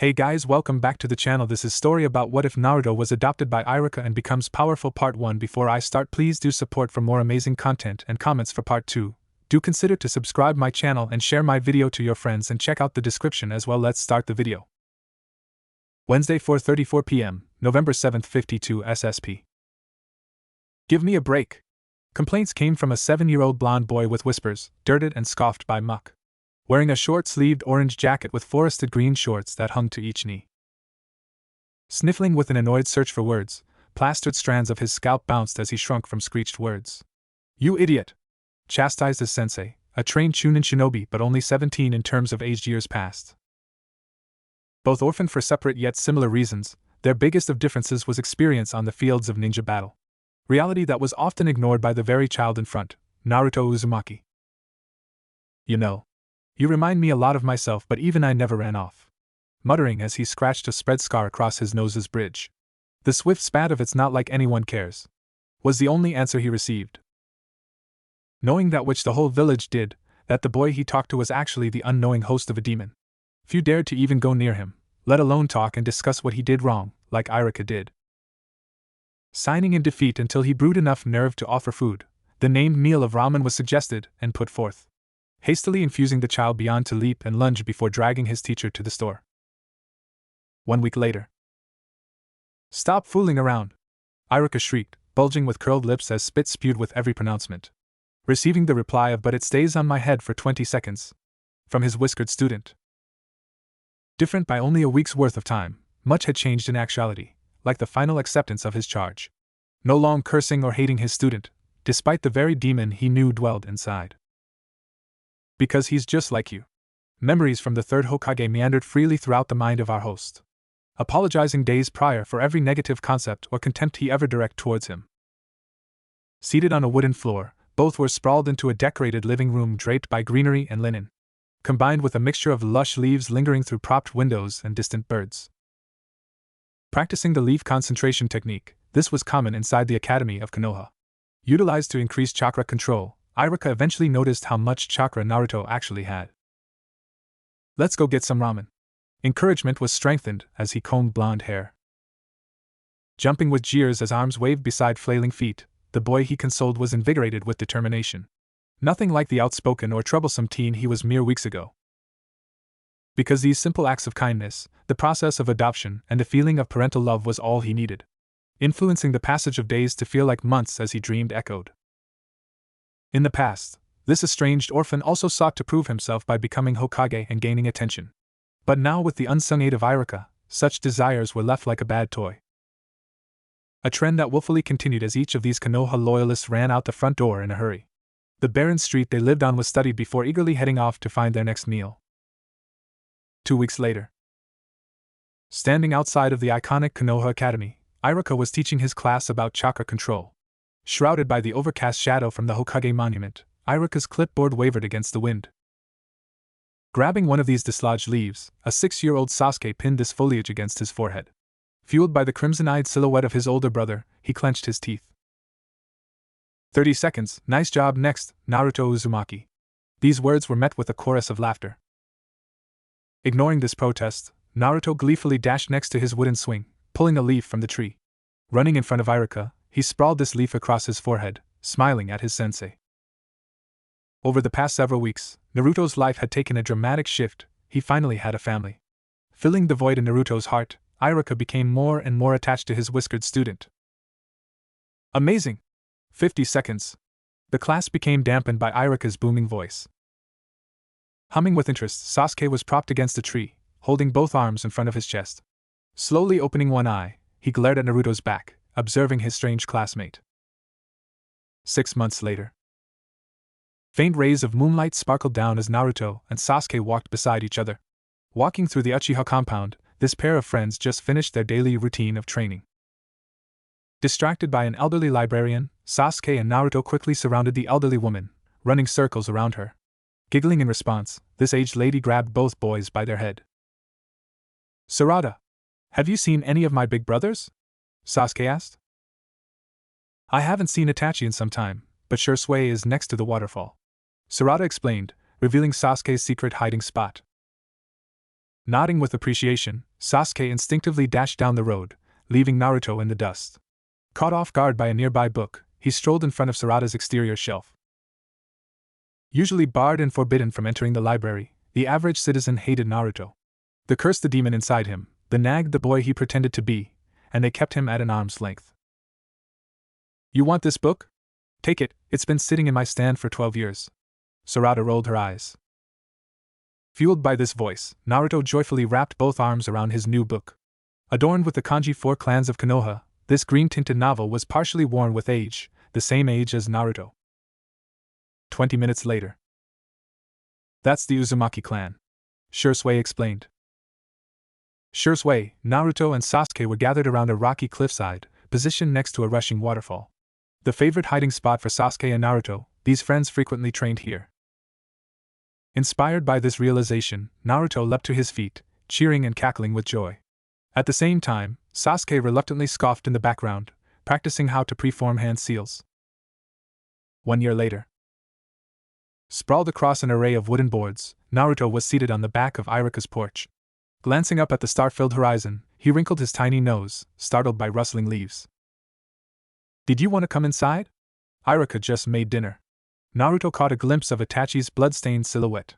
Hey guys, welcome back to the channel. This is story about what if Naruto was adopted by Iruka and becomes powerful part 1. Before I start, please do support for more amazing content and comments for part 2. Do consider to subscribe my channel and share my video to your friends and check out the description as well. Let's start the video. Wednesday 4:34 p.m., November 7th 52 SSP. Give me a break. Complaints came from a 7-year-old blonde boy with whiskers, dirted and scoffed by muck, wearing a short-sleeved orange jacket with forested green shorts that hung to each knee. Sniffling with an annoyed search for words, plastered strands of his scalp bounced as he shrunk from screeched words. "You idiot!" chastised his sensei, a trained Chunin shinobi but only 17 in terms of aged years past. Both orphaned for separate yet similar reasons, their biggest of differences was experience on the fields of ninja battle. Reality that was often ignored by the very child in front, Naruto Uzumaki. You remind me a lot of myself, but even I never ran off," muttering as he scratched a spread scar across his nose's bridge. The swift spat of "it's not like anyone cares" was the only answer he received. Knowing that which the whole village did, that the boy he talked to was actually the unknowing host of a demon. Few dared to even go near him, let alone talk and discuss what he did wrong, like Iruka did. Signing in defeat until he brewed enough nerve to offer food, the named meal of ramen was suggested and put forth, hastily infusing the child beyond to leap and lunge before dragging his teacher to the store. 1 week later. "Stop fooling around!" Iruka shrieked, bulging with curled lips as spit spewed with every pronouncement. Receiving the reply of "but it stays on my head for 20 seconds" from his whiskered student. Different by only a week's worth of time, much had changed in actuality, like the final acceptance of his charge. No long cursing or hating his student, despite the very demon he knew dwelled inside. "Because he's just like you." Memories from the third Hokage meandered freely throughout the mind of our host, apologizing days prior for every negative concept or contempt he ever directed towards him. Seated on a wooden floor, both were sprawled into a decorated living room draped by greenery and linen, combined with a mixture of lush leaves lingering through propped windows and distant birds. Practicing the leaf concentration technique, this was common inside the Academy of Konoha. Utilized to increase chakra control, Iruka eventually noticed how much chakra Naruto actually had. "Let's go get some ramen." Encouragement was strengthened as he combed blonde hair. Jumping with jeers as arms waved beside flailing feet, the boy he consoled was invigorated with determination. Nothing like the outspoken or troublesome teen he was mere weeks ago. Because these simple acts of kindness, the process of adoption, and the feeling of parental love was all he needed, influencing the passage of days to feel like months as he dreamed echoed. In the past, this estranged orphan also sought to prove himself by becoming Hokage and gaining attention. But now, with the unsung aid of Iruka, such desires were left like a bad toy. A trend that willfully continued as each of these Konoha loyalists ran out the front door in a hurry. The barren street they lived on was studied before eagerly heading off to find their next meal. 2 weeks later. Standing outside of the iconic Konoha Academy, Iruka was teaching his class about chakra control. Shrouded by the overcast shadow from the Hokage monument, Iruka's clipboard wavered against the wind. Grabbing one of these dislodged leaves, a 6-year-old Sasuke pinned this foliage against his forehead. Fueled by the crimson-eyed silhouette of his older brother, he clenched his teeth. 30 seconds, nice job. Next, Naruto Uzumaki. These words were met with a chorus of laughter. Ignoring this protest, Naruto gleefully dashed next to his wooden swing, pulling a leaf from the tree. Running in front of Iruka, he sprawled this leaf across his forehead, smiling at his sensei. Over the past several weeks, Naruto's life had taken a dramatic shift. He finally had a family. Filling the void in Naruto's heart, Iruka became more and more attached to his whiskered student. Amazing! 50 seconds. The class became dampened by Iruka's booming voice. Humming with interest, Sasuke was propped against a tree, holding both arms in front of his chest. Slowly opening one eye, he glared at Naruto's back, observing his strange classmate. 6 months later. Faint rays of moonlight sparkled down as Naruto and Sasuke walked beside each other. Walking through the Uchiha compound, this pair of friends just finished their daily routine of training. Distracted by an elderly librarian, Sasuke and Naruto quickly surrounded the elderly woman, running circles around her. Giggling in response, this aged lady grabbed both boys by their head. "Sarada, have you seen any of my big brothers?" Sasuke asked. "I haven't seen Itachi in some time, but Shursui is next to the waterfall," Sarada explained, revealing Sasuke's secret hiding spot. Nodding with appreciation, Sasuke instinctively dashed down the road, leaving Naruto in the dust. Caught off guard by a nearby book, he strolled in front of Sarada's exterior shelf. Usually barred and forbidden from entering the library, the average citizen hated Naruto. They cursed the demon inside him, they nagged the boy he pretended to be, and they kept him at an arm's length. You want this book? Take it, it's been sitting in my stand for 12 years. Sarada rolled her eyes. Fueled by this voice, Naruto joyfully wrapped both arms around his new book. Adorned with the kanji 4 clans of Konoha, this green-tinted novel was partially worn with age, the same age as Naruto. 20 minutes later. That's the Uzumaki clan, Shursui explained. Shursui, Naruto and Sasuke were gathered around a rocky cliffside, positioned next to a rushing waterfall. The favorite hiding spot for Sasuke and Naruto, these friends frequently trained here. Inspired by this realization, Naruto leapt to his feet, cheering and cackling with joy. At the same time, Sasuke reluctantly scoffed in the background, practicing how to preform hand seals. 1 year later. Sprawled across an array of wooden boards, Naruto was seated on the back of Iruka's porch. Glancing up at the star-filled horizon, he wrinkled his tiny nose, startled by rustling leaves. Did you want to come inside? Iruka just made dinner. Naruto caught a glimpse of Itachi's blood-stained silhouette.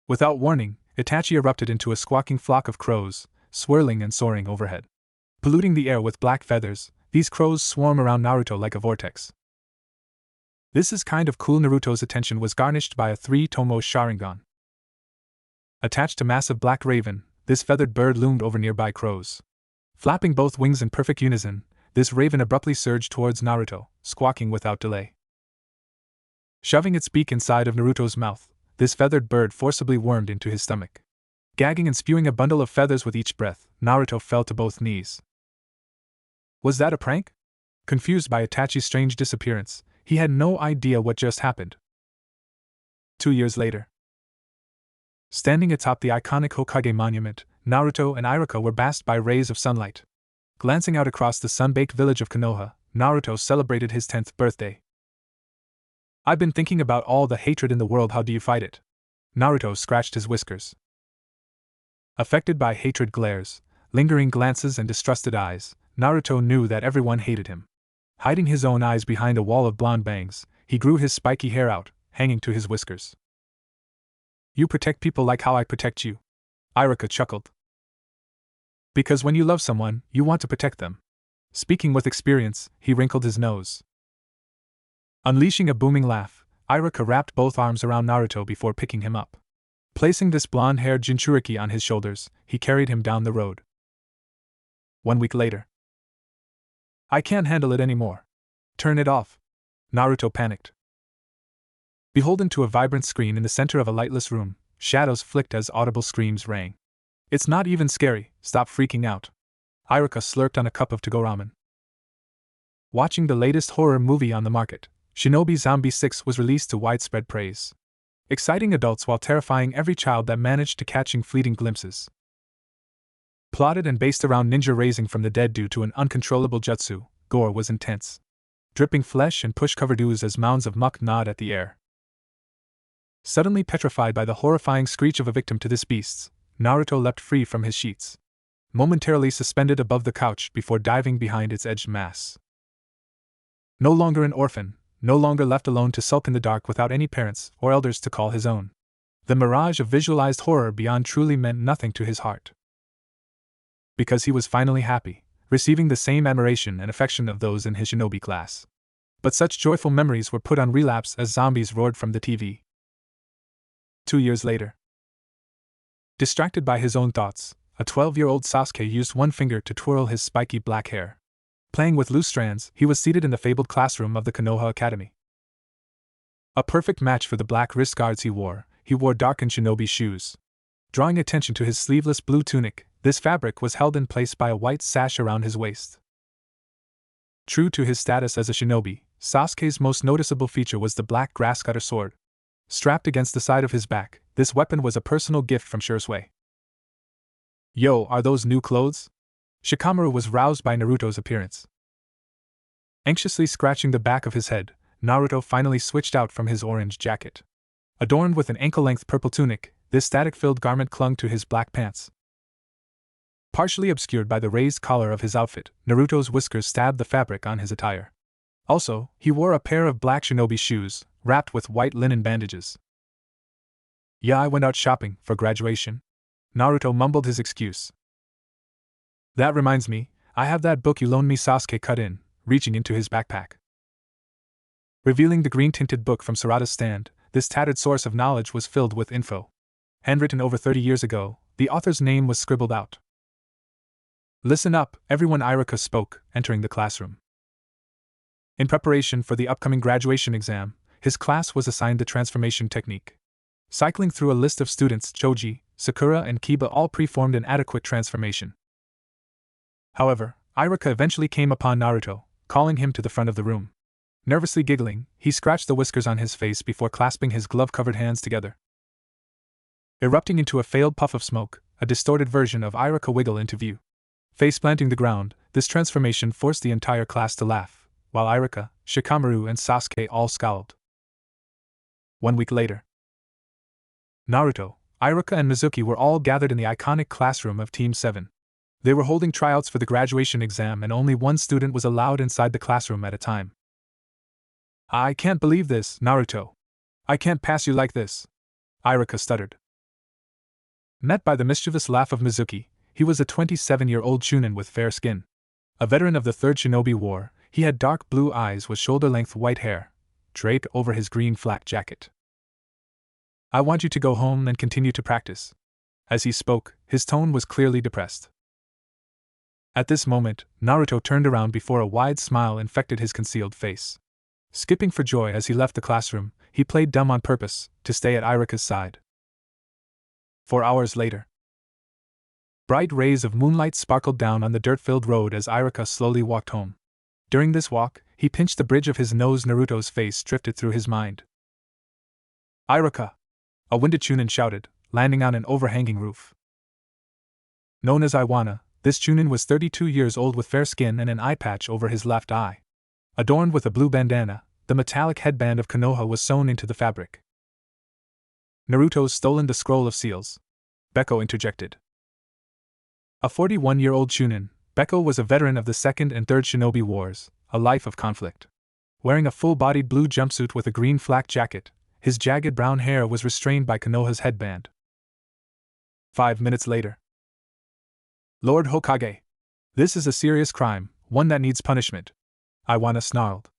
Without warning, Itachi erupted into a squawking flock of crows, swirling and soaring overhead. Polluting the air with black feathers, these crows swarm around Naruto like a vortex. This is kind of cool. Naruto's attention was garnished by a 3-tomo Sharingan. Attached to massive black raven, this feathered bird loomed over nearby crows. Flapping both wings in perfect unison, this raven abruptly surged towards Naruto, squawking without delay. Shoving its beak inside of Naruto's mouth, this feathered bird forcibly wormed into his stomach. Gagging and spewing a bundle of feathers with each breath, Naruto fell to both knees. Was that a prank? Confused by Itachi's strange disappearance, he had no idea what just happened. 2 years later. Standing atop the iconic Hokage monument, Naruto and Iruka were basked by rays of sunlight. Glancing out across the sun-baked village of Konoha, Naruto celebrated his 10th birthday. I've been thinking about all the hatred in the world. How do you fight it? Naruto scratched his whiskers. Affected by hatred glares, lingering glances and distrusted eyes, Naruto knew that everyone hated him. Hiding his own eyes behind a wall of blonde bangs, he grew his spiky hair out, hanging to his whiskers. You protect people like how I protect you. Iruka chuckled. Because when you love someone, you want to protect them. Speaking with experience, he wrinkled his nose. Unleashing a booming laugh, Iruka wrapped both arms around Naruto before picking him up. Placing this blonde-haired Jinchuriki on his shoulders, he carried him down the road. 1 week later. I can't handle it anymore. Turn it off. Naruto panicked. Beholden to a vibrant screen in the center of a lightless room, shadows flicked as audible screams rang. It's not even scary, stop freaking out. Iruka slurped on a cup of to-go ramen. Watching the latest horror movie on the market, Shinobi Zombie 6 was released to widespread praise. Exciting adults while terrifying every child that managed to catching fleeting glimpses. Plotted and based around ninja raising from the dead due to an uncontrollable jutsu, gore was intense. Dripping flesh and push-covered ooze as mounds of muck gnawed at the air. Suddenly petrified by the horrifying screech of a victim to this beast, Naruto leapt free from his sheets. Momentarily suspended above the couch before diving behind its edged mass. No longer an orphan, no longer left alone to sulk in the dark without any parents or elders to call his own. The mirage of visualized horror beyond truly meant nothing to his heart. Because he was finally happy, receiving the same admiration and affection of those in his shinobi class. But such joyful memories were put on relapse as zombies roared from the TV. 2 years later. Distracted by his own thoughts, a 12-year-old Sasuke used one finger to twirl his spiky black hair. Playing with loose strands, he was seated in the fabled classroom of the Konoha Academy. A perfect match for the black wrist guards he wore darkened shinobi shoes. Drawing attention to his sleeveless blue tunic, this fabric was held in place by a white sash around his waist. True to his status as a shinobi, Sasuke's most noticeable feature was the black grasscutter sword. Strapped against the side of his back, this weapon was a personal gift from Shursui. Yo, are those new clothes? Shikamaru was roused by Naruto's appearance. Anxiously scratching the back of his head, Naruto finally switched out from his orange jacket. Adorned with an ankle-length purple tunic, this static-filled garment clung to his black pants. Partially obscured by the raised collar of his outfit, Naruto's whiskers stabbed the fabric on his attire. Also, he wore a pair of black shinobi shoes, wrapped with white linen bandages. "Yeah, I went out shopping for graduation." Naruto mumbled his excuse. "That reminds me, I have that book you loaned me," Sasuke cut in, reaching into his backpack. Revealing the green-tinted book from Sarada's stand, this tattered source of knowledge was filled with info. Handwritten over 30 years ago, the author's name was scribbled out. "Listen up, everyone," Iruka spoke, entering the classroom. In preparation for the upcoming graduation exam, his class was assigned the transformation technique. Cycling through a list of students, Choji, Sakura, and Kiba all preformed an adequate transformation. However, Iruka eventually came upon Naruto, calling him to the front of the room. Nervously giggling, he scratched the whiskers on his face before clasping his glove-covered hands together. Erupting into a failed puff of smoke, a distorted version of Iruka wiggled into view. Face-planting the ground, this transformation forced the entire class to laugh, while Iruka, Shikamaru, and Sasuke all scowled. 1 week later, Naruto, Iruka, and Mizuki were all gathered in the iconic classroom of Team 7. They were holding tryouts for the graduation exam, and only one student was allowed inside the classroom at a time. "I can't believe this, Naruto. I can't pass you like this," Iruka stuttered. Met by the mischievous laugh of Mizuki, he was a 27-year-old chunin with fair skin. A veteran of the 3rd Shinobi War, he had dark blue eyes with shoulder-length white hair, draped over his green flak jacket. "I want you to go home and continue to practice." As he spoke, his tone was clearly depressed. At this moment, Naruto turned around before a wide smile infected his concealed face. Skipping for joy as he left the classroom, he played dumb on purpose, to stay at Iruka's side. 4 hours later. Bright rays of moonlight sparkled down on the dirt-filled road as Iruka slowly walked home. During this walk, he pinched the bridge of his nose. Naruto's face drifted through his mind. "Iruka!" a winded chunin shouted, landing on an overhanging roof. Known as Iwana, this chunin was 32 years old with fair skin and an eye patch over his left eye. Adorned with a blue bandana, the metallic headband of Konoha was sewn into the fabric. "Naruto's stolen the scroll of seals," Beko interjected. A 41-year-old chunin, Beko was a veteran of the 2nd and 3rd Shinobi Wars, a life of conflict. Wearing a full-bodied blue jumpsuit with a green flak jacket, his jagged brown hair was restrained by Konoha's headband. 5 minutes later. "Lord Hokage! This is a serious crime, one that needs punishment," Iwana snarled.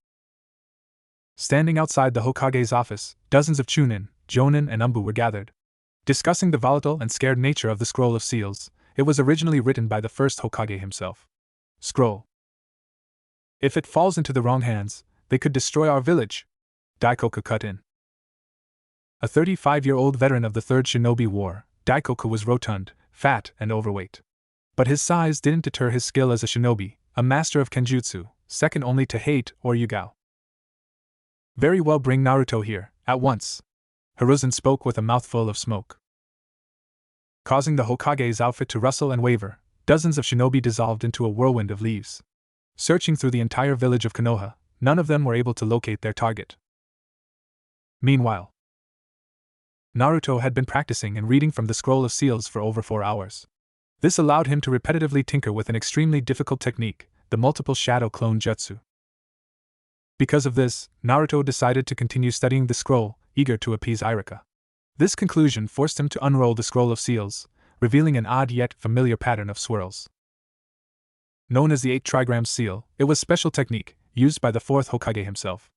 Standing outside the Hokage's office, dozens of chunin, jonin, and umbu were gathered. Discussing the volatile and scared nature of the Scroll of Seals, it was originally written by the first Hokage himself. "Scroll. If it falls into the wrong hands, they could destroy our village," Daikoku cut in. A 35-year-old veteran of the 3rd Shinobi War, Daikoku was rotund, fat, and overweight. But his size didn't deter his skill as a shinobi, a master of kenjutsu, second only to Hate or Yugao. "Very well, bring Naruto here, at once," Hiruzen spoke with a mouthful of smoke. Causing the Hokage's outfit to rustle and waver, dozens of shinobi dissolved into a whirlwind of leaves. Searching through the entire village of Konoha, none of them were able to locate their target. Meanwhile, Naruto had been practicing and reading from the Scroll of Seals for over 4 hours. This allowed him to repetitively tinker with an extremely difficult technique, the multiple shadow clone jutsu. Because of this, Naruto decided to continue studying the scroll, eager to appease Iruka. This conclusion forced him to unroll the Scroll of Seals, revealing an odd yet familiar pattern of swirls. Known as the 8 trigram seal, it was special technique, used by the 4th Hokage himself.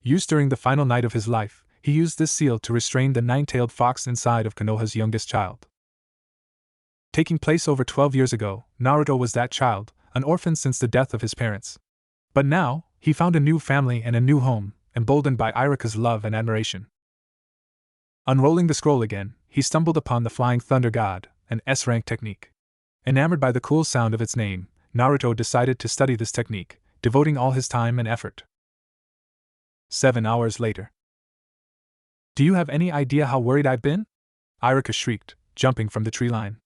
Used during the final night of his life, he used this seal to restrain the 9-tailed fox inside of Konoha's youngest child. Taking place over 12 years ago, Naruto was that child, an orphan since the death of his parents. But now, he found a new family and a new home, emboldened by Iruka's love and admiration. Unrolling the scroll again, he stumbled upon the Flying Thunder God, an S-rank technique. Enamored by the cool sound of its name, Naruto decided to study this technique, devoting all his time and effort. 7 hours later. "Do you have any idea how worried I've been?" Iruka shrieked, jumping from the tree line.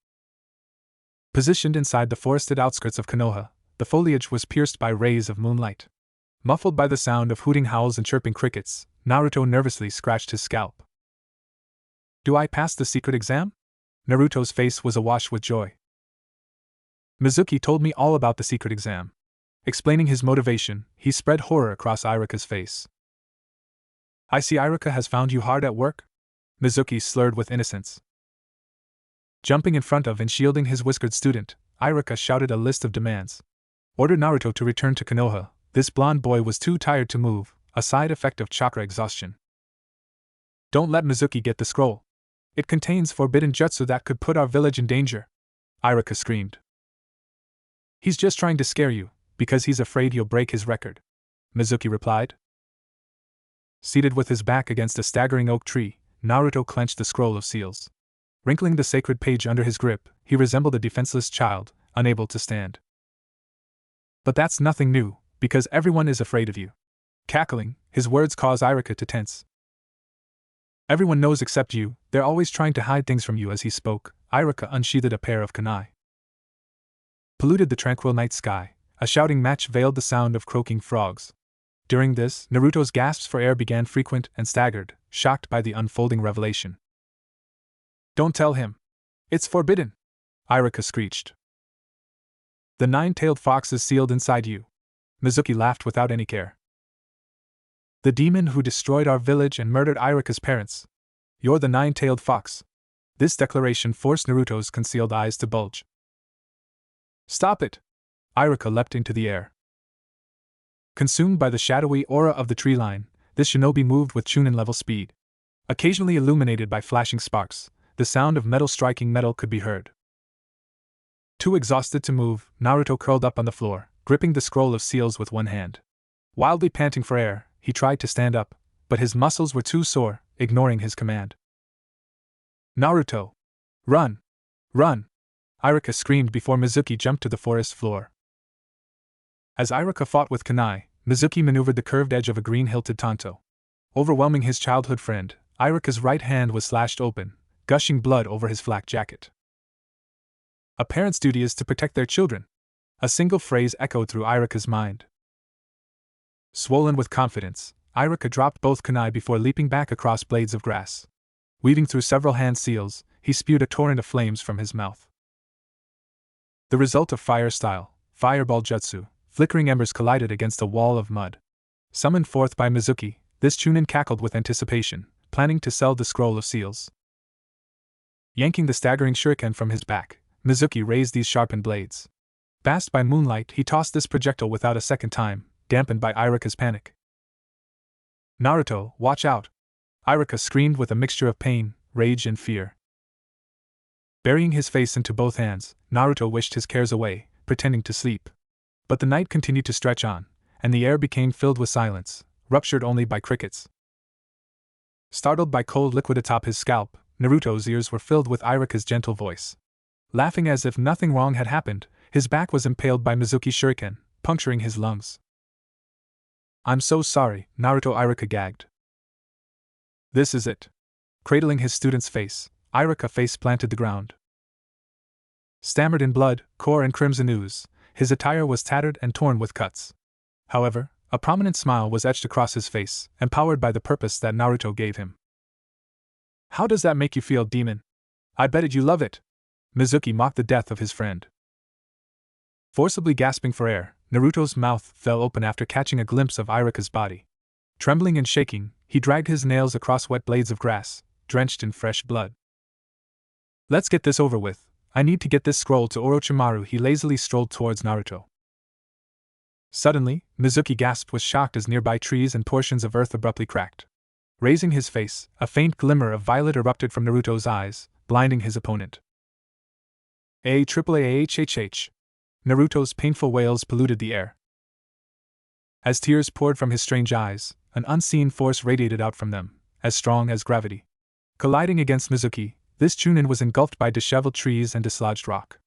Positioned inside the forested outskirts of Konoha, the foliage was pierced by rays of moonlight. Muffled by the sound of hooting howls and chirping crickets, Naruto nervously scratched his scalp. Do I pass the secret exam? Naruto's face was awash with joy. Mizuki told me all about the secret exam. Explaining his motivation, he spread horror across Iruka's face. I see Iruka has found you hard at work? Mizuki slurred with innocence. Jumping in front of and shielding his whiskered student, Iruka shouted a list of demands. Ordered Naruto to return to Konoha. This blonde boy was too tired to move, a side effect of chakra exhaustion. Don't let Mizuki get the scroll. It contains forbidden jutsu that could put our village in danger, Iruka screamed. He's just trying to scare you, because he's afraid you'll break his record, Mizuki replied. Seated with his back against a staggering oak tree, Naruto clenched the scroll of seals. Wrinkling the sacred page under his grip, he resembled a defenseless child, unable to stand. But that's nothing new, because everyone is afraid of you. Cackling, his words caused Iruka to tense. Everyone knows except you, they're always trying to hide things from you. As he spoke, Iruka unsheathed a pair of kunai. Polluted the tranquil night sky, a shouting match veiled the sound of croaking frogs. During this, Naruto's gasps for air began frequent and staggered, shocked by the unfolding revelation. Don't tell him. It's forbidden, Iruka screeched. The nine-tailed fox is sealed inside you. Mizuki laughed without any care. The demon who destroyed our village and murdered Iruka's parents. You're the nine-tailed fox. This declaration forced Naruto's concealed eyes to bulge. Stop it! Iruka leapt into the air. Consumed by the shadowy aura of the tree line, this shinobi moved with chunin-level speed. Occasionally illuminated by flashing sparks, the sound of metal striking metal could be heard. Too exhausted to move, Naruto curled up on the floor, gripping the scroll of seals with one hand. Wildly panting for air, he tried to stand up, but his muscles were too sore, ignoring his command. Naruto! Run! Run! Iruka screamed before Mizuki jumped to the forest floor. As Iruka fought with kunai, Mizuki maneuvered the curved edge of a green-hilted tanto. Overwhelming his childhood friend, Iruka's right hand was slashed open, gushing blood over his flak jacket. A parent's duty is to protect their children. A single phrase echoed through Iruka's mind. Swollen with confidence, Iruka dropped both kunai before leaping back across blades of grass. Weaving through several hand seals, he spewed a torrent of flames from his mouth. The result of fire style, fireball jutsu, flickering embers collided against a wall of mud. Summoned forth by Mizuki, this chunin cackled with anticipation, planning to sell the scroll of seals. Yanking the staggering shuriken from his back, Mizuki raised these sharpened blades. Basked by moonlight, he tossed this projectile without a second time, dampened by Iruka's panic. Naruto, watch out! Iruka screamed with a mixture of pain, rage and fear. Burying his face into both hands, Naruto wished his cares away, pretending to sleep. But the night continued to stretch on, and the air became filled with silence, ruptured only by crickets. Startled by cold liquid atop his scalp, Naruto's ears were filled with Iruka's gentle voice. Laughing as if nothing wrong had happened, his back was impaled by Mizuki's shuriken, puncturing his lungs. I'm so sorry, Naruto, Iruka gagged. This is it. Cradling his student's face, Iruka face planted the ground. Stammered in blood, gore and crimson ooze, his attire was tattered and torn with cuts. However, a prominent smile was etched across his face, empowered by the purpose that Naruto gave him. How does that make you feel, demon? I bet you love it. Mizuki mocked the death of his friend. Forcibly gasping for air, Naruto's mouth fell open after catching a glimpse of Iruka's body. Trembling and shaking, he dragged his nails across wet blades of grass, drenched in fresh blood. Let's get this over with. I need to get this scroll to Orochimaru. He lazily strolled towards Naruto. Suddenly, Mizuki gasped with shock as nearby trees and portions of earth abruptly cracked. Raising his face, a faint glimmer of violet erupted from Naruto's eyes, blinding his opponent. AAAHHH. Naruto's painful wails polluted the air. As tears poured from his strange eyes, an unseen force radiated out from them, as strong as gravity. Colliding against Mizuki, this chunin was engulfed by disheveled trees and dislodged rock.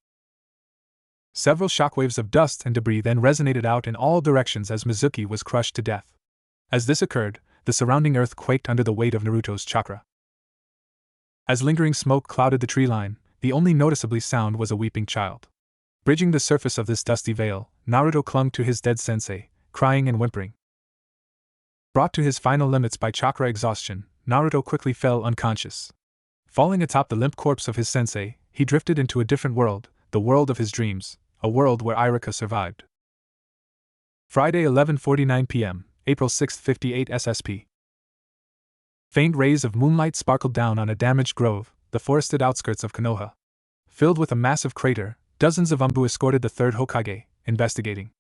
Several shockwaves of dust and debris then resonated out in all directions as Mizuki was crushed to death. As this occurred, the surrounding earth quaked under the weight of Naruto's chakra. As lingering smoke clouded the tree line, the only noticeably sound was a weeping child. Bridging the surface of this dusty veil, Naruto clung to his dead sensei, crying and whimpering. Brought to his final limits by chakra exhaustion, Naruto quickly fell unconscious. Falling atop the limp corpse of his sensei, he drifted into a different world, the world of his dreams, a world where Iruka survived. Friday 11:49 p.m., April 6, 58 SSP. Faint rays of moonlight sparkled down on a damaged grove, the forested outskirts of Konoha. Filled with a massive crater, dozens of Umbu escorted the third Hokage, investigating.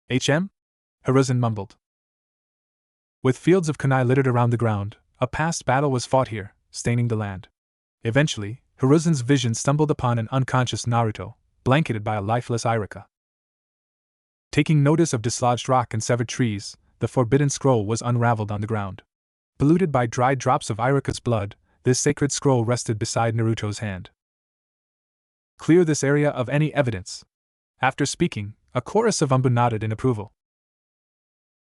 HM? Hiruzen mumbled. With fields of kunai littered around the ground, a past battle was fought here, staining the land. Eventually, Hiruzen's vision stumbled upon an unconscious Naruto, blanketed by a lifeless Iruka. Taking notice of dislodged rock and severed trees, the forbidden scroll was unraveled on the ground. Polluted by dried drops of Iruka's blood, this sacred scroll rested beside Naruto's hand. Clear this area of any evidence. After speaking, a chorus of Umbu nodded in approval.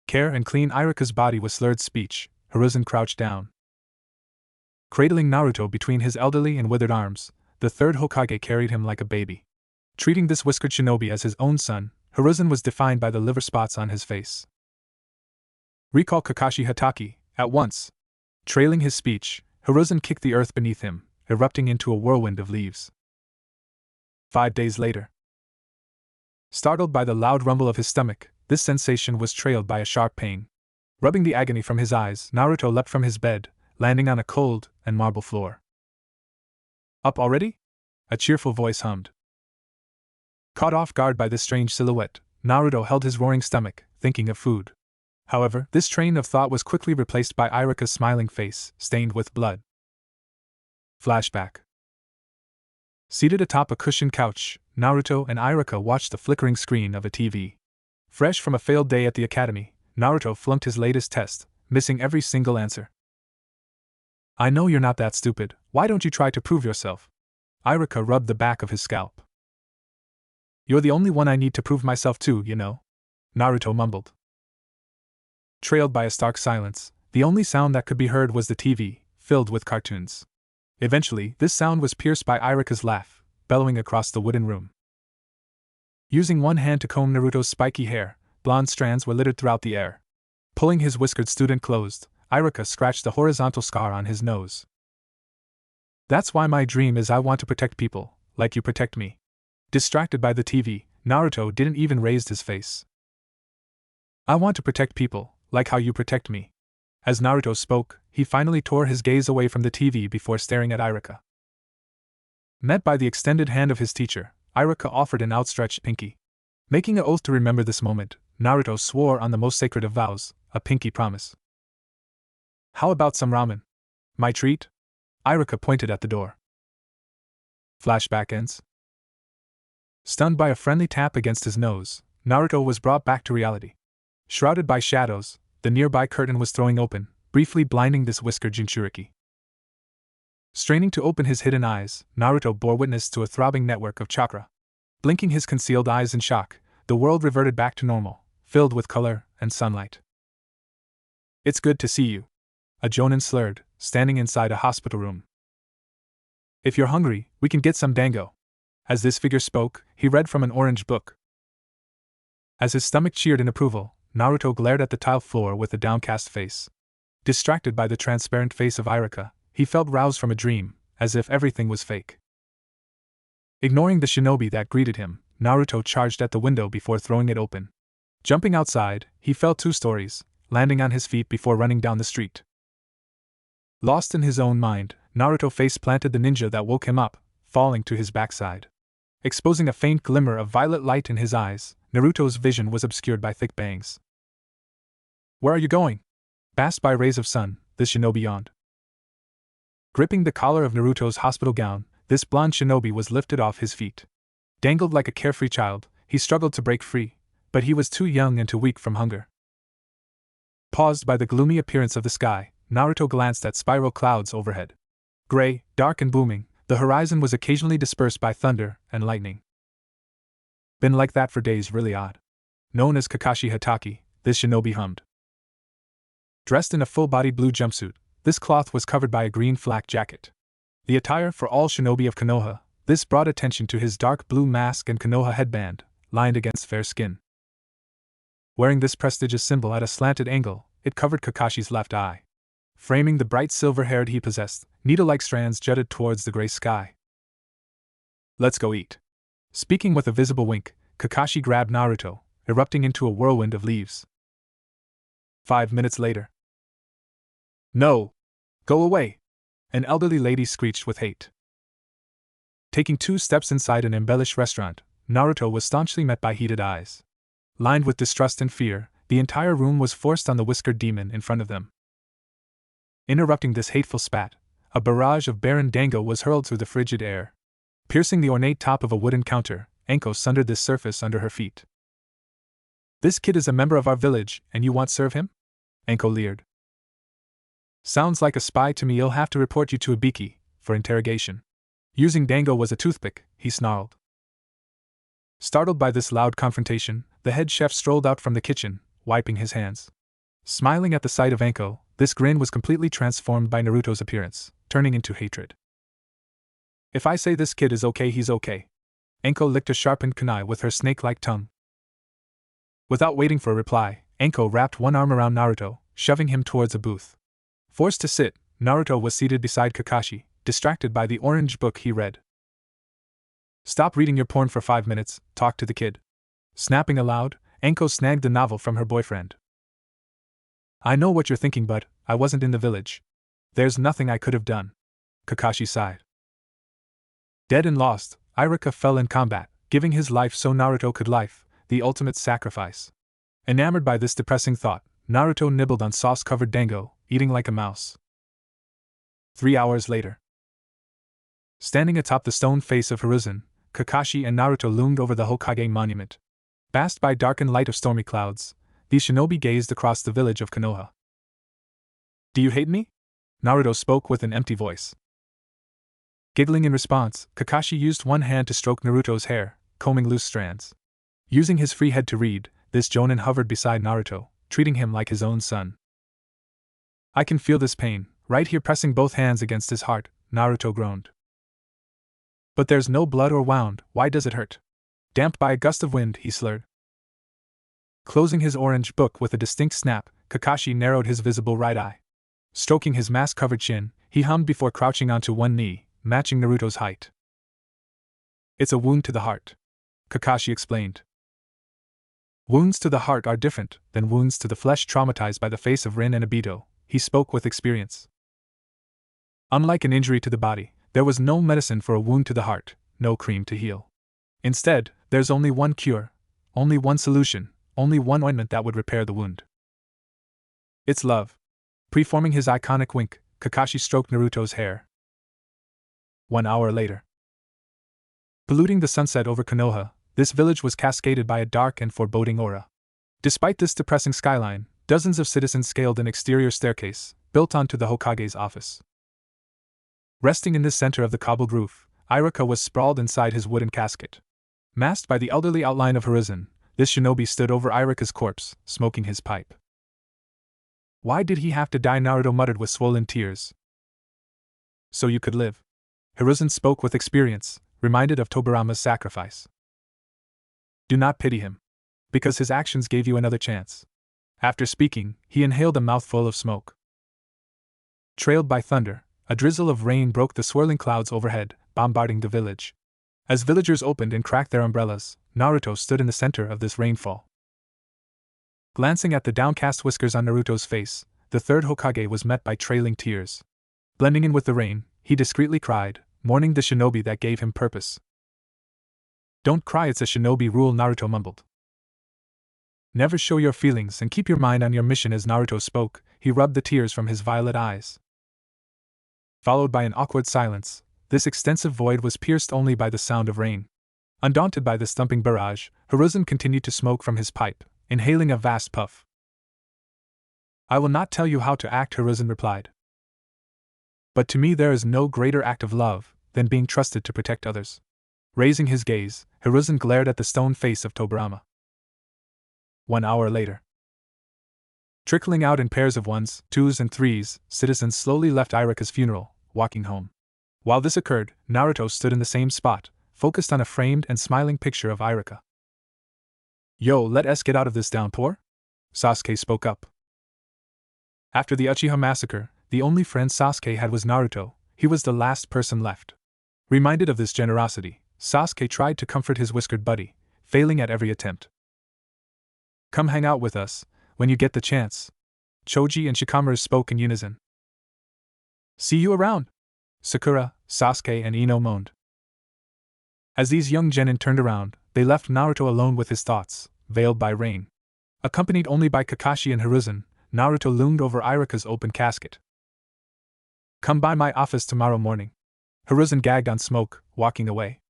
Care and clean Iruka's body with slurred speech, Hiruzen crouched down. Cradling Naruto between his elderly and withered arms, the third Hokage carried him like a baby. Treating this whiskered shinobi as his own son, Hiruzen was defined by the liver spots on his face. Recall Kakashi Hatake, at once. Trailing his speech, Hiruzen kicked the earth beneath him, erupting into a whirlwind of leaves. 5 days later. Startled by the loud rumble of his stomach, this sensation was trailed by a sharp pain. Rubbing the agony from his eyes, Naruto leapt from his bed, landing on a cold and marble floor. Up already? A cheerful voice hummed. Caught off guard by this strange silhouette, Naruto held his roaring stomach, thinking of food. However, this train of thought was quickly replaced by Iruka's smiling face, stained with blood. Flashback. Seated atop a cushioned couch, Naruto and Iruka watched the flickering screen of a TV. Fresh from a failed day at the academy, Naruto flunked his latest test, missing every single answer. I know you're not that stupid, why don't you try to prove yourself? Iruka rubbed the back of his scalp. You're the only one I need to prove myself to, you know? Naruto mumbled. Trailed by a stark silence, the only sound that could be heard was the TV, filled with cartoons. Eventually, this sound was pierced by Iruka's laugh, bellowing across the wooden room. Using one hand to comb Naruto's spiky hair, blonde strands were littered throughout the air. Pulling his whiskered student closed, Iruka scratched a horizontal scar on his nose. That's why my dream is I want to protect people, like you protect me. Distracted by the TV, Naruto didn't even raise his face. I want to protect people, like how you protect me. As Naruto spoke, he finally tore his gaze away from the TV before staring at Iruka. Met by the extended hand of his teacher, Iruka offered an outstretched pinky. Making an oath to remember this moment, Naruto swore on the most sacred of vows, a pinky promise. How about some ramen? My treat? Iruka pointed at the door. Flashback ends. Stunned by a friendly tap against his nose, Naruto was brought back to reality. Shrouded by shadows, the nearby curtain was throwing open, briefly blinding this whiskered Jinchuriki. Straining to open his hidden eyes, Naruto bore witness to a throbbing network of chakra. Blinking his concealed eyes in shock, the world reverted back to normal, filled with color and sunlight. It's good to see you. A jonin slurred, standing inside a hospital room. If you're hungry, we can get some dango. As this figure spoke, he read from an orange book. As his stomach cheered in approval, Naruto glared at the tile floor with a downcast face. Distracted by the transparent face of Iruka, he felt roused from a dream, as if everything was fake. Ignoring the shinobi that greeted him, Naruto charged at the window before throwing it open. Jumping outside, he fell 2 stories, landing on his feet before running down the street. Lost in his own mind, Naruto face-planted the ninja that woke him up, falling to his backside. Exposing a faint glimmer of violet light in his eyes, Naruto's vision was obscured by thick bangs. Where are you going? Basked by rays of sun, the shinobi yawned. Gripping the collar of Naruto's hospital gown, this blonde shinobi was lifted off his feet. Dangled like a carefree child, he struggled to break free, but he was too young and too weak from hunger. Paused by the gloomy appearance of the sky, Naruto glanced at spiral clouds overhead. Gray, dark and booming, the horizon was occasionally dispersed by thunder and lightning. Been like that for days, really odd. Known as Kakashi Hatake, this shinobi hummed. Dressed in a full-bodied blue jumpsuit, this cloth was covered by a green flak jacket. The attire for all shinobi of Konoha, this brought attention to his dark blue mask and Konoha headband, lined against fair skin. Wearing this prestigious symbol at a slanted angle, it covered Kakashi's left eye. framing the bright silver hair he possessed. Needle-like strands jutted towards the gray sky. Let's go eat. Speaking with a visible wink, Kakashi grabbed Naruto, erupting into a whirlwind of leaves. 5 minutes later. No! Go away! An elderly lady screeched with hate. Taking 2 steps inside an embellished restaurant, Naruto was staunchly met by heated eyes. Lined with distrust and fear, the entire room was forced on the whiskered demon in front of them. Interrupting this hateful spat, a barrage of barren dango was hurled through the frigid air. Piercing the ornate top of a wooden counter, Enko sundered the surface under her feet. This kid is a member of our village, and you want serve him? Enko leered. Sounds like a spy to me. You'll have to report you to Ibiki for interrogation. Using dango was a toothpick, he snarled. Startled by this loud confrontation, the head chef strolled out from the kitchen, wiping his hands. Smiling at the sight of Enko, this grin was completely transformed by Naruto's appearance, turning into hatred. If I say this kid is okay, he's okay. Enko licked a sharpened kunai with her snake-like tongue. Without waiting for a reply, Enko wrapped one arm around Naruto, shoving him towards a booth. Forced to sit, Naruto was seated beside Kakashi, distracted by the orange book he read. Stop reading your porn for 5 minutes, talk to the kid. Snapping aloud, Enko snagged the novel from her boyfriend. I know what you're thinking, but I wasn't in the village. There's nothing I could have done. Kakashi sighed. Dead and lost, Iruka fell in combat, giving his life so Naruto could life, the ultimate sacrifice. Enamored by this depressing thought, Naruto nibbled on sauce-covered dango, eating like a mouse. 3 hours later. Standing atop the stone face of Hiruzen, Kakashi and Naruto loomed over the Hokage monument. Basked by darkened light of stormy clouds, the shinobi gazed across the village of Konoha. Do you hate me? Naruto spoke with an empty voice. Giggling in response, Kakashi used one hand to stroke Naruto's hair, combing loose strands. Using his free head to read, this jonin hovered beside Naruto, treating him like his own son. I can feel this pain, right here, pressing both hands against his heart, Naruto groaned. But there's no blood or wound, why does it hurt? Damped by a gust of wind, he slurred. Closing his orange book with a distinct snap, Kakashi narrowed his visible right eye. Stroking his mask-covered chin, he hummed before crouching onto one knee, matching Naruto's height. It's a wound to the heart, Kakashi explained. Wounds to the heart are different than wounds to the flesh. Traumatized by the face of Rin and Obito, he spoke with experience. Unlike an injury to the body, there was no medicine for a wound to the heart, no cream to heal. Instead, there's only one cure, only one solution, only one ointment that would repair the wound. It's love. Preforming his iconic wink, Kakashi stroked Naruto's hair. 1 hour later. Polluting the sunset over Konoha, this village was cascaded by a dark and foreboding aura. Despite this depressing skyline, dozens of citizens scaled an exterior staircase, built onto the Hokage's office. Resting in the center of the cobbled roof, Iruka was sprawled inside his wooden casket. Masked by the elderly outline of Hiruzen, this shinobi stood over Iruka's corpse, smoking his pipe. Why did he have to die? Naruto muttered with swollen tears. So you could live. Hiruzen spoke with experience, reminded of Tobirama's sacrifice. Do not pity him. Because his actions gave you another chance. After speaking, he inhaled a mouthful of smoke. Trailed by thunder, a drizzle of rain broke the swirling clouds overhead, bombarding the village. As villagers opened and cracked their umbrellas, Naruto stood in the center of this rainfall. Glancing at the downcast whiskers on Naruto's face, the third Hokage was met by trailing tears. Blending in with the rain, he discreetly cried, mourning the shinobi that gave him purpose. Don't cry, it's a shinobi rule, Naruto mumbled. Never show your feelings and keep your mind on your mission. As Naruto spoke, he rubbed the tears from his violet eyes. Followed by an awkward silence, this extensive void was pierced only by the sound of rain. Undaunted by this thumping barrage, Hiruzen continued to smoke from his pipe, inhaling a vast puff. I will not tell you how to act, Hiruzen replied. But to me there is no greater act of love than being trusted to protect others. Raising his gaze, Hiruzen glared at the stone face of Tobirama. 1 hour later. Trickling out in pairs of ones, twos, and threes, citizens slowly left Iruka's funeral, walking home. While this occurred, Naruto stood in the same spot, focused on a framed and smiling picture of Iruka. Yo, let us get out of this downpour? Sasuke spoke up. After the Uchiha massacre, the only friend Sasuke had was Naruto. He was the last person left. Reminded of this generosity, Sasuke tried to comfort his whiskered buddy, failing at every attempt. "Come hang out with us, when you get the chance," Choji and Shikamaru spoke in unison. "See you around," Sakura, Sasuke, and Ino moaned. As these young genin turned around, they left Naruto alone with his thoughts, veiled by rain. Accompanied only by Kakashi and Hiruzen, Naruto loomed over Iruka's open casket. "Come by my office tomorrow morning." Hiruzen gagged on smoke, walking away.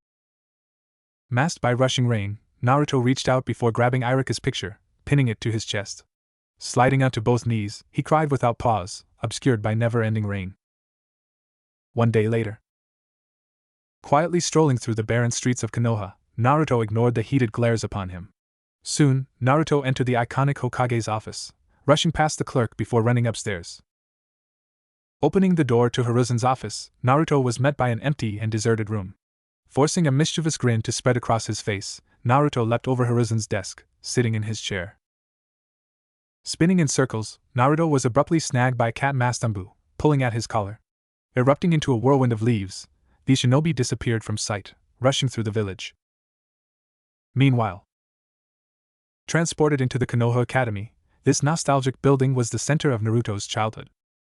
Masked by rushing rain, Naruto reached out before grabbing Iruka's picture, pinning it to his chest. Sliding onto both knees, he cried without pause, obscured by never-ending rain. One day later. Quietly strolling through the barren streets of Konoha, Naruto ignored the heated glares upon him. Soon, Naruto entered the iconic Hokage's office, rushing past the clerk before running upstairs. Opening the door to Hiruzen's office, Naruto was met by an empty and deserted room. Forcing a mischievous grin to spread across his face, Naruto leapt over Hiruzen's desk, sitting in his chair. Spinning in circles, Naruto was abruptly snagged by Cat Mastambu, pulling at his collar. Erupting into a whirlwind of leaves, the shinobi disappeared from sight, rushing through the village. Meanwhile, transported into the Konoha Academy, this nostalgic building was the center of Naruto's childhood.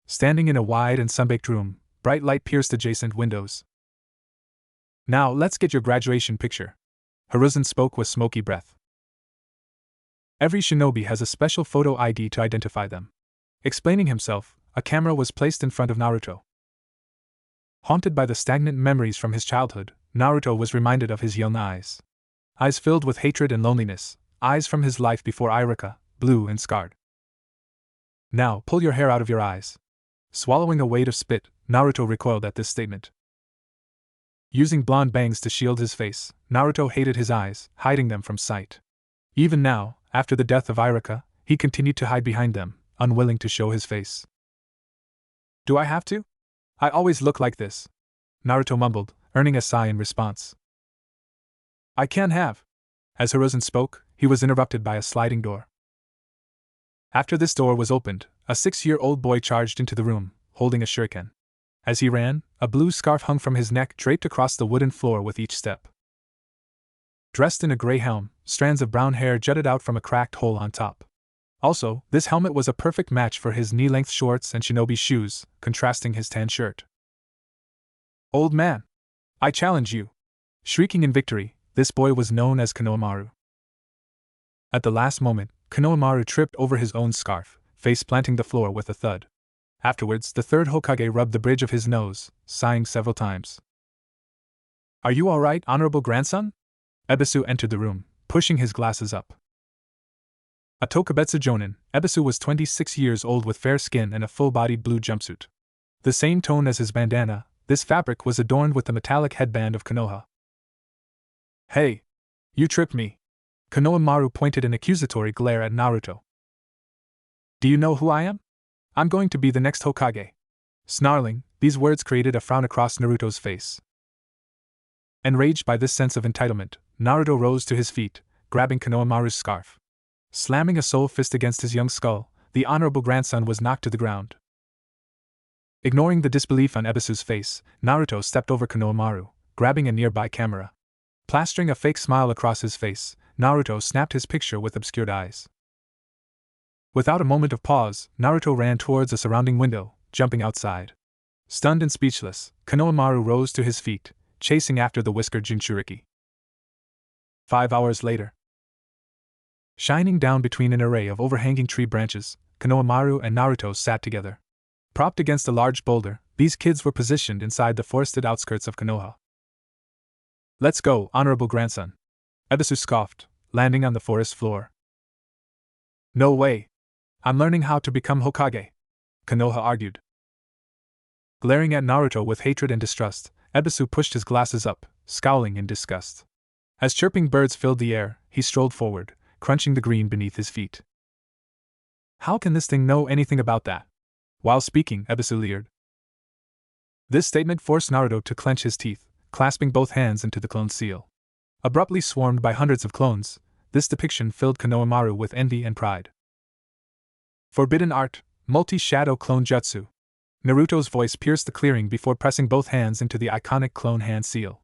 Standing in a wide and sunbaked room, bright light pierced adjacent windows. "Now let's get your graduation picture," Hiruzen spoke with smoky breath. Every shinobi has a special photo ID to identify them. Explaining himself, a camera was placed in front of Naruto. Haunted by the stagnant memories from his childhood, Naruto was reminded of his young eyes. Eyes filled with hatred and loneliness, eyes from his life before Iruka, blue and scarred. "Now pull your hair out of your eyes." Swallowing a weight of spit, Naruto recoiled at this statement. Using blonde bangs to shield his face, Naruto hated his eyes, hiding them from sight. Even now, after the death of Iruka, he continued to hide behind them, unwilling to show his face. "Do I have to? I always look like this," Naruto mumbled, earning a sigh in response. "I can't have." As Hiruzen spoke, he was interrupted by a sliding door. After this door was opened, a 6-year-old boy charged into the room, holding a shuriken. As he ran, a blue scarf hung from his neck draped across the wooden floor with each step. Dressed in a gray helm, strands of brown hair jutted out from a cracked hole on top. Also, this helmet was a perfect match for his knee-length shorts and shinobi shoes, contrasting his tan shirt. "Old man! I challenge you!" Shrieking in victory, this boy was known as Konohamaru. At the last moment, Konohamaru tripped over his own scarf, face planting the floor with a thud. Afterwards, the third Hokage rubbed the bridge of his nose, sighing several times. "Are you all right, honorable grandson?" Ebisu entered the room, pushing his glasses up. A Tokubetsu Jonin, Ebisu was 26 years old with fair skin and a full-bodied blue jumpsuit. The same tone as his bandana, this fabric was adorned with the metallic headband of Konoha. "Hey! You tripped me!" Konohamaru pointed an accusatory glare at Naruto. "Do you know who I am? I'm going to be the next Hokage." Snarling, these words created a frown across Naruto's face. Enraged by this sense of entitlement, Naruto rose to his feet, grabbing Konohamaru's scarf. Slamming a soul fist against his young skull, the honorable grandson was knocked to the ground. Ignoring the disbelief on Ebisu's face, Naruto stepped over Konohamaru, grabbing a nearby camera. Plastering a fake smile across his face, Naruto snapped his picture with obscured eyes. Without a moment of pause, Naruto ran towards a surrounding window, jumping outside. Stunned and speechless, Konohamaru rose to his feet, chasing after the whiskered Jinchuriki. 5 hours later. Shining down between an array of overhanging tree branches, Konohamaru and Naruto sat together. Propped against a large boulder, these kids were positioned inside the forested outskirts of Konoha. "Let's go, honorable grandson," Ebisu scoffed, landing on the forest floor. "No way! I'm learning how to become Hokage," Konoha argued. Glaring at Naruto with hatred and distrust, Ebisu pushed his glasses up, scowling in disgust. As chirping birds filled the air, he strolled forward, crunching the green beneath his feet. "How can this thing know anything about that?" While speaking, Ebisu leered. This statement forced Naruto to clench his teeth, clasping both hands into the clone seal. Abruptly swarmed by hundreds of clones, this depiction filled Konohamaru with envy and pride. Forbidden art, multi-shadow clone jutsu. Naruto's voice pierced the clearing before pressing both hands into the iconic clone hand seal.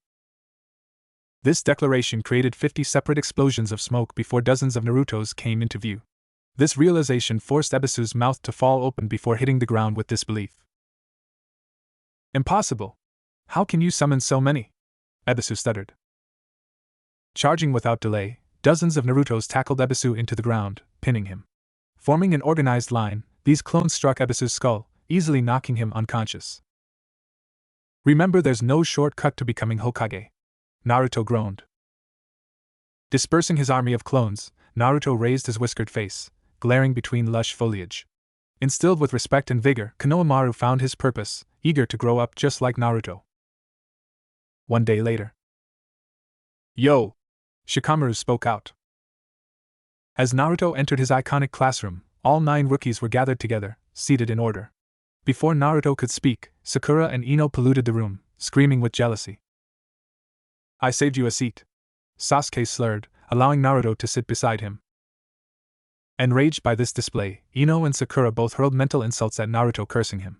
This declaration created 50 separate explosions of smoke before dozens of Narutos came into view. This realization forced Ebisu's mouth to fall open before hitting the ground with disbelief. Impossible! How can you summon so many? Ebisu stuttered. Charging without delay, dozens of Narutos tackled Ebisu into the ground, pinning him. Forming an organized line, these clones struck Ebisu's skull, easily knocking him unconscious. Remember, there's no shortcut to becoming Hokage. Naruto groaned. Dispersing his army of clones, Naruto raised his whiskered face, glaring between lush foliage. Instilled with respect and vigor, Konohamaru found his purpose, eager to grow up just like Naruto. One day later. Yo! Shikamaru spoke out. As Naruto entered his iconic classroom, all 9 rookies were gathered together, seated in order. Before Naruto could speak, Sakura and Ino polluted the room, screaming with jealousy. I saved you a seat. Sasuke slurred, allowing Naruto to sit beside him. Enraged by this display, Ino and Sakura both hurled mental insults at Naruto, cursing him.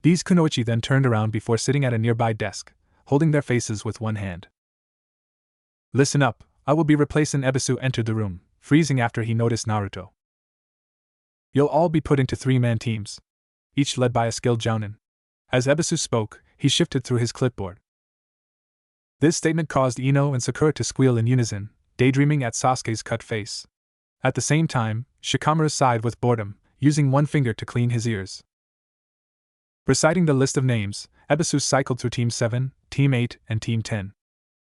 These kunoichi then turned around before sitting at a nearby desk, holding their faces with one hand. Listen up, I will be replacing. Ebisu entered the room, freezing after he noticed Naruto. You'll all be put into 3-man teams, each led by a skilled jounin. As Ebisu spoke, he shifted through his clipboard. This statement caused Ino and Sakura to squeal in unison, daydreaming at Sasuke's cut face. At the same time, Shikamaru sighed with boredom, using one finger to clean his ears. Reciting the list of names, Ebisu cycled through Team 7, Team 8, and Team 10.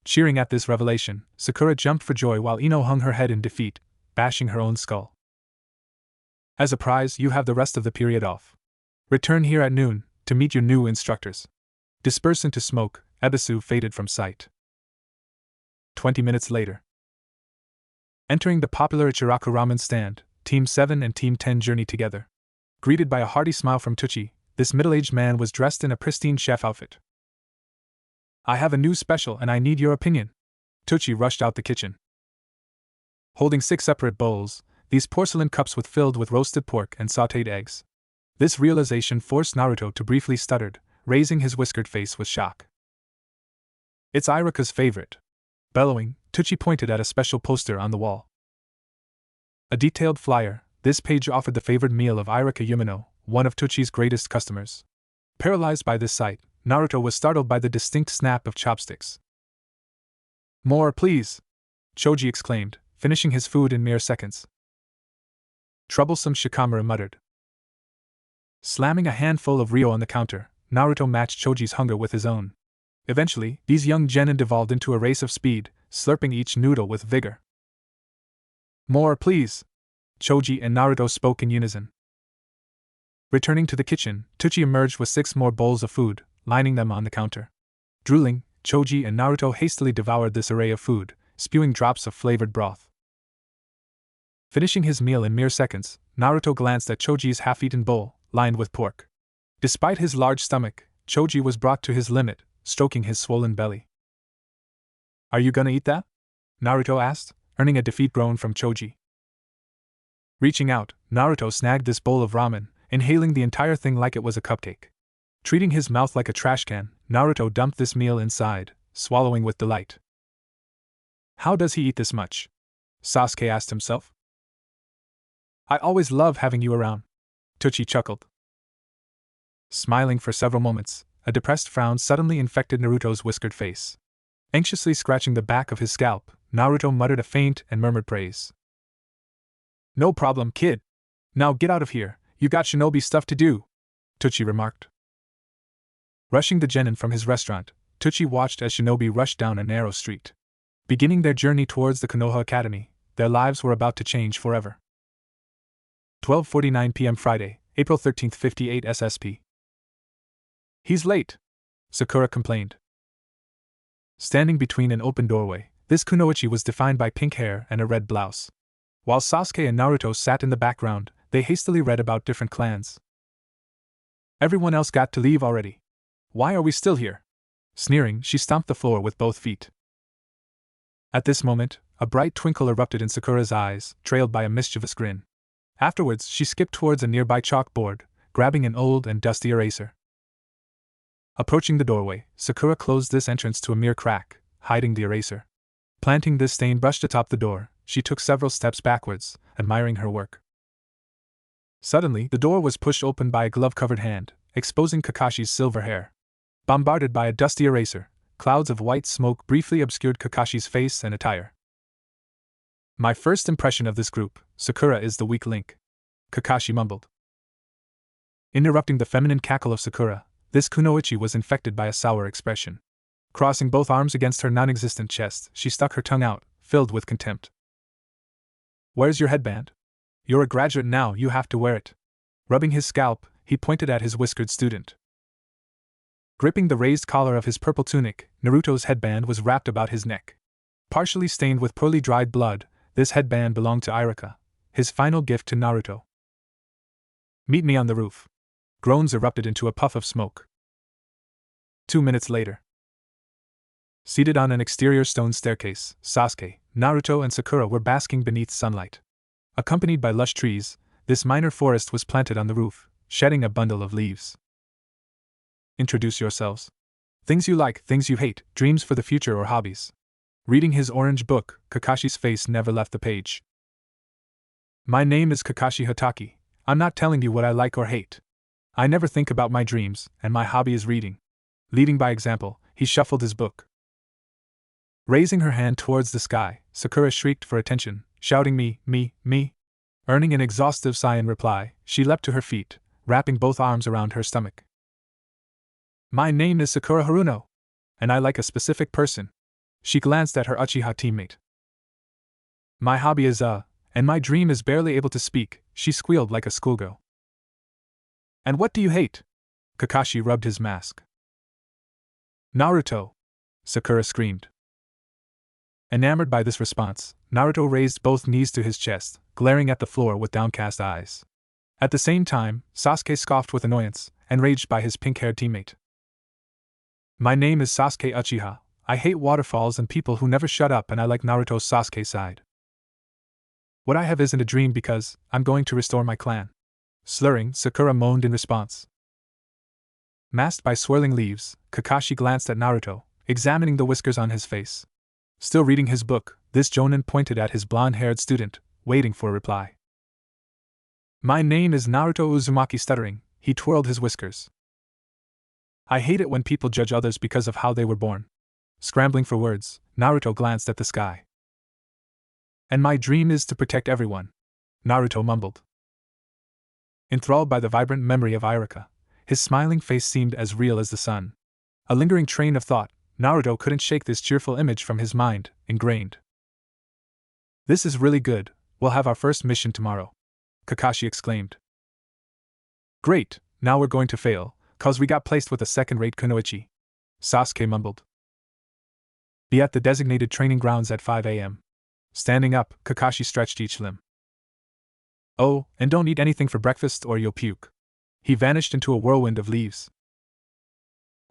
Cheering at this revelation, Sakura jumped for joy while Ino hung her head in defeat, bashing her own skull. As a prize, you have the rest of the period off. Return here at noon, to meet your new instructors. Disperse into smoke, Ebisu faded from sight. 20 minutes later. Entering the popular Ichiraku ramen stand, Team 7 and Team 10 journey together. Greeted by a hearty smile from Tucci, this middle-aged man was dressed in a pristine chef outfit. I have a new special and I need your opinion. Tucci rushed out the kitchen. Holding 6 separate bowls, these porcelain cups were filled with roasted pork and sautéed eggs. This realization forced Naruto to briefly stutter, raising his whiskered face with shock. It's Iruka's favorite. Bellowing, Tucci pointed at a special poster on the wall. A detailed flyer, this page offered the favored meal of Iruka Yumino, one of Tucci's greatest customers. Paralyzed by this sight, Naruto was startled by the distinct snap of chopsticks. More, please! Choji exclaimed, finishing his food in mere seconds. Troublesome, Shikamaru muttered. Slamming a handful of Ryo on the counter, Naruto matched Choji's hunger with his own. Eventually, these young genin devolved into a race of speed, slurping each noodle with vigor. More, please! Choji and Naruto spoke in unison. Returning to the kitchen, Tucci emerged with 6 more bowls of food, lining them on the counter. Drooling, Choji and Naruto hastily devoured this array of food, spewing drops of flavored broth. Finishing his meal in mere seconds, Naruto glanced at Choji's half-eaten bowl, lined with pork. Despite his large stomach, Choji was brought to his limit, stroking his swollen belly. Are you gonna eat that? Naruto asked, earning a defeat groan from Choji. Reaching out, Naruto snagged this bowl of ramen, inhaling the entire thing like it was a cupcake. Treating his mouth like a trash can, Naruto dumped this meal inside, swallowing with delight. How does he eat this much? Sasuke asked himself. I always love having you around. Tucci chuckled. Smiling for several moments, a depressed frown suddenly infected Naruto's whiskered face. Anxiously scratching the back of his scalp, Naruto muttered a feint and murmured praise. No problem, kid. Now get out of here, you got shinobi stuff to do, Tucci remarked. Rushing the genin from his restaurant, Tucci watched as shinobi rushed down a narrow street. Beginning their journey towards the Konoha Academy, their lives were about to change forever. 12:49 p.m. Friday, April 13, 58 SSP. He's late, Sakura complained. Standing between an open doorway, this kunoichi was defined by pink hair and a red blouse. While Sasuke and Naruto sat in the background, they hastily read about different clans. Everyone else got to leave already. Why are we still here? Sneering, she stomped the floor with both feet. At this moment, a bright twinkle erupted in Sakura's eyes, trailed by a mischievous grin. Afterwards, she skipped towards a nearby chalkboard, grabbing an old and dusty eraser. Approaching the doorway, Sakura closed this entrance to a mere crack, hiding the eraser. Planting this stained brush atop the door, she took several steps backwards, admiring her work. Suddenly, the door was pushed open by a glove-covered hand, exposing Kakashi's silver hair. Bombarded by a dusty eraser, clouds of white smoke briefly obscured Kakashi's face and attire. My first impression of this group, Sakura is the weak link, Kakashi mumbled. Interrupting the feminine cackle of Sakura, this kunoichi was infected by a sour expression. Crossing both arms against her non-existent chest, she stuck her tongue out, filled with contempt. Where's your headband? You're a graduate now, you have to wear it. Rubbing his scalp, he pointed at his whiskered student. Gripping the raised collar of his purple tunic, Naruto's headband was wrapped about his neck. Partially stained with poorly dried blood, this headband belonged to Iruka, his final gift to Naruto. Meet me on the roof. Groans erupted into a puff of smoke. 2 minutes later. Seated on an exterior stone staircase, Sasuke, Naruto and Sakura were basking beneath sunlight. Accompanied by lush trees, this minor forest was planted on the roof, shedding a bundle of leaves. Introduce yourselves. Things you like, things you hate, dreams for the future or hobbies. Reading his orange book, Kakashi's face never left the page. My name is Kakashi Hatake. I'm not telling you what I like or hate. I never think about my dreams, and my hobby is reading. Leading by example, he shuffled his book. Raising her hand towards the sky, Sakura shrieked for attention, shouting me. Earning an exhaustive sigh in reply, she leapt to her feet, wrapping both arms around her stomach. My name is Sakura Haruno, and I like a specific person. She glanced at her Uchiha teammate. My hobby is and my dream is barely able to speak, she squealed like a schoolgirl. And what do you hate? Kakashi rubbed his mask. Naruto! Sakura screamed. Enamored by this response, Naruto raised both knees to his chest, glaring at the floor with downcast eyes. At the same time, Sasuke scoffed with annoyance, enraged by his pink-haired teammate. My name is Sasuke Uchiha. I hate waterfalls and people who never shut up, and I like Naruto. Sasuke sighed. What I have isn't a dream because I'm going to restore my clan. Slurring, Sakura moaned in response. Masked by swirling leaves, Kakashi glanced at Naruto, examining the whiskers on his face. Still reading his book, this jonin pointed at his blonde-haired student, waiting for a reply. My name is Naruto Uzumaki. Stuttering, he twirled his whiskers. I hate it when people judge others because of how they were born. Scrambling for words, Naruto glanced at the sky. And my dream is to protect everyone, Naruto mumbled. Enthralled by the vibrant memory of Iruka, his smiling face seemed as real as the sun. A lingering train of thought, Naruto couldn't shake this cheerful image from his mind, ingrained. This is really good, we'll have our first mission tomorrow, Kakashi exclaimed. Great, now we're going to fail, 'cause we got placed with a second-rate kunoichi, Sasuke mumbled. Be at the designated training grounds at 5 a.m. Standing up, Kakashi stretched each limb. Oh, and don't eat anything for breakfast or you'll puke. He vanished into a whirlwind of leaves.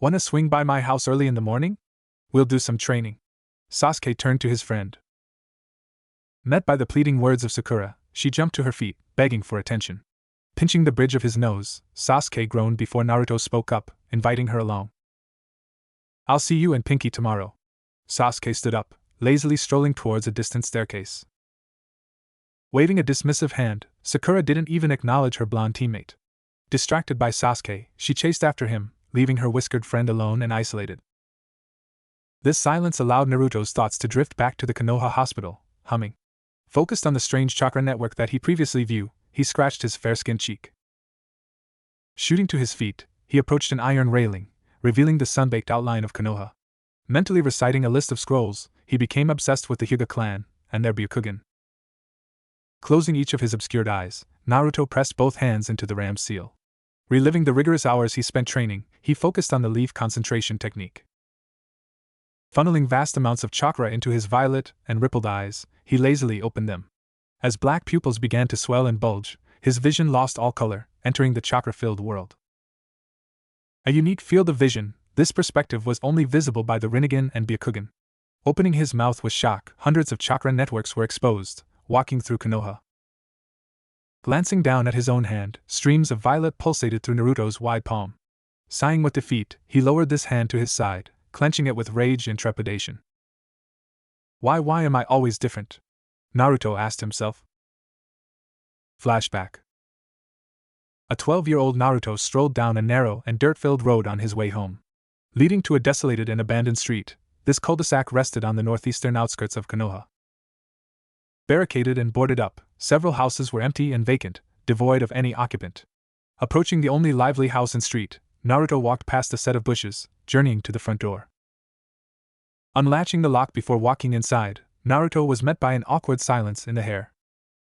Wanna swing by my house early in the morning? We'll do some training. Sasuke turned to his friend. Met by the pleading words of Sakura, she jumped to her feet, begging for attention. Pinching the bridge of his nose, Sasuke groaned before Naruto spoke up, inviting her along. I'll see you and Pinky tomorrow. Sasuke stood up, lazily strolling towards a distant staircase. Waving a dismissive hand, Sakura didn't even acknowledge her blonde teammate. Distracted by Sasuke, she chased after him, leaving her whiskered friend alone and isolated. This silence allowed Naruto's thoughts to drift back to the Konoha hospital, humming. Focused on the strange chakra network that he previously viewed, he scratched his fair-skinned cheek. Shooting to his feet, he approached an iron railing, revealing the sun-baked outline of Konoha. Mentally reciting a list of scrolls, he became obsessed with the Hyuga clan and their Byakugan. Closing each of his obscured eyes, Naruto pressed both hands into the ram seal. Reliving the rigorous hours he spent training, he focused on the leaf concentration technique. Funneling vast amounts of chakra into his violet and rippled eyes, he lazily opened them. As black pupils began to swell and bulge, his vision lost all color, entering the chakra-filled world. A unique field of vision, this perspective was only visible by the Rinnegan and Byakugan. Opening his mouth with shock, hundreds of chakra networks were exposed, walking through Konoha. Glancing down at his own hand, streams of violet pulsated through Naruto's wide palm. Sighing with defeat, he lowered this hand to his side, clenching it with rage and trepidation. Why am I always different? Naruto asked himself. Flashback. A 12-year-old Naruto strolled down a narrow and dirt-filled road on his way home. Leading to a desolated and abandoned street, this cul-de-sac rested on the northeastern outskirts of Konoha. Barricaded and boarded up, several houses were empty and vacant, devoid of any occupant. Approaching the only lively house in street, Naruto walked past a set of bushes, journeying to the front door. Unlatching the lock before walking inside, Naruto was met by an awkward silence in the air.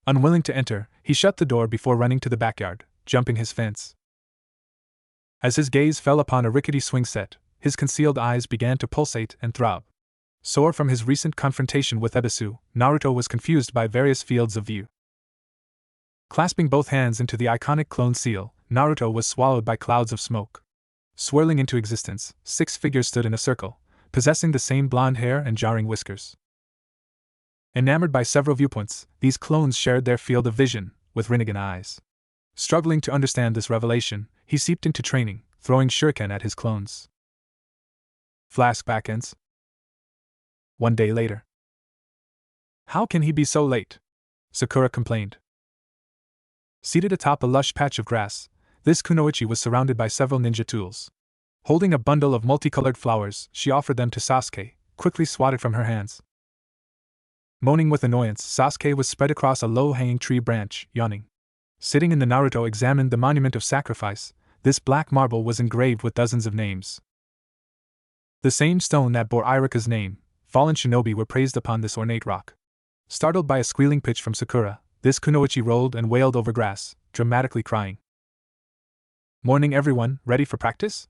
Unwilling to enter, he shut the door before running to the backyard, jumping his fence. As his gaze fell upon a rickety swing set, his concealed eyes began to pulsate and throb. Sore from his recent confrontation with Ebisu, Naruto was confused by various fields of view. Clasping both hands into the iconic clone seal, Naruto was swallowed by clouds of smoke. Swirling into existence, 6 figures stood in a circle, possessing the same blonde hair and jarring whiskers. Enamored by several viewpoints, these clones shared their field of vision, with Rinnegan eyes. Struggling to understand this revelation, he seeped into training, throwing shuriken at his clones. Flashback ends. 1 day later. How can he be so late? Sakura complained. Seated atop a lush patch of grass, this kunoichi was surrounded by several ninja tools. Holding a bundle of multicolored flowers, she offered them to Sasuke, quickly swatted from her hands. Moaning with annoyance, Sasuke was spread across a low-hanging tree branch, yawning. Sitting in the Naruto examined the monument of sacrifice. This black marble was engraved with dozens of names. The same stone that bore Iruka's name, fallen shinobi, were praised upon this ornate rock. Startled by a squealing pitch from Sakura, this kunoichi rolled and wailed over grass, dramatically crying. Morning everyone, ready for practice?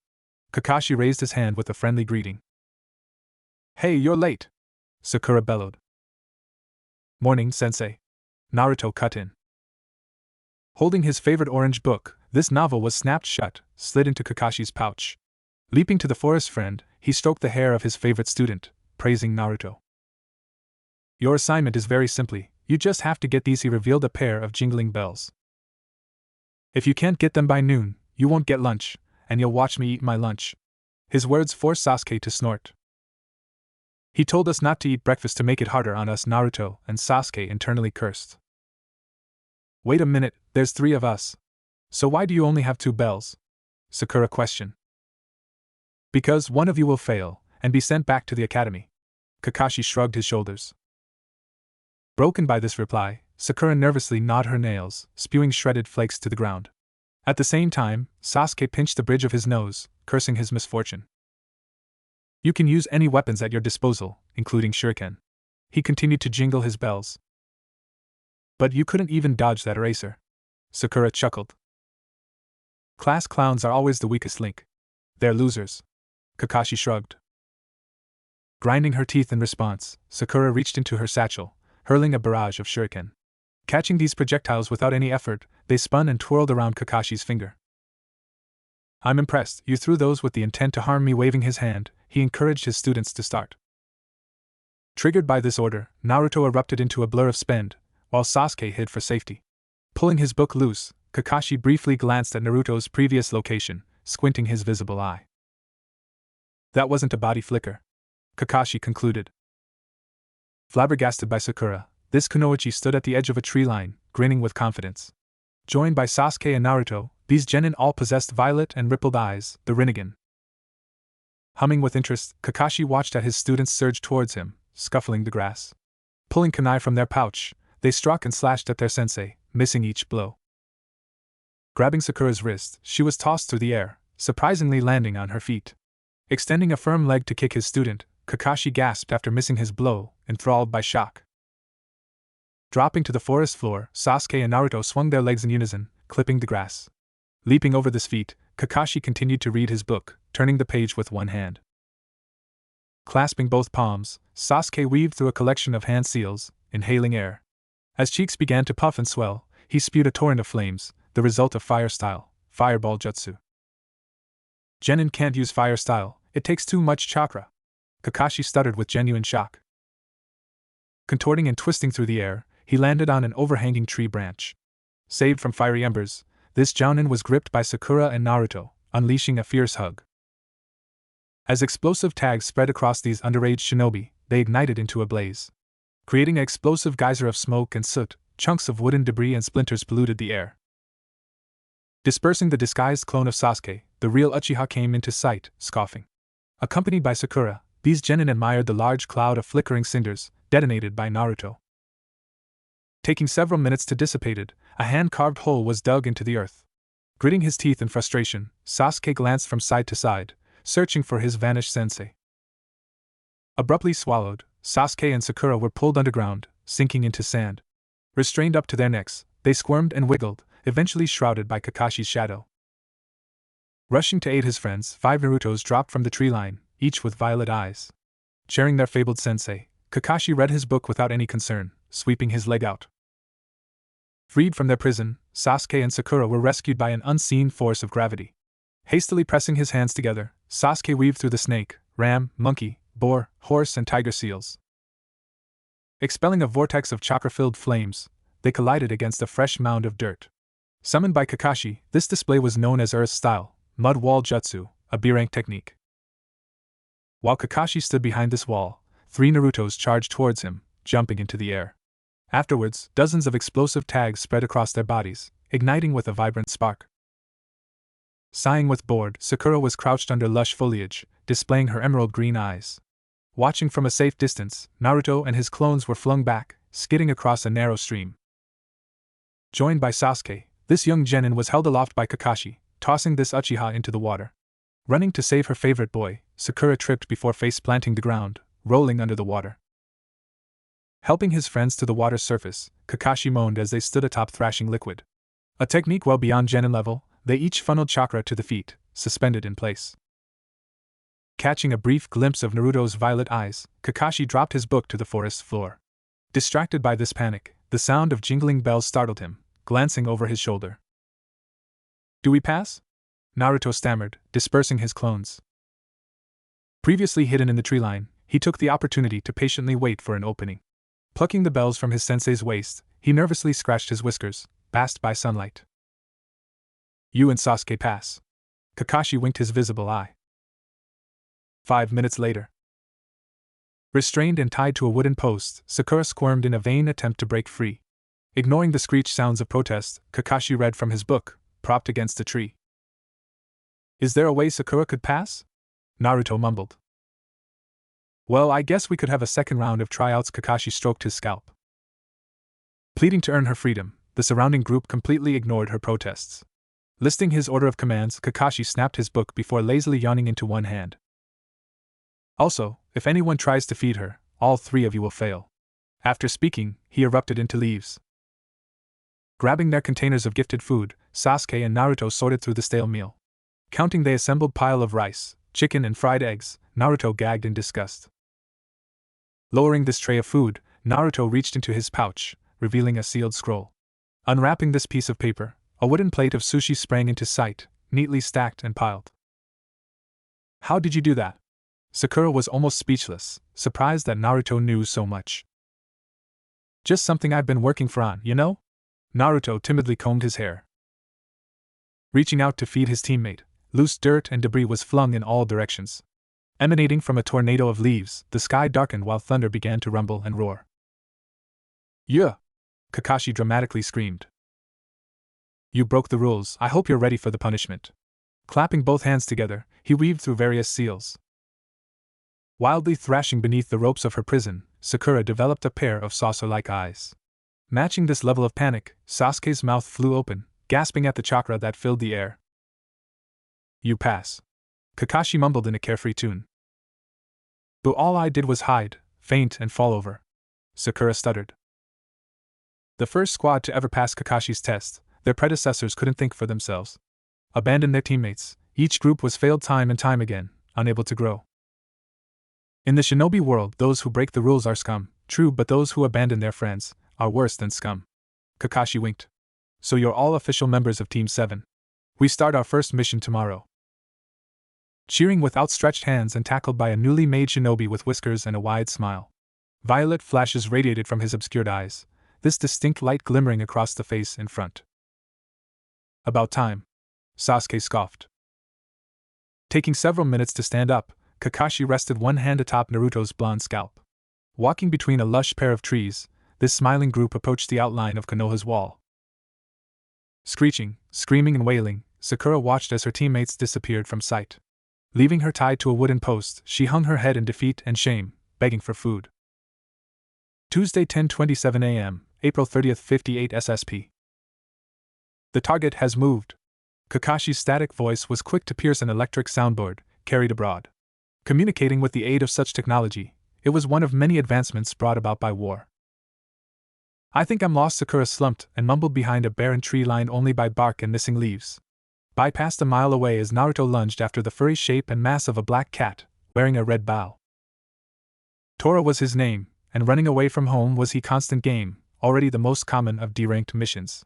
Kakashi raised his hand with a friendly greeting. Hey, you're late! Sakura bellowed. Morning, sensei. Naruto cut in. Holding his favorite orange book, this novel was snapped shut, slid into Kakashi's pouch. Leaping to the forest friend, he stroked the hair of his favorite student, praising Naruto. Your assignment is very simply, you just have to get these. He revealed a pair of jingling bells. If you can't get them by noon, you won't get lunch, and you'll watch me eat my lunch. His words forced Sasuke to snort. He told us not to eat breakfast to make it harder on us. Naruto and Sasuke internally cursed. Wait a minute, there's 3 of us. So why do you only have 2 bells? Sakura questioned. Because one of you will fail, and be sent back to the academy. Kakashi shrugged his shoulders. Broken by this reply, Sakura nervously gnawed her nails, spewing shredded flakes to the ground. At the same time, Sasuke pinched the bridge of his nose, cursing his misfortune. You can use any weapons at your disposal, including shuriken. He continued to jingle his bells. But you couldn't even dodge that eraser. Sakura chuckled. Class clowns are always the weakest link. They're losers. Kakashi shrugged. Grinding her teeth in response, Sakura reached into her satchel, hurling a barrage of shuriken. Catching these projectiles without any effort, they spun and twirled around Kakashi's finger. I'm impressed, you threw those with the intent to harm me. Waving his hand, he encouraged his students to start. Triggered by this order, Naruto erupted into a blur of spend, while Sasuke hid for safety. Pulling his book loose, Kakashi briefly glanced at Naruto's previous location, squinting his visible eye. That wasn't a body flicker, Kakashi concluded. Flabbergasted by Sakura, this kunoichi stood at the edge of a tree line, grinning with confidence. Joined by Sasuke and Naruto, these genin all possessed violet and rippled eyes, the Rinnegan. Humming with interest, Kakashi watched as his students surged towards him, scuffling the grass. Pulling kunai from their pouch, they struck and slashed at their sensei, missing each blow. Grabbing Sakura's wrist, she was tossed through the air, surprisingly landing on her feet. Extending a firm leg to kick his student, Kakashi gasped after missing his blow, enthralled by shock. Dropping to the forest floor, Sasuke and Naruto swung their legs in unison, clipping the grass. Leaping over this feat, Kakashi continued to read his book, turning the page with one hand. Clasping both palms, Sasuke weaved through a collection of hand seals, inhaling air. As cheeks began to puff and swell, he spewed a torrent of flames, the result of fire style, fireball jutsu. Genin can't use fire style, it takes too much chakra. Kakashi stuttered with genuine shock. Contorting and twisting through the air, he landed on an overhanging tree branch. Saved from fiery embers, this jounin was gripped by Sakura and Naruto, unleashing a fierce hug. As explosive tags spread across these underage shinobi, they ignited into a blaze. Creating an explosive geyser of smoke and soot, chunks of wooden debris and splinters polluted the air. Dispersing the disguised clone of Sasuke, the real Uchiha came into sight, scoffing. Accompanied by Sakura, these genin admired the large cloud of flickering cinders, detonated by Naruto. Taking several minutes to dissipate it, a hand-carved hole was dug into the earth. Gritting his teeth in frustration, Sasuke glanced from side to side, searching for his vanished sensei. Abruptly swallowed, Sasuke and Sakura were pulled underground, sinking into sand. Restrained up to their necks, they squirmed and wiggled, eventually shrouded by Kakashi's shadow. Rushing to aid his friends, 5 Narutos dropped from the tree line, each with violet eyes. Cheering their fabled sensei, Kakashi read his book without any concern, sweeping his leg out. Freed from their prison, Sasuke and Sakura were rescued by an unseen force of gravity. Hastily pressing his hands together, Sasuke weaved through the snake, ram, monkey, boar, horse, and tiger seals. Expelling a vortex of chakra-filled flames, they collided against a fresh mound of dirt. Summoned by Kakashi, this display was known as Earth Style, Mud Wall Jutsu, a B-rank technique. While Kakashi stood behind this wall, 3 Narutos charged towards him, jumping into the air. Afterwards, dozens of explosive tags spread across their bodies, igniting with a vibrant spark. Sighing with bored, Sakura was crouched under lush foliage, displaying her emerald green eyes. Watching from a safe distance, Naruto and his clones were flung back, skidding across a narrow stream. Joined by Sasuke, this young genin was held aloft by Kakashi, tossing this Uchiha into the water. Running to save her favorite boy, Sakura tripped before face-planting the ground, rolling under the water. Helping his friends to the water's surface, Kakashi moaned as they stood atop thrashing liquid. A technique well beyond genin level, they each funneled chakra to the feet, suspended in place. Catching a brief glimpse of Naruto's violet eyes, Kakashi dropped his book to the forest floor. Distracted by this panic, the sound of jingling bells startled him, glancing over his shoulder. "Do we pass?" Naruto stammered, dispersing his clones. Previously hidden in the tree line, he took the opportunity to patiently wait for an opening. Plucking the bells from his sensei's waist, he nervously scratched his whiskers, basked by sunlight. "You and Sasuke pass." Kakashi winked his visible eye. 5 minutes later. Restrained and tied to a wooden post, Sakura squirmed in a vain attempt to break free. Ignoring the screech sounds of protest, Kakashi read from his book, propped against a tree. "Is there a way Sakura could pass?" Naruto mumbled. "Well, I guess we could have a second round of tryouts." Kakashi stroked his scalp. Pleading to earn her freedom, the surrounding group completely ignored her protests. Listing his order of commands, Kakashi snapped his book before lazily yawning into one hand. "Also, if anyone tries to feed her, all 3 of you will fail." After speaking, he erupted into leaves. Grabbing their containers of gifted food, Sasuke and Naruto sorted through the stale meal. Counting the assembled pile of rice, chicken, and fried eggs, Naruto gagged in disgust. Lowering this tray of food, Naruto reached into his pouch, revealing a sealed scroll. Unwrapping this piece of paper, a wooden plate of sushi sprang into sight, neatly stacked and piled. "How did you do that?" Sakura was almost speechless, surprised that Naruto knew so much. "Just something I've been working for on, you know?" Naruto timidly combed his hair. Reaching out to feed his teammate, loose dirt and debris was flung in all directions. Emanating from a tornado of leaves, the sky darkened while thunder began to rumble and roar. "Yeah!" Kakashi dramatically screamed. "You broke the rules. I hope you're ready for the punishment." Clapping both hands together, he weaved through various seals. Wildly thrashing beneath the ropes of her prison, Sakura developed a pair of saucer-like eyes. Matching this level of panic, Sasuke's mouth flew open, gasping at the chakra that filled the air. "You pass," Kakashi mumbled in a carefree tune. "But all I did was hide, faint, and fall over," Sakura stuttered. The first squad to ever pass Kakashi's test, their predecessors couldn't think for themselves. Abandoned their teammates, each group was failed time and time again, unable to grow. In the shinobi world, those who break the rules are scum, true, but those who abandon their friends are worse than scum. Kakashi winked. "So you're all official members of Team 7. We start our first mission tomorrow." Cheering with outstretched hands and tackled by a newly made shinobi with whiskers and a wide smile. Violet flashes radiated from his obscured eyes, this distinct light glimmering across the face in front. "About time," Sasuke scoffed. Taking several minutes to stand up, Kakashi rested one hand atop Naruto's blonde scalp. Walking between a lush pair of trees, this smiling group approached the outline of Konoha's wall. Screeching, screaming and wailing, Sakura watched as her teammates disappeared from sight. Leaving her tied to a wooden post, she hung her head in defeat and shame, begging for food. Tuesday 10:27 a.m., April 30th 58 SSP. The target has moved. Kakashi's static voice was quick to pierce an electric soundboard, carried abroad. Communicating with the aid of such technology, it was one of many advancements brought about by war. I think I'm lost, Sakura slumped and mumbled behind a barren tree lined only by bark and missing leaves. Bypassed a mile away as Naruto lunged after the furry shape and mass of a black cat, wearing a red bow. Tora was his name, and running away from home was he constant game, already the most common of D-ranked missions.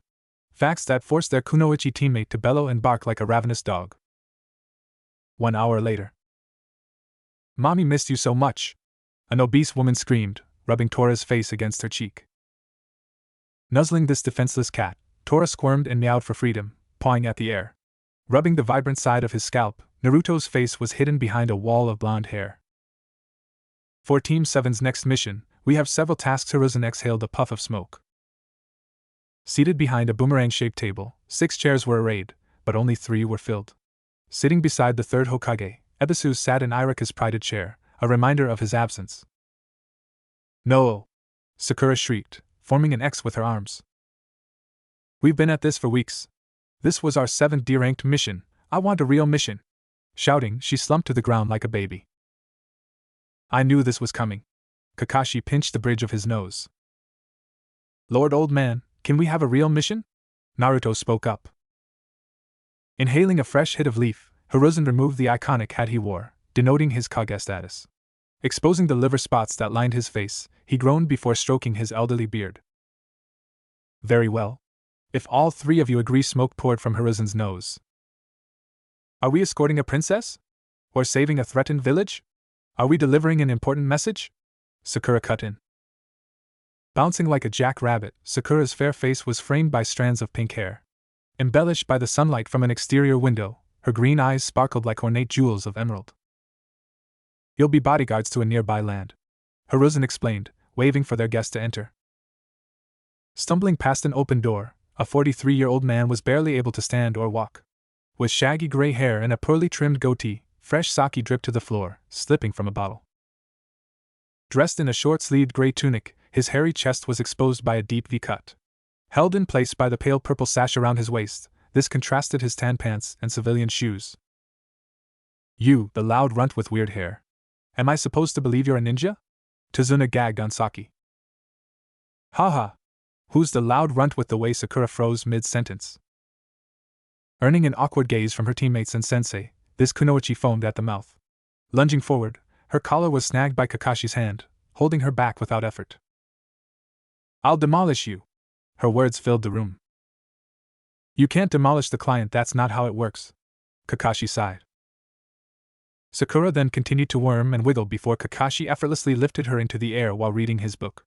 Facts that forced their Kunoichi teammate to bellow and bark like a ravenous dog. 1 hour later. Mommy missed you so much, an obese woman screamed, rubbing Tora's face against her cheek. Nuzzling this defenseless cat, Tora squirmed and meowed for freedom, pawing at the air. Rubbing the vibrant side of his scalp, Naruto's face was hidden behind a wall of blonde hair. For Team 7's next mission, we have several tasks. Hiruzen exhaled a puff of smoke. Seated behind a boomerang-shaped table, 6 chairs were arrayed, but only 3 were filled. Sitting beside the third Hokage, Ebisu sat in Iruka's prided chair, a reminder of his absence. No! Sakura shrieked, forming an X with her arms. We've been at this for weeks. This was our 7th D-ranked mission. I want a real mission. Shouting, she slumped to the ground like a baby. I knew this was coming. Kakashi pinched the bridge of his nose. Lord Old Man, can we have a real mission? Naruto spoke up. Inhaling a fresh hit of leaf, Hiruzen removed the iconic hat he wore, denoting his Kage status. Exposing the liver spots that lined his face, he groaned before stroking his elderly beard. Very well. If all 3 of you agree, smoke poured from Hiruzen's nose. Are we escorting a princess? Or saving a threatened village? Are we delivering an important message? Sakura cut in. Bouncing like a jackrabbit, Sakura's fair face was framed by strands of pink hair. Embellished by the sunlight from an exterior window, her green eyes sparkled like ornate jewels of emerald. You'll be bodyguards to a nearby land, Hiruzen explained, waving for their guest to enter. Stumbling past an open door, a 43-year-old man was barely able to stand or walk. With shaggy gray hair and a poorly trimmed goatee, fresh sake dripped to the floor, slipping from a bottle. Dressed in a short-sleeved gray tunic, his hairy chest was exposed by a deep V-cut. Held in place by the pale purple sash around his waist, this contrasted his tan pants and civilian shoes. You, the loud runt with weird hair. Am I supposed to believe you're a ninja? Tazuna gagged on Saki. Haha. Who's the loud runt with the way? Sakura froze mid-sentence. Earning an awkward gaze from her teammates and sensei, this kunoichi foamed at the mouth. Lunging forward, her collar was snagged by Kakashi's hand, holding her back without effort. I'll demolish you. Her words filled the room. You can't demolish the client, that's not how it works. Kakashi sighed. Sakura then continued to worm and wiggle before Kakashi effortlessly lifted her into the air while reading his book.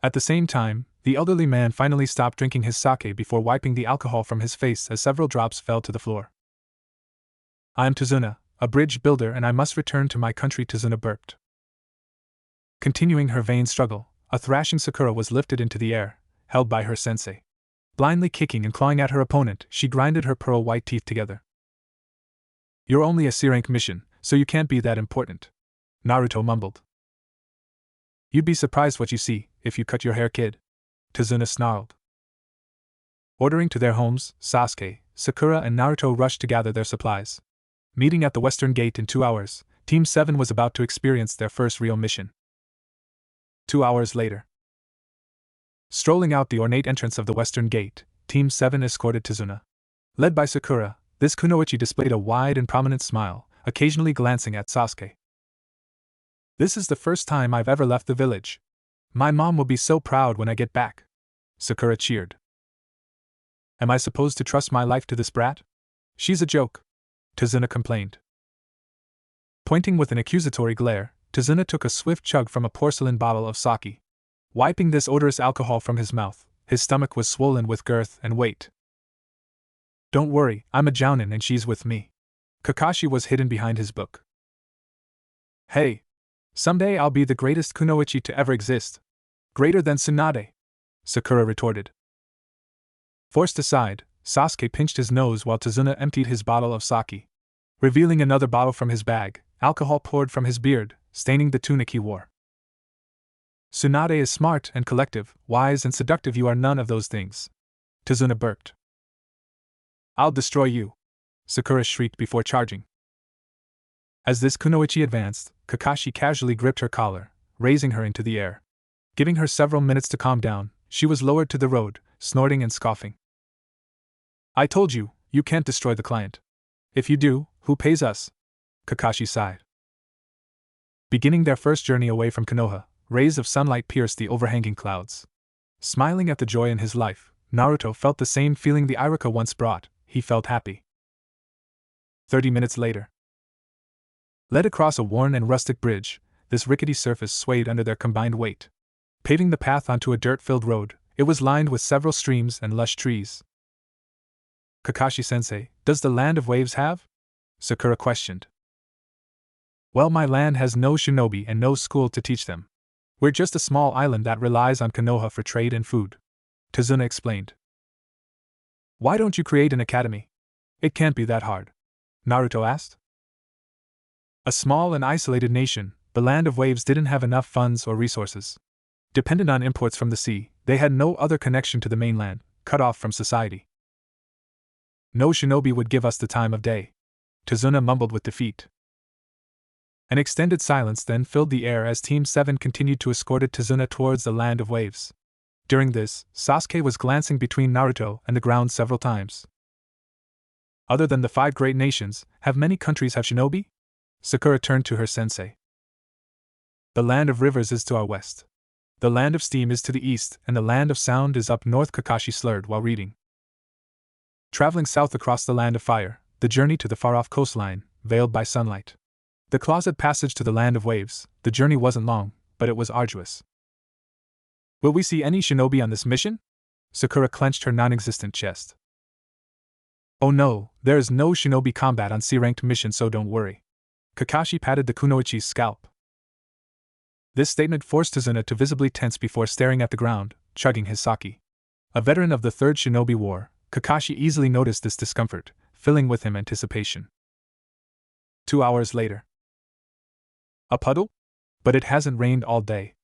At the same time, the elderly man finally stopped drinking his sake before wiping the alcohol from his face as several drops fell to the floor. I am Tazuna, a bridge builder, and I must return to my country. Tazuna burped. Continuing her vain struggle, a thrashing Sakura was lifted into the air, held by her sensei. Blindly kicking and clawing at her opponent, she grinded her pearl-white teeth together. You're only a C-rank mission, so you can't be that important, Naruto mumbled. You'd be surprised what you see, if you cut your hair, kid, Tazuna snarled. Ordering to their homes, Sasuke, Sakura and Naruto rushed to gather their supplies. Meeting at the western gate in 2 hours, Team 7 was about to experience their first real mission. 2 hours later. Strolling out the ornate entrance of the western gate, Team 7 escorted Tazuna. Led by Sakura, this kunoichi displayed a wide and prominent smile, occasionally glancing at Sasuke. This is the first time I've ever left the village. My mom will be so proud when I get back, Sakura cheered. Am I supposed to trust my life to this brat? She's a joke, Tazuna complained. Pointing with an accusatory glare, Tazuna took a swift chug from a porcelain bottle of sake. Wiping this odorous alcohol from his mouth, his stomach was swollen with girth and weight. Don't worry, I'm a jounin and she's with me, Kakashi was hidden behind his book. Hey! Someday I'll be the greatest kunoichi to ever exist. Greater than Tsunade, Sakura retorted. Forced aside, Sasuke pinched his nose while Tazuna emptied his bottle of sake. Revealing another bottle from his bag, alcohol poured from his beard, staining the tunic he wore. Tsunade is smart and collective, wise and seductive. You are none of those things. Tazuna burped. I'll destroy you, Sakura shrieked before charging. As this kunoichi advanced, Kakashi casually gripped her collar, raising her into the air. Giving her several minutes to calm down, she was lowered to the road, snorting and scoffing. I told you, you can't destroy the client. If you do, who pays us? Kakashi sighed. Beginning their first journey away from Konoha, rays of sunlight pierced the overhanging clouds. Smiling at the joy in his life, Naruto felt the same feeling the Iruka once brought. He felt happy. 30 minutes later. Led across a worn and rustic bridge, this rickety surface swayed under their combined weight. Paving the path onto a dirt-filled road, it was lined with several streams and lush trees. Kakashi-sensei, does the land of waves have? Sakura questioned. Well, my land has no shinobi and no school to teach them. We're just a small island that relies on Konoha for trade and food, Tazuna explained. Why don't you create an academy? It can't be that hard, Naruto asked. A small and isolated nation, the land of waves didn't have enough funds or resources. Dependent on imports from the sea, they had no other connection to the mainland, cut off from society. No shinobi would give us the time of day, Tazuna mumbled with defeat. An extended silence then filled the air as Team 7 continued to escort Tazuna towards the land of waves. During this, Sasuke was glancing between Naruto and the ground several times. Other than the 5 great nations, have many countries have shinobi? Sakura turned to her sensei. The land of rivers is to our west. The land of steam is to the east, and the land of sound is up north, Kakashi slurred while reading. Traveling south across the land of fire, the journey to the far-off coastline, veiled by sunlight. The closet passage to the land of waves, the journey wasn't long, but it was arduous. Will we see any shinobi on this mission? Sakura clenched her non-existent chest. Oh no, there is no shinobi combat on C-ranked mission, so don't worry. Kakashi patted the kunoichi's scalp. This statement forced Tazuna to visibly tense before staring at the ground, chugging his sake. A veteran of the Third Shinobi War, Kakashi easily noticed this discomfort, filling with him anticipation. 2 hours later. A puddle? But it hasn't rained all day,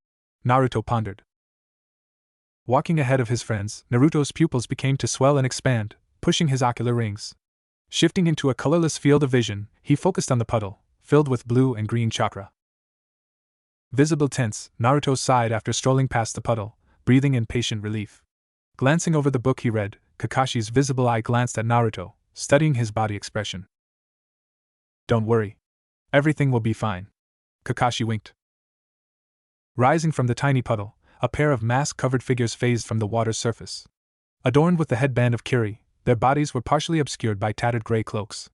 Naruto pondered. Walking ahead of his friends, Naruto's pupils began to swell and expand, pushing his ocular rings. Shifting into a colorless field of vision, he focused on the puddle, filled with blue and green chakra. Visible tense, Naruto sighed after strolling past the puddle, breathing in patient relief. Glancing over the book he read, Kakashi's visible eye glanced at Naruto, studying his body expression. Don't worry. Everything will be fine. Kakashi winked. Rising from the tiny puddle, a pair of mask-covered figures phased from the water's surface. Adorned with the headband of Kiri, their bodies were partially obscured by tattered gray cloaks.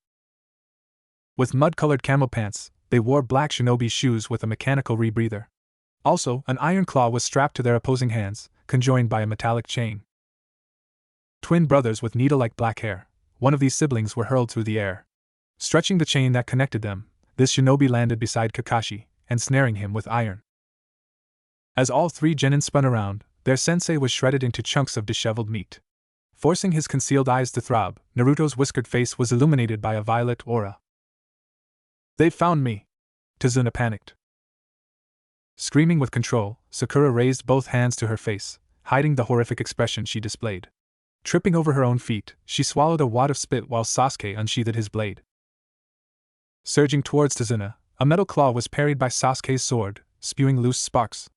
With mud-colored camel pants, they wore black shinobi shoes with a mechanical rebreather. Also, an iron claw was strapped to their opposing hands, conjoined by a metallic chain. Twin brothers with needle-like black hair, one of these siblings were hurled through the air. Stretching the chain that connected them, this shinobi landed beside Kakashi, ensnaring him with iron. As all 3 genin spun around, their sensei was shredded into chunks of disheveled meat. Forcing his concealed eyes to throb, Naruto's whiskered face was illuminated by a violet aura. They've found me! Tazuna panicked. Screaming with control, Sakura raised both hands to her face, hiding the horrific expression she displayed. Tripping over her own feet, she swallowed a wad of spit while Sasuke unsheathed his blade. Surging towards Tazuna, a metal claw was parried by Sasuke's sword, spewing loose sparks.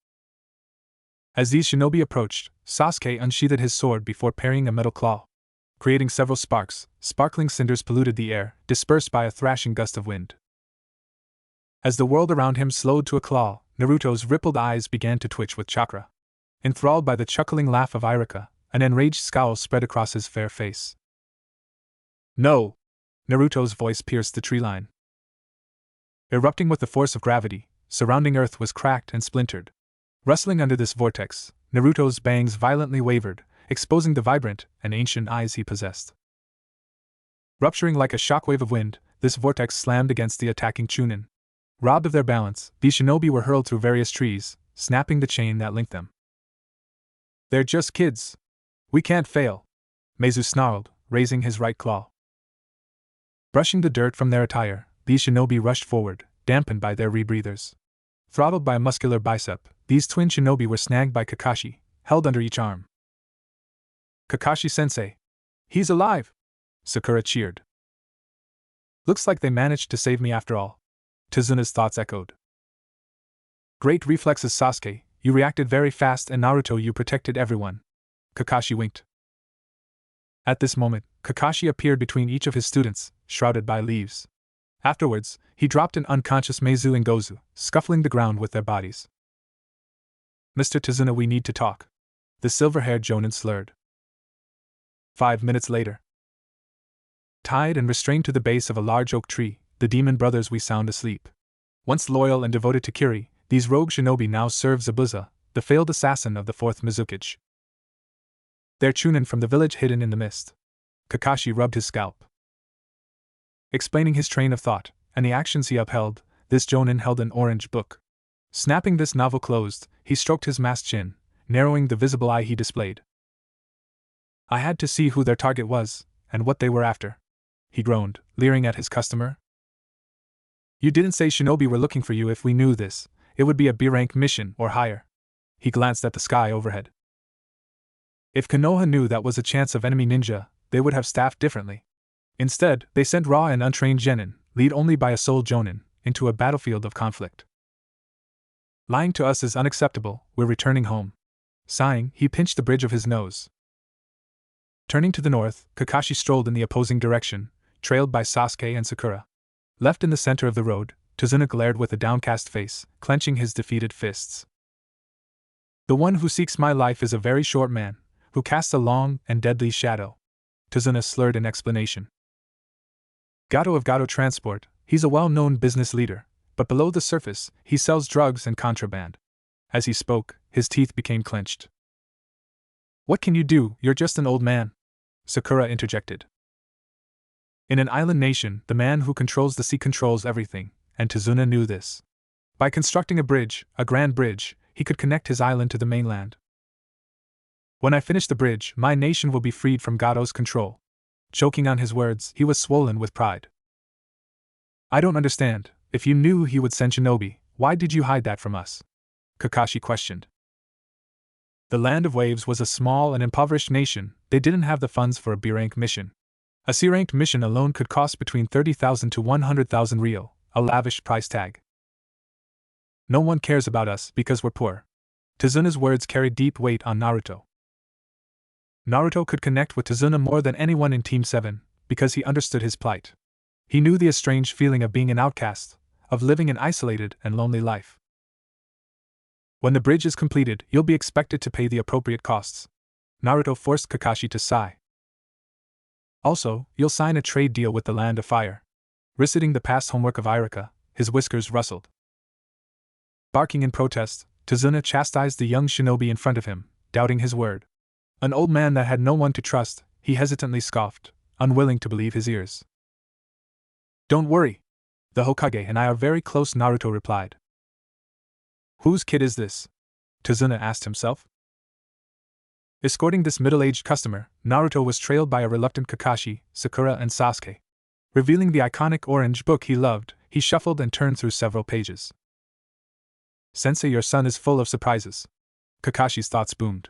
As these shinobi approached, Sasuke unsheathed his sword before parrying a metal claw. Creating several sparks, sparkling cinders polluted the air, dispersed by a thrashing gust of wind. As the world around him slowed to a claw, Naruto's rippled eyes began to twitch with chakra. Enthralled by the chuckling laugh of Iruka, an enraged scowl spread across his fair face. No! Naruto's voice pierced the tree line. Erupting with the force of gravity, surrounding earth was cracked and splintered. Rustling under this vortex, Naruto's bangs violently wavered, exposing the vibrant and ancient eyes he possessed. Rupturing like a shockwave of wind, This vortex slammed against the attacking Chunin. Robbed of their balance, these shinobi were hurled through various trees, snapping the chain that linked them. They're just kids. We can't fail, Meizu snarled, raising his right claw. Brushing the dirt from their attire, these shinobi rushed forward, dampened by their rebreathers. Throttled by a muscular bicep, these twin shinobi were snagged by Kakashi, held under each arm. Kakashi-sensei! He's alive! Sakura cheered. Looks like they managed to save me after all. Tezuna's thoughts echoed. Great reflexes, Sasuke. You reacted very fast, and Naruto, you protected everyone. Kakashi winked. At this moment, Kakashi appeared between each of his students, shrouded by leaves. Afterwards, he dropped an unconscious Meizu and Gozu, scuffling the ground with their bodies. Mr. Tezuna, we need to talk. The silver-haired Jonin slurred. 5 minutes later. Tied and restrained to the base of a large oak tree, the demon brothers we sound asleep. Once loyal and devoted to Kiri, these rogue shinobi now serve Zabuza, the failed assassin of the 4th Mizukage. They're Chunin from the village hidden in the mist. Kakashi rubbed his scalp. Explaining his train of thought, and the actions he upheld, this Jonin held an orange book. Snapping this novel closed, he stroked his masked chin, narrowing the visible eye he displayed. I had to see who their target was, and what they were after. He groaned, leering at his customer. You didn't say shinobi were looking for you. If we knew this, it would be a B-rank mission or higher. He glanced at the sky overhead. If Konoha knew that was a chance of enemy ninja, they would have staffed differently. Instead, they sent raw and untrained genin, lead only by a sole jonin, into a battlefield of conflict. Lying to us is unacceptable. We're returning home. Sighing, he pinched the bridge of his nose. Turning to the north, Kakashi strolled in the opposing direction, trailed by Sasuke and Sakura. Left in the center of the road, Tezuna glared with a downcast face, clenching his defeated fists. The one who seeks my life is a very short man, who casts a long and deadly shadow. Tezuna slurred in explanation. Gato of Gato Transport, he's a well-known business leader, but below the surface, he sells drugs and contraband. As he spoke, his teeth became clenched. What can you do? You're just an old man, Sakura interjected. In an island nation, the man who controls the sea controls everything, and Tezuna knew this. By constructing a bridge, a grand bridge, he could connect his island to the mainland. When I finish the bridge, my nation will be freed from Gato's control. Choking on his words, he was swollen with pride. I don't understand. If you knew he would send shinobi, why did you hide that from us? Kakashi questioned. The Land of Waves was a small and impoverished nation. They didn't have the funds for a B-rank mission. A C-ranked mission alone could cost between 30,000 to 100,000 real, a lavish price tag. No one cares about us because we're poor. Tezuna's words carried deep weight on Naruto. Naruto could connect with Tezuna more than anyone in Team 7, because he understood his plight. He knew the estranged feeling of being an outcast, of living an isolated and lonely life. When the bridge is completed, you'll be expected to pay the appropriate costs. Naruto forced Kakashi to sigh. Also, you'll sign a trade deal with the Land of Fire. Reciting the past homework of Iruka, his whiskers rustled. Barking in protest, Tezuna chastised the young shinobi in front of him, doubting his word. An old man that had no one to trust, he hesitantly scoffed, unwilling to believe his ears. Don't worry. The Hokage and I are very close, Naruto replied. Whose kid is this? Tezuna asked himself. Escorting this middle-aged customer, Naruto was trailed by a reluctant Kakashi, Sakura, and Sasuke. Revealing the iconic orange book he loved, he shuffled and turned through several pages. Sensei, your son is full of surprises. Kakashi's thoughts boomed.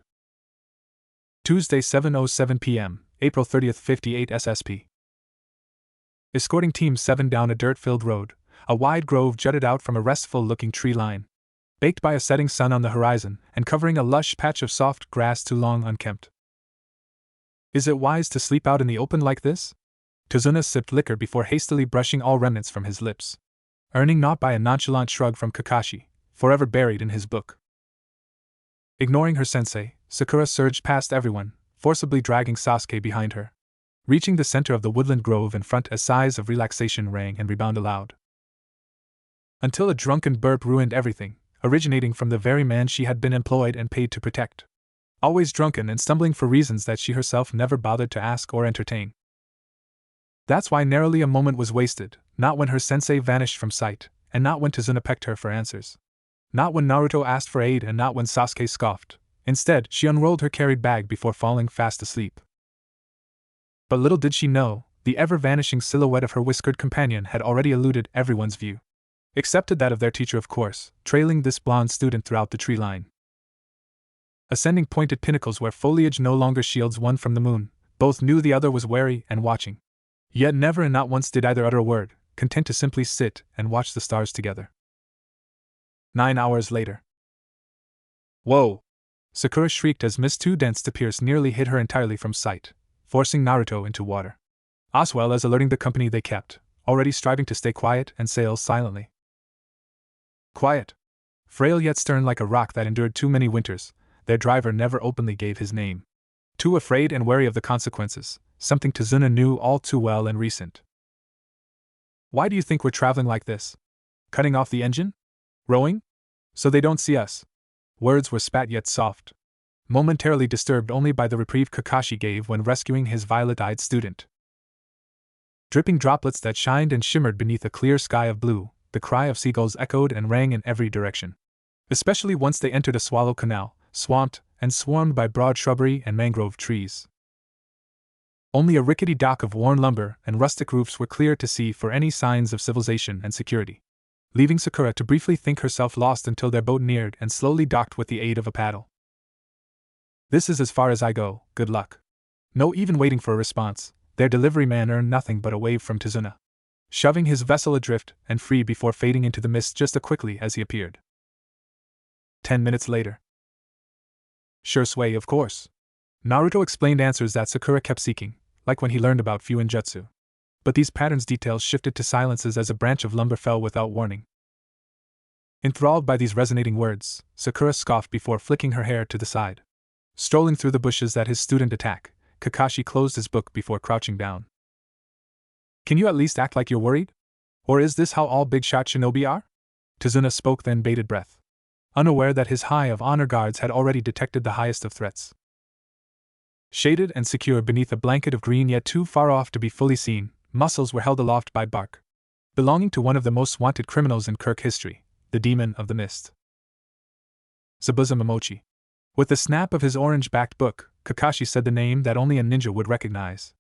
Tuesday 7:07 p.m., April 30th 58 SSP. Escorting Team 7 down a dirt-filled road, a wide grove jutted out from a restful-looking tree line. Baked by a setting sun on the horizon, and covering a lush patch of soft grass too long unkempt. Is it wise to sleep out in the open like this? Tezuna sipped liquor before hastily brushing all remnants from his lips. Earning naught by a nonchalant shrug from Kakashi, forever buried in his book. Ignoring her sensei, Sakura surged past everyone, forcibly dragging Sasuke behind her. Reaching the center of the woodland grove in front as sighs of relaxation rang and rebounded aloud. Until a drunken burp ruined everything, originating from the very man she had been employed and paid to protect. Always drunken and stumbling for reasons that she herself never bothered to ask or entertain. That's why narrowly a moment was wasted, not when her sensei vanished from sight, and not when Tazuna pecked her for answers. Not when Naruto asked for aid and not when Sasuke scoffed. Instead, she unrolled her carried bag before falling fast asleep. But little did she know, the ever-vanishing silhouette of her whiskered companion had already eluded everyone's view. Excepted that of their teacher, of course, trailing this blonde student throughout the tree line. Ascending pointed pinnacles where foliage no longer shields one from the moon, both knew the other was wary and watching. Yet never and not once did either utter a word, content to simply sit and watch the stars together. 9 hours later. Whoa! Sakura shrieked as mist too dense to pierce nearly hid her entirely from sight, forcing Naruto into water. As well as alerting the company they kept, already striving to stay quiet and sail silently. Quiet. Frail yet stern like a rock that endured too many winters, their driver never openly gave his name. Too afraid and wary of the consequences, something Tazuna knew all too well and recent. Why do you think we're traveling like this? Cutting off the engine? Rowing? So they don't see us. Words were spat yet soft. Momentarily disturbed only by the reprieve Kakashi gave when rescuing his violet-eyed student. Dripping droplets that shined and shimmered beneath a clear sky of blue, the cry of seagulls echoed and rang in every direction. Especially once they entered a swallow canal, swamped and swarmed by broad shrubbery and mangrove trees. Only a rickety dock of worn lumber and rustic roofs were clear to see for any signs of civilization and security, leaving Sakura to briefly think herself lost until their boat neared and slowly docked with the aid of a paddle. This is as far as I go, good luck. No even waiting for a response, their delivery man earned nothing but a wave from Tazuna, shoving his vessel adrift and free before fading into the mist just as quickly as he appeared. 10 minutes later. Sure sway, of course. Naruto explained answers that Sakura kept seeking, like when he learned about Fuinjutsu. But these patterns' details shifted to silences as a branch of lumber fell without warning. Enthralled by these resonating words, Sakura scoffed before flicking her hair to the side. Strolling through the bushes at his student attack, Kakashi closed his book before crouching down. Can you at least act like you're worried? Or is this how all big-shot shinobi are? Tazuna spoke, then bated breath, unaware that his hive of honor guards had already detected the highest of threats. Shaded and secure beneath a blanket of green yet too far off to be fully seen, muscles were held aloft by bark, belonging to one of the most wanted criminals in Kirk history, the Demon of the Mist. Zabuza Momochi. With the snap of his orange-backed book, Kakashi said the name that only a ninja would recognize.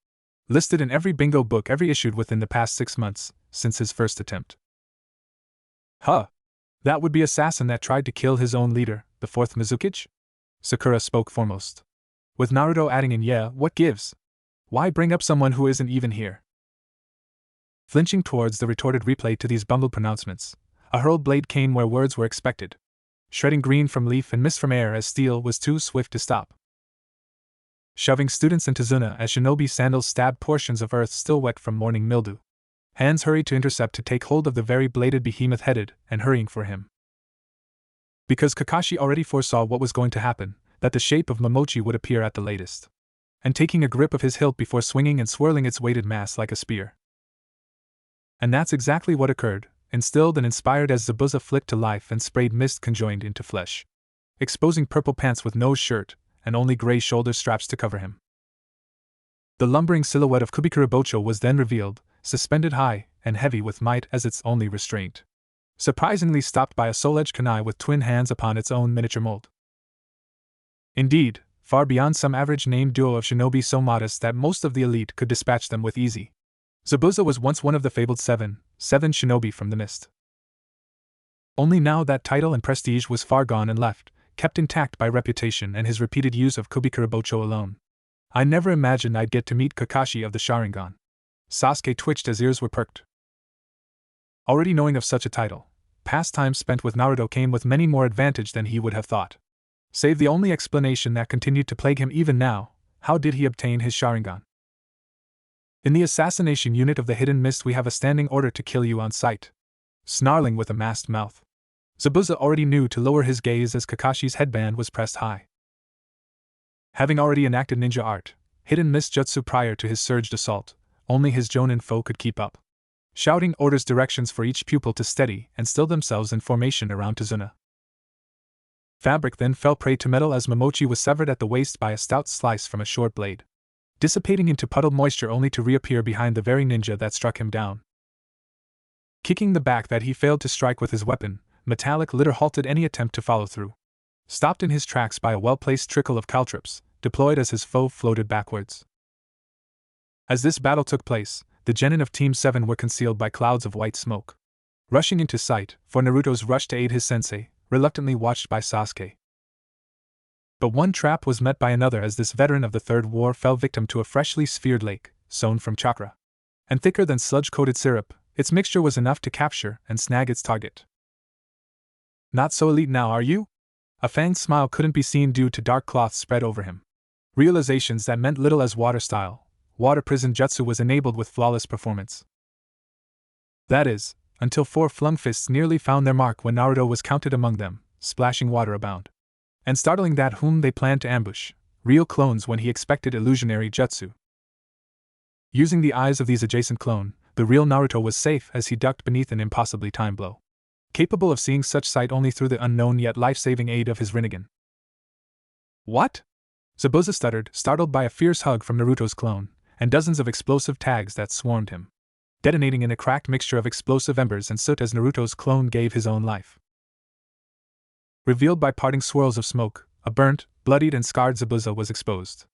Listed in every bingo book ever issued within the past 6 months, since his first attempt. Huh! That would be assassin that tried to kill his own leader, the fourth Mizukage? Sakura spoke foremost, with Naruto adding in, yeah, what gives? Why bring up someone who isn't even here? Flinching towards the retorted replay to these bungled pronouncements, a hurled blade came where words were expected, shredding green from leaf and mist from air as steel was too swift to stop. Shoving students into Tazuna as shinobi sandals stabbed portions of earth still wet from morning mildew. Hands hurried to intercept to take hold of the very bladed behemoth headed and hurrying for him. Because Kakashi already foresaw what was going to happen, that the shape of Momochi would appear at the latest, and taking a grip of his hilt before swinging and swirling its weighted mass like a spear. And that's exactly what occurred, instilled and inspired as Zabuza flicked to life and sprayed mist conjoined into flesh, exposing purple pants with no shirt and only gray shoulder straps to cover him. The lumbering silhouette of Kubikurabocho was then revealed, suspended high and heavy with might as its only restraint, surprisingly stopped by a soul-edged kunai with twin hands upon its own miniature mold. Indeed, far beyond some average named duo of shinobi so modest that most of the elite could dispatch them with ease. Zabuza was once one of the fabled seven shinobi from the mist. Only now that title and prestige was far gone and left, kept intact by reputation and his repeated use of Kubikurabocho alone. I never imagined I'd get to meet Kakashi of the Sharingan. Sasuke twitched as ears were perked. Already knowing of such a title, past time spent with Naruto came with many more advantage than he would have thought. Save the only explanation that continued to plague him even now: how did he obtain his Sharingan? In the assassination unit of the Hidden Mist we have a standing order to kill you on sight. Snarling with a masked mouth, Zabuza already knew to lower his gaze as Kakashi's headband was pressed high. Having already enacted ninja art, Hidden Mist jutsu prior to his surged assault, only his Jonin foe could keep up, shouting orders directions for each pupil to steady and still themselves in formation around Tazuna. Fabric then fell prey to metal as Momochi was severed at the waist by a stout slice from a short blade. dissipating into puddled moisture only to reappear behind the very ninja that struck him down. Kicking the back that he failed to strike with his weapon, Metallic Litter halted any attempt to follow through. Stopped in his tracks by a well-placed trickle of caltrops, deployed as his foe floated backwards. As this battle took place, the genin of Team 7 were concealed by clouds of white smoke. Rushing into sight, for Naruto's rush to aid his sensei, reluctantly watched by Sasuke. But one trap was met by another as this veteran of the Third War fell victim to a freshly sphered lake, sown from chakra. And thicker than sludge-coated syrup, its mixture was enough to capture and snag its target. Not so elite now, are you? A fanged smile couldn't be seen due to dark cloth spread over him. Realizations that meant little as water style. Water prison jutsu was enabled with flawless performance. That is, until 4 flung fists nearly found their mark when Naruto was counted among them, splashing water abound. And startling that whom they planned to ambush, real clones when he expected illusionary jutsu. Using the eyes of these adjacent clone, the real Naruto was safe as he ducked beneath an impossibly timed blow. Capable of seeing such sight only through the unknown yet life-saving aid of his Rinnegan. What? Zabuza stuttered, startled by a fierce hug from Naruto's clone, and dozens of explosive tags that swarmed him, detonating in a cracked mixture of explosive embers and soot as Naruto's clone gave his own life. Revealed by parting swirls of smoke, a burnt, bloodied and scarred Zabuza was exposed.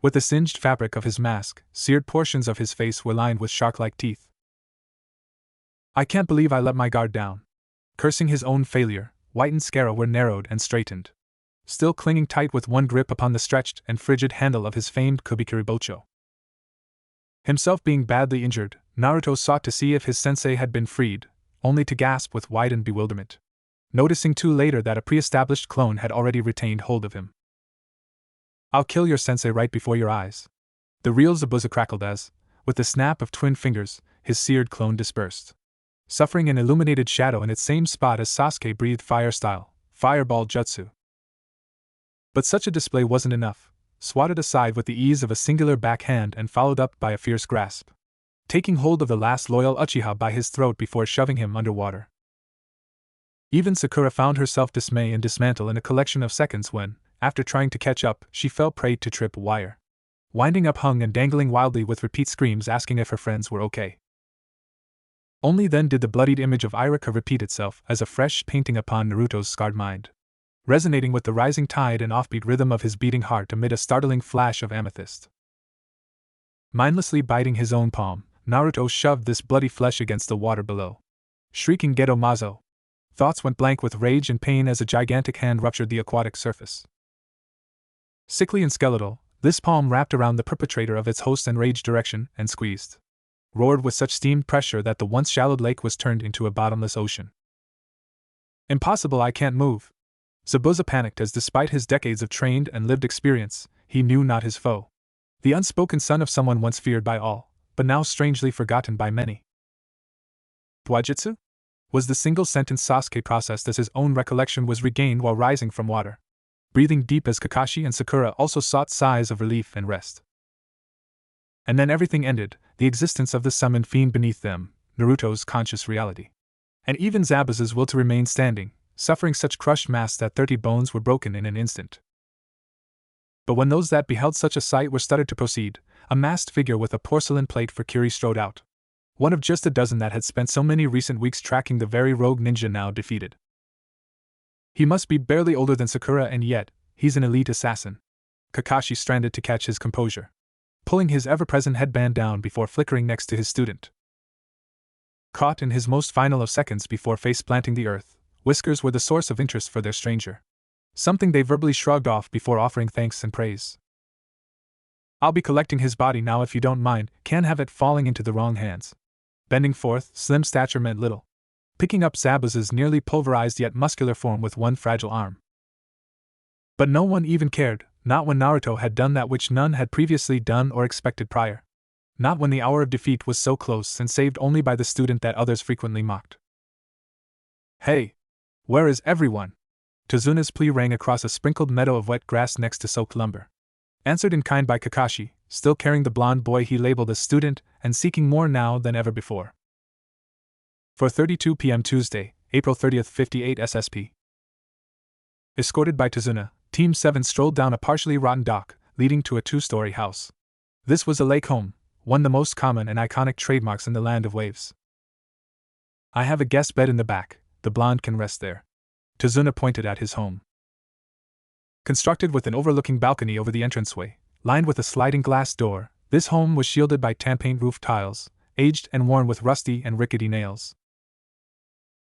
With the singed fabric of his mask, seared portions of his face were lined with shark-like teeth. I can't believe I let my guard down. Cursing his own failure, whitened scara were narrowed and straightened. Still clinging tight with one grip upon the stretched and frigid handle of his famed Kubikiri Bocho. Himself being badly injured, Naruto sought to see if his sensei had been freed, only to gasp with widened bewilderment. Noticing too later that a pre-established clone had already retained hold of him. I'll kill your sensei right before your eyes. The real Zabuza crackled as, with the snap of twin fingers, his seared clone dispersed. Suffering an illuminated shadow in its same spot as Sasuke breathed fire-style, fireball jutsu. But such a display wasn't enough, swatted aside with the ease of a singular backhand and followed up by a fierce grasp. Taking hold of the last loyal Uchiha by his throat before shoving him underwater. Even Sakura found herself dismay and dismantle in a collection of seconds when, after trying to catch up, she fell prey to trip wire. Winding up hung and dangling wildly with repeat screams asking if her friends were okay. Only then did the bloodied image of Iruka repeat itself as a fresh painting upon Naruto's scarred mind. Resonating with the rising tide and offbeat rhythm of his beating heart amid a startling flash of amethyst. Mindlessly biting his own palm, Naruto shoved this bloody flesh against the water below. Shrieking Geto Mazo. Thoughts went blank with rage and pain as a gigantic hand ruptured the aquatic surface. Sickly and skeletal, this palm wrapped around the perpetrator of its host and rage direction and squeezed. Roared with such steamed pressure that the once shallowed lake was turned into a bottomless ocean. Impossible, I can't move. Zabuza panicked as despite his decades of trained and lived experience, he knew not his foe. The unspoken son of someone once feared by all, but now strangely forgotten by many. Dwajitsu? Was the single sentence Sasuke processed as his own recollection was regained while rising from water. Breathing deep as Kakashi and Sakura also sought sighs of relief and rest. And then everything ended, the existence of the summoned fiend beneath them, Naruto's conscious reality. And even Zabuza's will to remain standing, suffering such crushed mass that 30 bones were broken in an instant. But when those that beheld such a sight were stuttered to proceed, a masked figure with a porcelain plate for Kiri strode out. One of just a dozen that had spent so many recent weeks tracking the very rogue ninja now defeated. He must be barely older than Sakura and yet, he's an elite assassin. Kakashi stranded to catch his composure, pulling his ever-present headband down before flickering next to his student. Caught in his most final of seconds before face-planting the earth, whiskers were the source of interest for their stranger. Something they verbally shrugged off before offering thanks and praise. I'll be collecting his body now if you don't mind, can't have it falling into the wrong hands. Bending forth, slim stature meant little. Picking up Zabuza's nearly pulverized yet muscular form with one fragile arm. But no one even cared, not when Naruto had done that which none had previously done or expected prior. Not when the hour of defeat was so close and saved only by the student that others frequently mocked. Hey! Where is everyone? Tazuna's plea rang across a sprinkled meadow of wet grass next to soaked lumber. Answered in kind by Kakashi, still carrying the blonde boy he labeled as student and seeking more now than ever before. 4:32 p.m. Tuesday, April 30th, 58 SSP. Escorted by Tazuna, Team 7 strolled down a partially rotten dock, leading to a 2-story house. This was a lake home, one of the most common and iconic trademarks in the land of waves. I have a guest bed in the back, the blonde can rest there. Tazuna pointed at his home. Constructed with an overlooking balcony over the entranceway, lined with a sliding glass door, this home was shielded by tan-paint roof tiles, aged and worn with rusty and rickety nails.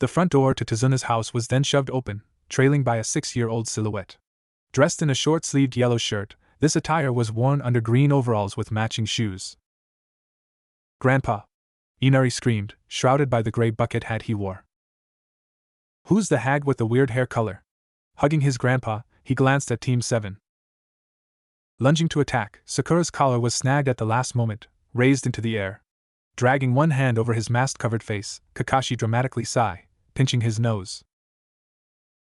The front door to Tazuna's house was then shoved open, trailing by a 6-year-old silhouette. Dressed in a short-sleeved yellow shirt, this attire was worn under green overalls with matching shoes. "Grandpa!" Inari screamed, shrouded by the gray bucket hat he wore. "Who's the hag with the weird hair color?" Hugging his grandpa, he glanced at Team 7. Lunging to attack, Sakura's collar was snagged at the last moment, raised into the air. Dragging one hand over his mask-covered face, Kakashi dramatically sighed, pinching his nose.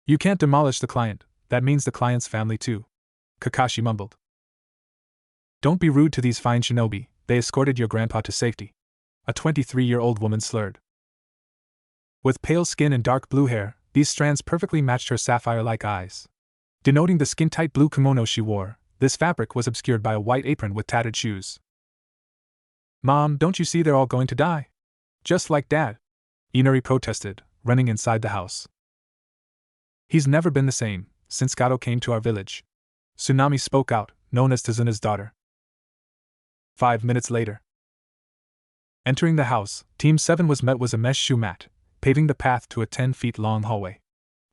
"You can't demolish the client, that means the client's family too," Kakashi mumbled. "Don't be rude to these fine shinobi, they escorted your grandpa to safety," a 23-year-old woman slurred. With pale skin and dark blue hair, these strands perfectly matched her sapphire-like eyes. Denoting the skin-tight blue kimono she wore, this fabric was obscured by a white apron with tattered shoes. "Mom, don't you see they're all going to die? Just like Dad," Inari protested, running inside the house. "He's never been the same since Gato came to our village," Tsunami spoke out, known as Tazuna's daughter. 5 minutes later. Entering the house, Team 7 was met with a mesh shoe mat, paving the path to a 10-feet-long hallway.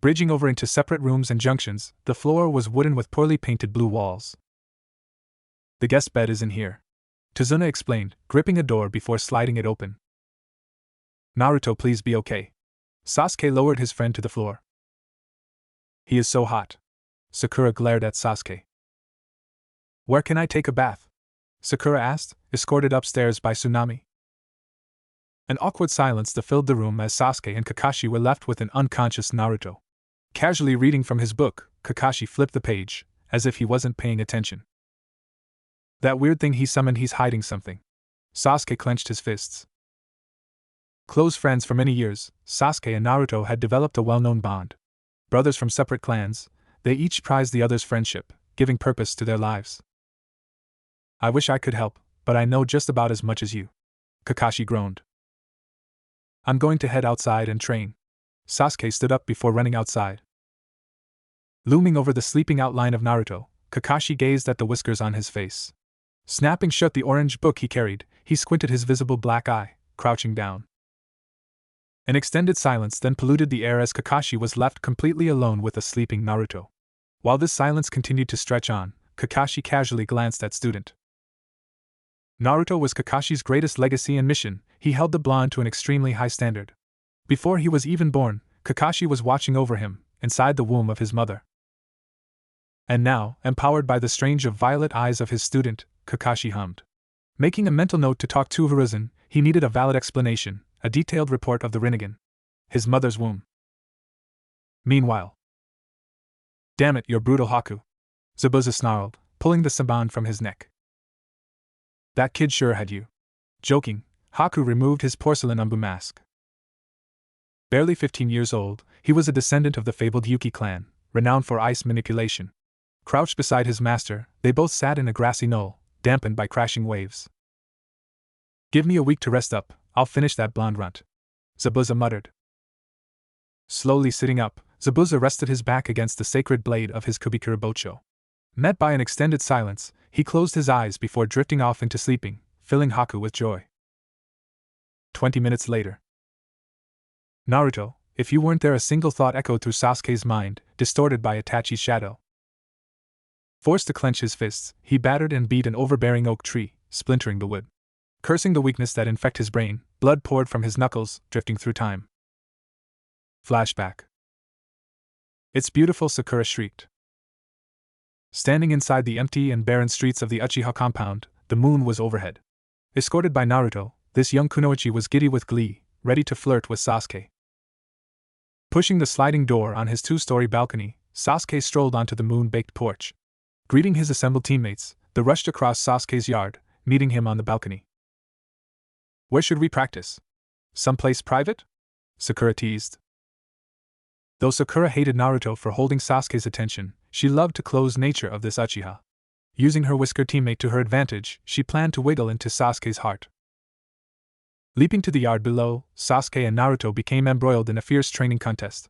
Bridging over into separate rooms and junctions, the floor was wooden with poorly painted blue walls. "The guest bed is in here," Tazuna explained, gripping a door before sliding it open. "Naruto, please be okay." Sasuke lowered his friend to the floor. "He is so hot." Sakura glared at Sasuke. "Where can I take a bath?" Sakura asked, escorted upstairs by Tsunami. An awkward silence filled the room as Sasuke and Kakashi were left with an unconscious Naruto. Casually reading from his book, Kakashi flipped the page, as if he wasn't paying attention. "That weird thing he summoned, he's hiding something." Sasuke clenched his fists. Close friends for many years, Sasuke and Naruto had developed a well-known bond. Brothers from separate clans, they each prized the other's friendship, giving purpose to their lives. "I wish I could help, but I know just about as much as you," Kakashi groaned. "I'm going to head outside and train." Sasuke stood up before running outside. Looming over the sleeping outline of Naruto, Kakashi gazed at the whiskers on his face. Snapping shut the orange book he carried, he squinted his visible black eye, crouching down. An extended silence then polluted the air as Kakashi was left completely alone with the sleeping Naruto. While this silence continued to stretch on, Kakashi casually glanced at Student. Naruto was Kakashi's greatest legacy and mission. He held the blonde to an extremely high standard. Before he was even born, Kakashi was watching over him, inside the womb of his mother. And now, empowered by the strange violet eyes of his student, Kakashi hummed. Making a mental note to talk to Hiruzen, he needed a valid explanation, a detailed report of the Rinnegan. His mother's womb. Meanwhile. "Damn it, you're brutal, Haku," Zabuza snarled, pulling the saban from his neck. "That kid sure had you." Joking, Haku removed his porcelain umbu mask. Barely 15 years old, he was a descendant of the fabled Yuki clan, renowned for ice manipulation. Crouched beside his master, they both sat in a grassy knoll, dampened by crashing waves. "Give me a week to rest up, I'll finish that blonde runt," Zabuza muttered. Slowly sitting up, Zabuza rested his back against the sacred blade of his Kubikura Bocho. Met by an extended silence, he closed his eyes before drifting off into sleeping, filling Haku with joy. 20 minutes later. "Naruto, if you weren't there," a single thought echoed through Sasuke's mind, distorted by Itachi's shadow. Forced to clench his fists, he battered and beat an overbearing oak tree, splintering the wood. Cursing the weakness that infected his brain, blood poured from his knuckles, drifting through time. Flashback. "It's beautiful," Sakura shrieked. Standing inside the empty and barren streets of the Uchiha compound, the moon was overhead. Escorted by Naruto, this young kunoichi was giddy with glee, ready to flirt with Sasuke. Pushing the sliding door on his 2-story balcony, Sasuke strolled onto the moon-baked porch. Greeting his assembled teammates, they rushed across Sasuke's yard, meeting him on the balcony. "Where should we practice? Someplace private?" Sakura teased. Though Sakura hated Naruto for holding Sasuke's attention, she loved the closed nature of this Uchiha. Using her whiskered teammate to her advantage, she planned to wiggle into Sasuke's heart. Leaping to the yard below, Sasuke and Naruto became embroiled in a fierce training contest.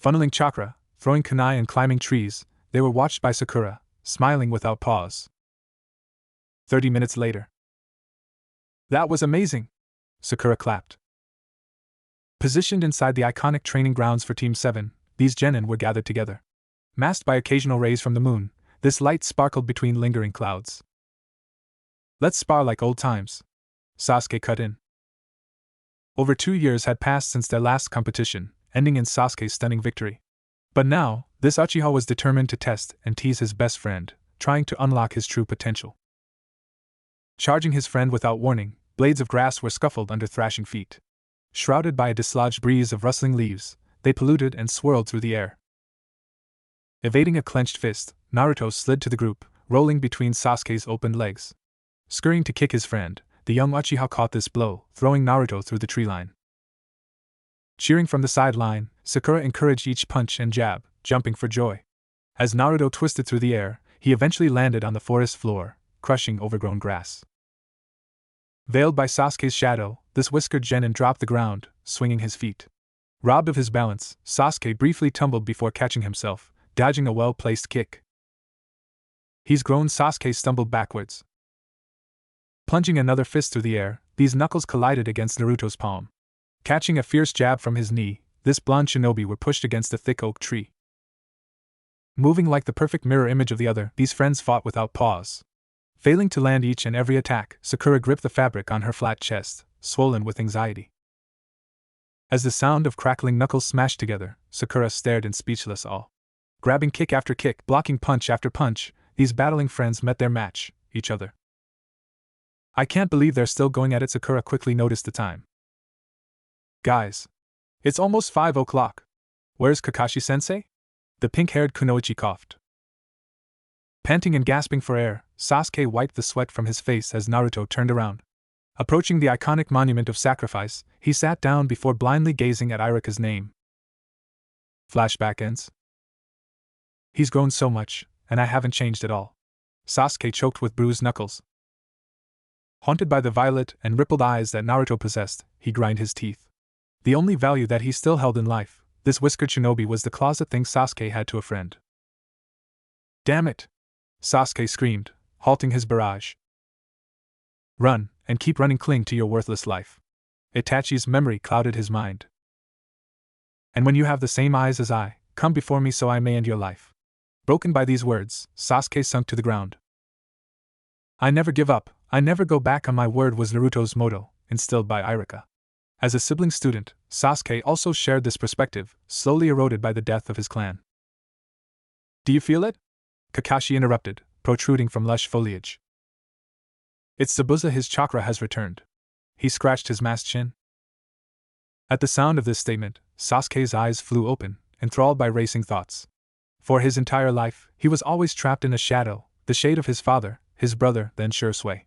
Funneling chakra, throwing kunai and climbing trees, they were watched by Sakura, smiling without pause. 30 minutes later. That was amazing! Sakura clapped. Positioned inside the iconic training grounds for Team 7, these genin were gathered together. Masked by occasional rays from the moon, this light sparkled between lingering clouds. Let's spar like old times. Sasuke cut in. Over 2 years had passed since their last competition, ending in Sasuke's stunning victory. But now, this Uchiha was determined to test and tease his best friend, trying to unlock his true potential. Charging his friend without warning, blades of grass were scuffled under thrashing feet. Shrouded by a dislodged breeze of rustling leaves, they polluted and swirled through the air. Evading a clenched fist, Naruto slid to the group, rolling between Sasuke's opened legs. Scurrying to kick his friend, the young Uchiha caught this blow, throwing Naruto through the tree line. Cheering from the sideline, Sakura encouraged each punch and jab, jumping for joy. As Naruto twisted through the air, he eventually landed on the forest floor, crushing overgrown grass. Veiled by Sasuke's shadow, this whiskered genin dropped the ground, swinging his feet. Robbed of his balance, Sasuke briefly tumbled before catching himself, dodging a well-placed kick. He's grown. Sasuke stumbled backwards. Plunging another fist through the air, these knuckles collided against Naruto's palm. Catching a fierce jab from his knee, this blonde shinobi were pushed against a thick oak tree. Moving like the perfect mirror image of the other, these friends fought without pause. Failing to land each and every attack, Sakura gripped the fabric on her flat chest, swollen with anxiety. As the sound of crackling knuckles smashed together, Sakura stared in speechless awe. Grabbing kick after kick, blocking punch after punch, these battling friends met their match, each other. I can't believe they're still going at it. Sakura quickly noticed the time. Guys. It's almost 5 o'clock. Where's Kakashi-sensei? The pink-haired kunoichi coughed. Panting and gasping for air, Sasuke wiped the sweat from his face as Naruto turned around. Approaching the iconic monument of sacrifice, he sat down before blindly gazing at Iruka's name. Flashback ends. He's grown so much, and I haven't changed at all. Sasuke choked with bruised knuckles. Haunted by the violet and rippled eyes that Naruto possessed, he grind his teeth. The only value that he still held in life, this whiskered shinobi, was the closet thing Sasuke had to a friend. Damn it! Sasuke screamed, halting his barrage. Run, and keep running. Cling to your worthless life. Itachi's memory clouded his mind. And when you have the same eyes as I, come before me so I may end your life. Broken by these words, Sasuke sunk to the ground. I never give up, I never go back on my word, was Naruto's motto, instilled by Iruka. As a sibling student, Sasuke also shared this perspective, slowly eroded by the death of his clan. Do you feel it? Kakashi interrupted, protruding from lush foliage. It's Zabuza. His chakra has returned. He scratched his masked chin. At the sound of this statement, Sasuke's eyes flew open, enthralled by racing thoughts. For his entire life, he was always trapped in a shadow, the shade of his father, his brother, then Shursui.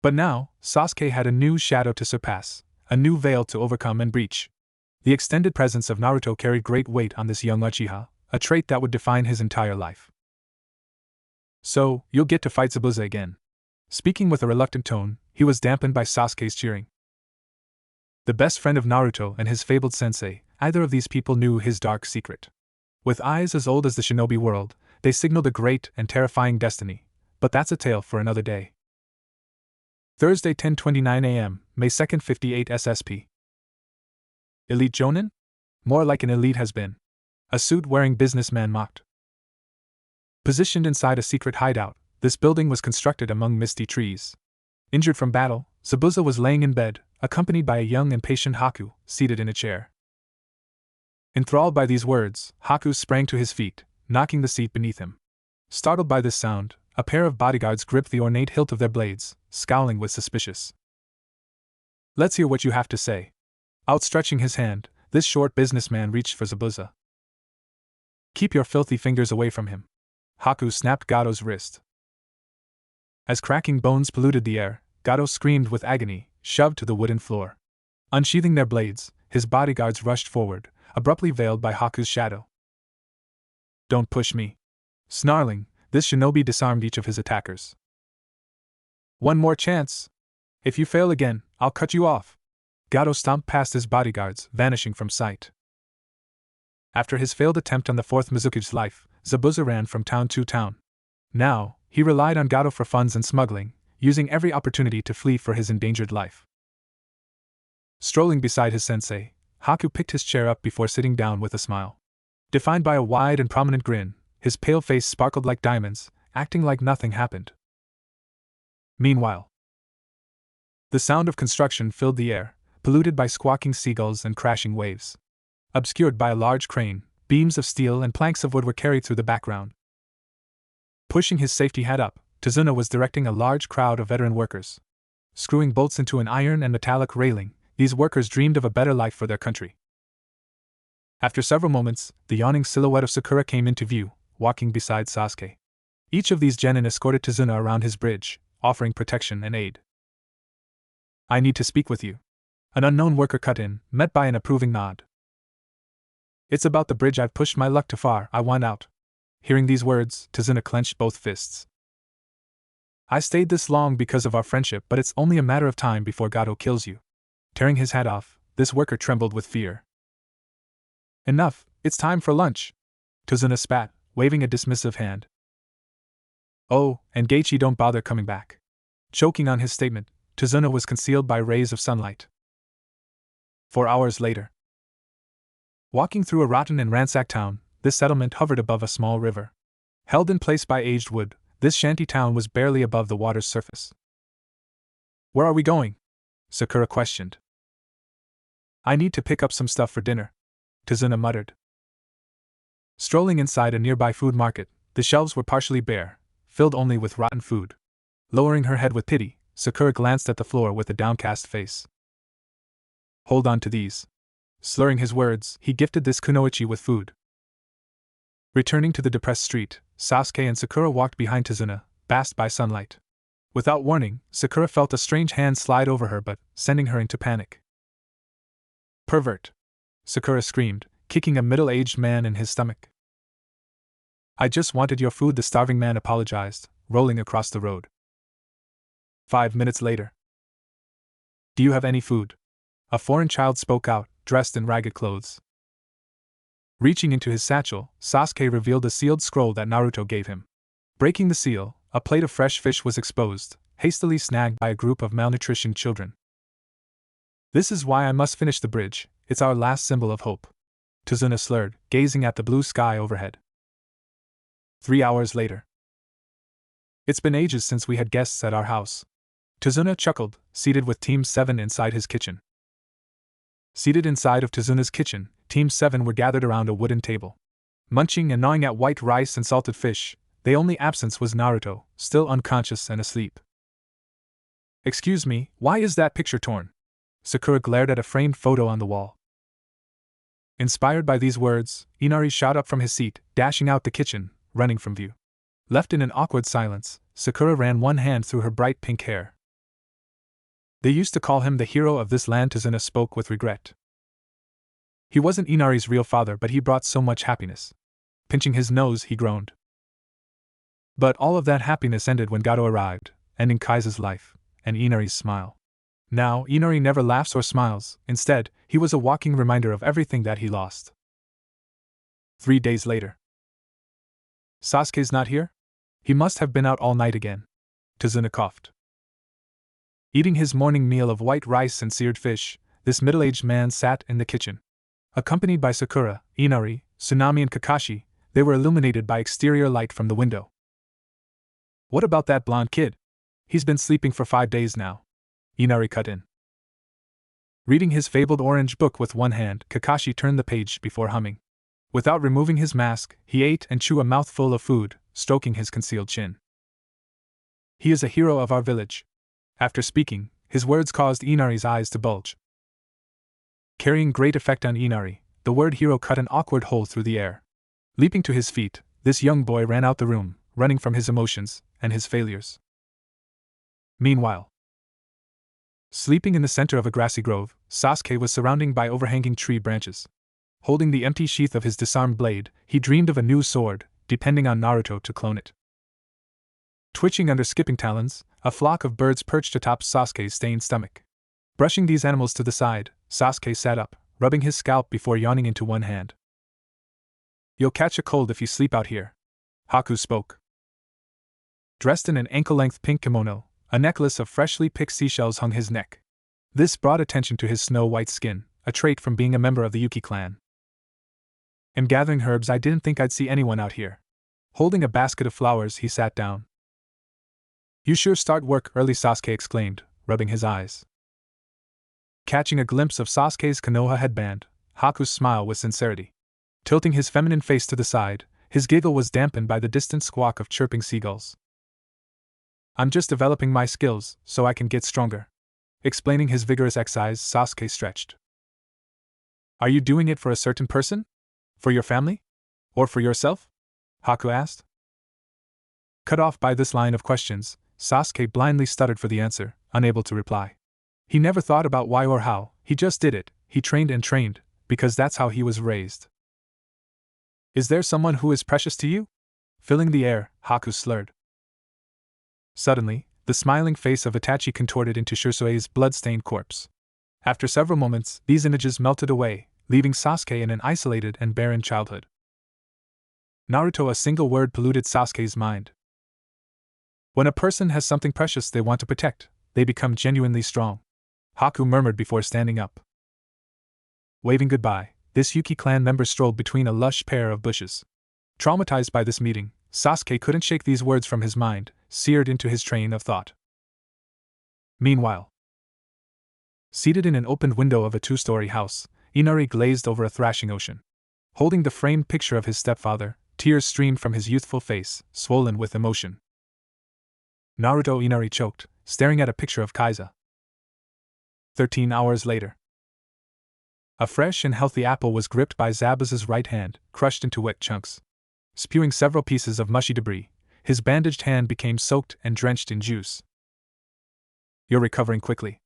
But now, Sasuke had a new shadow to surpass, a new veil to overcome and breach. The extended presence of Naruto carried great weight on this young Uchiha, a trait that would define his entire life. So, you'll get to fight Zabuza again. Speaking with a reluctant tone, he was dampened by Sasuke's cheering. The best friend of Naruto and his fabled sensei, either of these people knew his dark secret. With eyes as old as the shinobi world, they signaled a great and terrifying destiny, but that's a tale for another day. Thursday, 10:29 a.m., May 2nd, 58 SSP. Elite Jonin? More like an elite has been. A suit-wearing businessman mocked. Positioned inside a secret hideout, this building was constructed among misty trees. Injured from battle, Zabuza was laying in bed, accompanied by a young and patient Haku, seated in a chair. Enthralled by these words, Haku sprang to his feet, knocking the seat beneath him. Startled by this sound, a pair of bodyguards gripped the ornate hilt of their blades, scowling with suspicious. Let's hear what you have to say. Outstretching his hand, this short businessman reached for Zabuza. Keep your filthy fingers away from him. Haku snapped Gato's wrist. As cracking bones polluted the air, Gato screamed with agony, shoved to the wooden floor. Unsheathing their blades, his bodyguards rushed forward, abruptly veiled by Haku's shadow. Don't push me. Snarling, This shinobi disarmed each of his attackers. One more chance. If you fail again, I'll cut you off. Gato stomped past his bodyguards, vanishing from sight. After his failed attempt on the fourth Mizuki's life, Zabuza ran from town to town. Now, he relied on Gato for funds and smuggling, using every opportunity to flee for his endangered life. Strolling beside his sensei, Haku picked his chair up before sitting down with a smile. Defined by a wide and prominent grin, his pale face sparkled like diamonds, acting like nothing happened. Meanwhile, the sound of construction filled the air, polluted by squawking seagulls and crashing waves. Obscured by a large crane, beams of steel and planks of wood were carried through the background. Pushing his safety hat up, Tazuna was directing a large crowd of veteran workers. Screwing bolts into an iron and metallic railing, these workers dreamed of a better life for their country. After several moments, the yawning silhouette of Sakura came into view, walking beside Sasuke. Each of these genin escorted Tazuna around his bridge, offering protection and aid. I need to speak with you. An unknown worker cut in, met by an approving nod. It's about the bridge. I've pushed my luck too far, I want out. Hearing these words, Tazuna clenched both fists. I stayed this long because of our friendship, but it's only a matter of time before Gato kills you. Tearing his hat off, this worker trembled with fear. Enough, it's time for lunch. Tazuna spat, waving a dismissive hand. Oh, and Geichi, don't bother coming back. Choking on his statement, Tazuna was concealed by rays of sunlight. 4 hours later. Walking through a rotten and ransacked town, this settlement hovered above a small river. Held in place by aged wood, this shanty town was barely above the water's surface. Where are we going? Sakura questioned. I need to pick up some stuff for dinner, Tazuna muttered. Strolling inside a nearby food market, the shelves were partially bare, filled only with rotten food. Lowering her head with pity, Sakura glanced at the floor with a downcast face. Hold on to these. Slurring his words, he gifted this kunoichi with food. Returning to the depressed street, Sasuke and Sakura walked behind Tazuna, basked by sunlight. Without warning, Sakura felt a strange hand slide over her butt, sending her into panic. Pervert! Sakura screamed, kicking a middle-aged man in his stomach. I just wanted your food, the starving man apologized, rolling across the road. 5 minutes later. Do you have any food? A foreign child spoke out, dressed in ragged clothes. Reaching into his satchel, Sasuke revealed a sealed scroll that Naruto gave him. Breaking the seal, a plate of fresh fish was exposed, hastily snagged by a group of malnutritioned children. This is why I must finish the bridge, it's our last symbol of hope. Tazuna slurred, gazing at the blue sky overhead. 3 hours later. It's been ages since we had guests at our house. Tazuna chuckled, seated with Team 7 inside his kitchen. Seated inside of Tazuna's kitchen, Team 7 were gathered around a wooden table. Munching and gnawing at white rice and salted fish, the only absence was Naruto, still unconscious and asleep. Excuse me, why is that picture torn? Sakura glared at a framed photo on the wall. Inspired by these words, Inari shot up from his seat, dashing out the kitchen, running from view. Left in an awkward silence, Sakura ran one hand through her bright pink hair. They used to call him the hero of this land. Tazuna spoke with regret. He wasn't Inari's real father, but he brought so much happiness. Pinching his nose, he groaned. But all of that happiness ended when Gato arrived, ending Kaisa's life, and Inari's smile. Now, Inari never laughs or smiles, instead, he was a walking reminder of everything that he lost. 3 days later. Sasuke's not here? He must have been out all night again. Tazuna coughed. Eating his morning meal of white rice and seared fish, this middle-aged man sat in the kitchen. Accompanied by Sakura, Inari, Tsunami and Kakashi, they were illuminated by exterior light from the window. What about that blonde kid? He's been sleeping for 5 days now. Inari cut in. Reading his fabled orange book with one hand, Kakashi turned the page before humming. Without removing his mask, he ate and chewed a mouthful of food, stroking his concealed chin. He is a hero of our village. After speaking, his words caused Inari's eyes to bulge. Carrying great effect on Inari, the word hero cut an awkward hole through the air. Leaping to his feet, this young boy ran out the room, running from his emotions and his failures. Meanwhile, sleeping in the center of a grassy grove, Sasuke was surrounded by overhanging tree branches. Holding the empty sheath of his disarmed blade, he dreamed of a new sword, depending on Naruto to clone it. Twitching under skipping talons, a flock of birds perched atop Sasuke's stained stomach. Brushing these animals to the side, Sasuke sat up, rubbing his scalp before yawning into one hand. You'll catch a cold if you sleep out here. Haku spoke. Dressed in an ankle-length pink kimono, a necklace of freshly picked seashells hung his neck. This brought attention to his snow-white skin, a trait from being a member of the Yuki clan. "I'm gathering herbs. I didn't think I'd see anyone out here." Holding a basket of flowers, he sat down. "You sure start work early," Sasuke exclaimed, rubbing his eyes. Catching a glimpse of Sasuke's Konoha headband, Haku's smile was sincerity. Tilting his feminine face to the side, his giggle was dampened by the distant squawk of chirping seagulls. "I'm just developing my skills, so I can get stronger." Explaining his vigorous exercise, Sasuke stretched. "Are you doing it for a certain person? For your family? Or for yourself?" Haku asked. Cut off by this line of questions, Sasuke blindly stuttered for the answer, unable to reply. He never thought about why or how, he just did it. He trained and trained, because that's how he was raised. "Is there someone who is precious to you?" Filling the air, Haku slurred. Suddenly, the smiling face of Itachi contorted into Shirsue's blood-stained corpse. After several moments, these images melted away, leaving Sasuke in an isolated and barren childhood. Naruto, a single word polluted Sasuke's mind. When a person has something precious they want to protect, they become genuinely strong. Haku murmured before standing up. Waving goodbye, this Yuki clan member strolled between a lush pair of bushes. Traumatized by this meeting, Sasuke couldn't shake these words from his mind, seared into his train of thought. Meanwhile, seated in an opened window of a two-story house, Inari glazed over a thrashing ocean. Holding the framed picture of his stepfather, tears streamed from his youthful face, swollen with emotion. Naruto, Inari choked, staring at a picture of Kaiza. 13 hours later. A fresh and healthy apple was gripped by Zabaz's right hand, crushed into wet chunks. Spewing several pieces of mushy debris, his bandaged hand became soaked and drenched in juice. "You're recovering quickly,"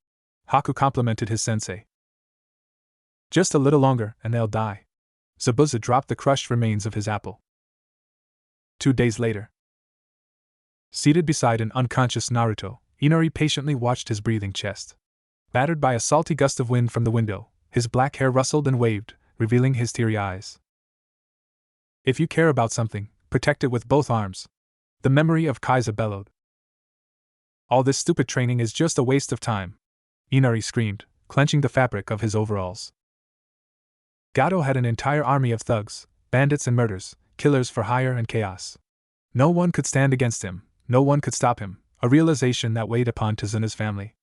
Haku complimented his sensei. "Just a little longer, and they'll die." Zabuza dropped the crushed remains of his apple. 2 days later. Seated beside an unconscious Naruto, Inari patiently watched his breathing chest. Battered by a salty gust of wind from the window, his black hair rustled and waved, revealing his teary eyes. "If you care about something, protect it with both arms," the memory of Kaiza bellowed. "All this stupid training is just a waste of time," Inari screamed, clenching the fabric of his overalls. Gato had an entire army of thugs, bandits and murderers, killers for hire and chaos. No one could stand against him, no one could stop him, a realization that weighed upon Tazuna's family.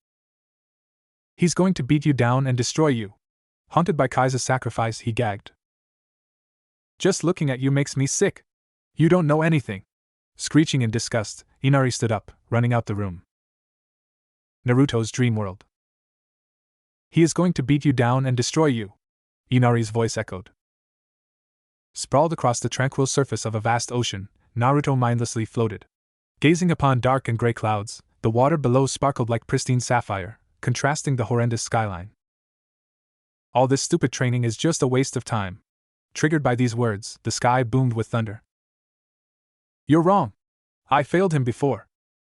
"He's going to beat you down and destroy you." Haunted by Kaiza's sacrifice, he gagged. "Just looking at you makes me sick. You don't know anything." Screeching in disgust, Inari stood up, running out the room. Naruto's dream world. "He is going to beat you down and destroy you," Inari's voice echoed. Sprawled across the tranquil surface of a vast ocean, Naruto mindlessly floated. Gazing upon dark and gray clouds, the water below sparkled like pristine sapphire, contrasting the horrendous skyline. "All this stupid training is just a waste of time." Triggered by these words, the sky boomed with thunder. "You're wrong. I failed him before.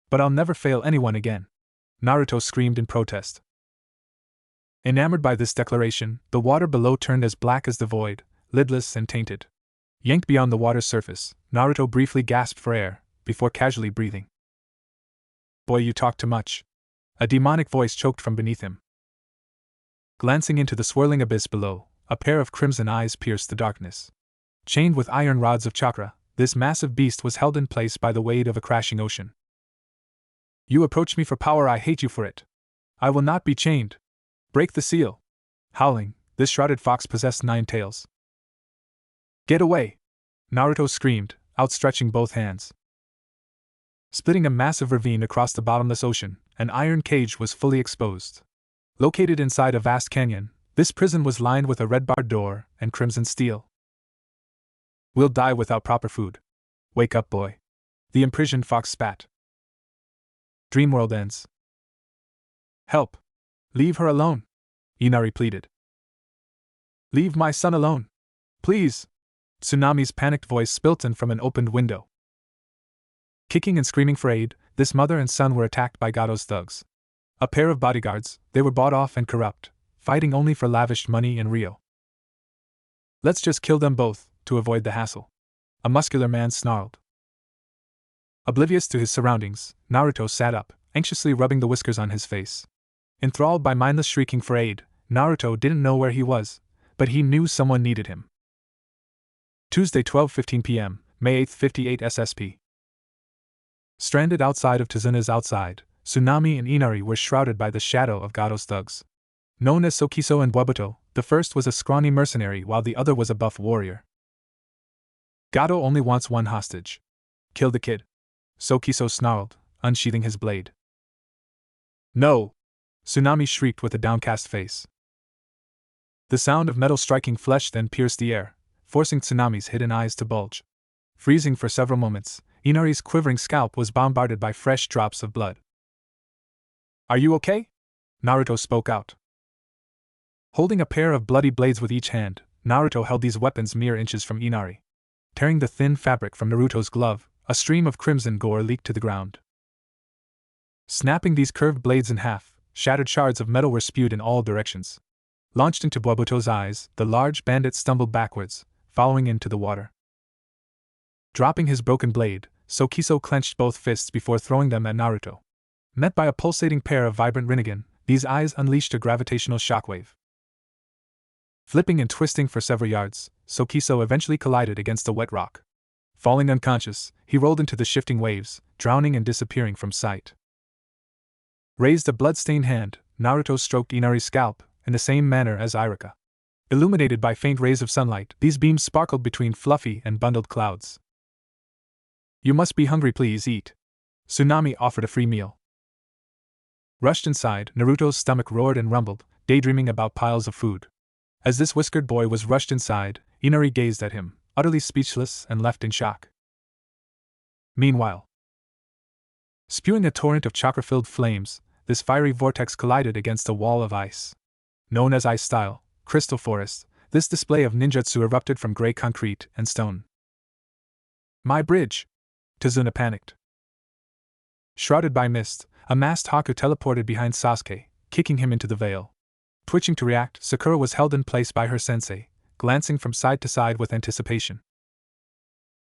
But I'll never fail anyone again," Naruto screamed in protest. Enamored by this declaration, the water below turned as black as the void, lidless and tainted. Yanked beyond the water's surface, Naruto briefly gasped for air, before casually breathing. "Boy, you talk too much." A demonic voice choked from beneath him. Glancing into the swirling abyss below, a pair of crimson eyes pierced the darkness. Chained with iron rods of chakra, this massive beast was held in place by the weight of a crashing ocean. "You approach me for power, I hate you for it. I will not be chained. Break the seal." Howling, this shrouded fox possessed 9 tails. "Get away!" Naruto screamed, outstretching both hands. Splitting a massive ravine across the bottomless ocean, an iron cage was fully exposed. Located inside a vast canyon, this prison was lined with a red-barred door and crimson steel. "We'll die without proper food. Wake up, boy." The imprisoned fox spat. Dreamworld ends. "Help! Leave her alone," Inari pleaded. "Leave my son alone. Please!" Tsunami's panicked voice spilt in from an opened window. Kicking and screaming for aid, this mother and son were attacked by Gato's thugs. A pair of bodyguards, they were bought off and corrupt, fighting only for lavish money in Rio. Let's just kill them both, to avoid the hassle. A muscular man snarled. Oblivious to his surroundings, Naruto sat up, anxiously rubbing the whiskers on his face. Enthralled by mindless shrieking for aid, Naruto didn't know where he was, but he knew someone needed him. Tuesday 12:15 p.m., May 8, 58 SSP. Stranded outside of Tazuna's outside, Tsunami and Inari were shrouded by the shadow of Gato's thugs. Known as Sokiso and Buabuto, the first was a scrawny mercenary while the other was a buff warrior. Gato only wants one hostage. Kill the kid. Sokiso snarled, unsheathing his blade. No! Tsunami shrieked with a downcast face. The sound of metal striking flesh then pierced the air, forcing Tsunami's hidden eyes to bulge. Freezing for several moments, Inari's quivering scalp was bombarded by fresh drops of blood. Are you okay? Naruto spoke out. Holding a pair of bloody blades with each hand, Naruto held these weapons mere inches from Inari. Tearing the thin fabric from Naruto's glove, a stream of crimson gore leaked to the ground. Snapping these curved blades in half, shattered shards of metal were spewed in all directions. Launched into Buabuto's eyes, the large bandit stumbled backwards, following into the water. Dropping his broken blade, Sokiso clenched both fists before throwing them at Naruto. Met by a pulsating pair of vibrant Rinnegan, these eyes unleashed a gravitational shockwave. Flipping and twisting for several yards, Sokiso eventually collided against a wet rock. Falling unconscious, he rolled into the shifting waves, drowning and disappearing from sight. Raised a blood-stained hand, Naruto stroked Inari's scalp, in the same manner as Iruka. Illuminated by faint rays of sunlight, these beams sparkled between fluffy and bundled clouds. You must be hungry, please eat. Tsunami offered a free meal. Rushed inside, Naruto's stomach roared and rumbled, daydreaming about piles of food. As this whiskered boy was rushed inside, Inari gazed at him, utterly speechless and left in shock. Meanwhile, spewing a torrent of chakra-filled flames, this fiery vortex collided against a wall of ice. Known as Ice Style, Crystal Forest, this display of ninjutsu erupted from gray concrete and stone. My bridge! Tazuna panicked. Shrouded by mist, a masked Haku teleported behind Sasuke, kicking him into the veil. Twitching to react, Sakura was held in place by her sensei, glancing from side to side with anticipation.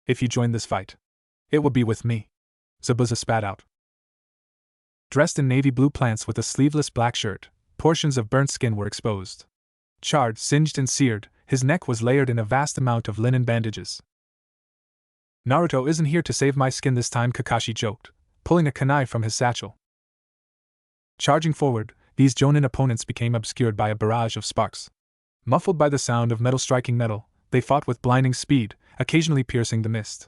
If you join this fight, it will be with me. Zabuza spat out. Dressed in navy blue pants with a sleeveless black shirt, portions of burnt skin were exposed. Charred, singed and seared, his neck was layered in a vast amount of linen bandages. Naruto isn't here to save my skin this time, Kakashi joked, pulling a kunai from his satchel. Charging forward, these Jonin opponents became obscured by a barrage of sparks. Muffled by the sound of metal striking metal, they fought with blinding speed, occasionally piercing the mist.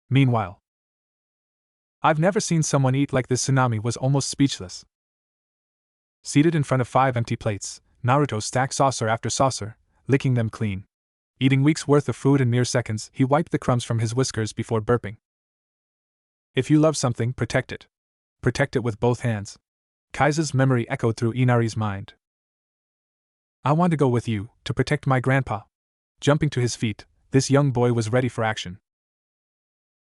Meanwhile, I've never seen someone eat like this. Tsunami was almost speechless. Seated in front of 5 empty plates, Naruto stacked saucer after saucer, licking them clean. Eating weeks' worth of food in mere seconds, he wiped the crumbs from his whiskers before burping. If you love something, protect it. Protect it with both hands. Kaisa's memory echoed through Inari's mind. I want to go with you, to protect my grandpa. Jumping to his feet, this young boy was ready for action.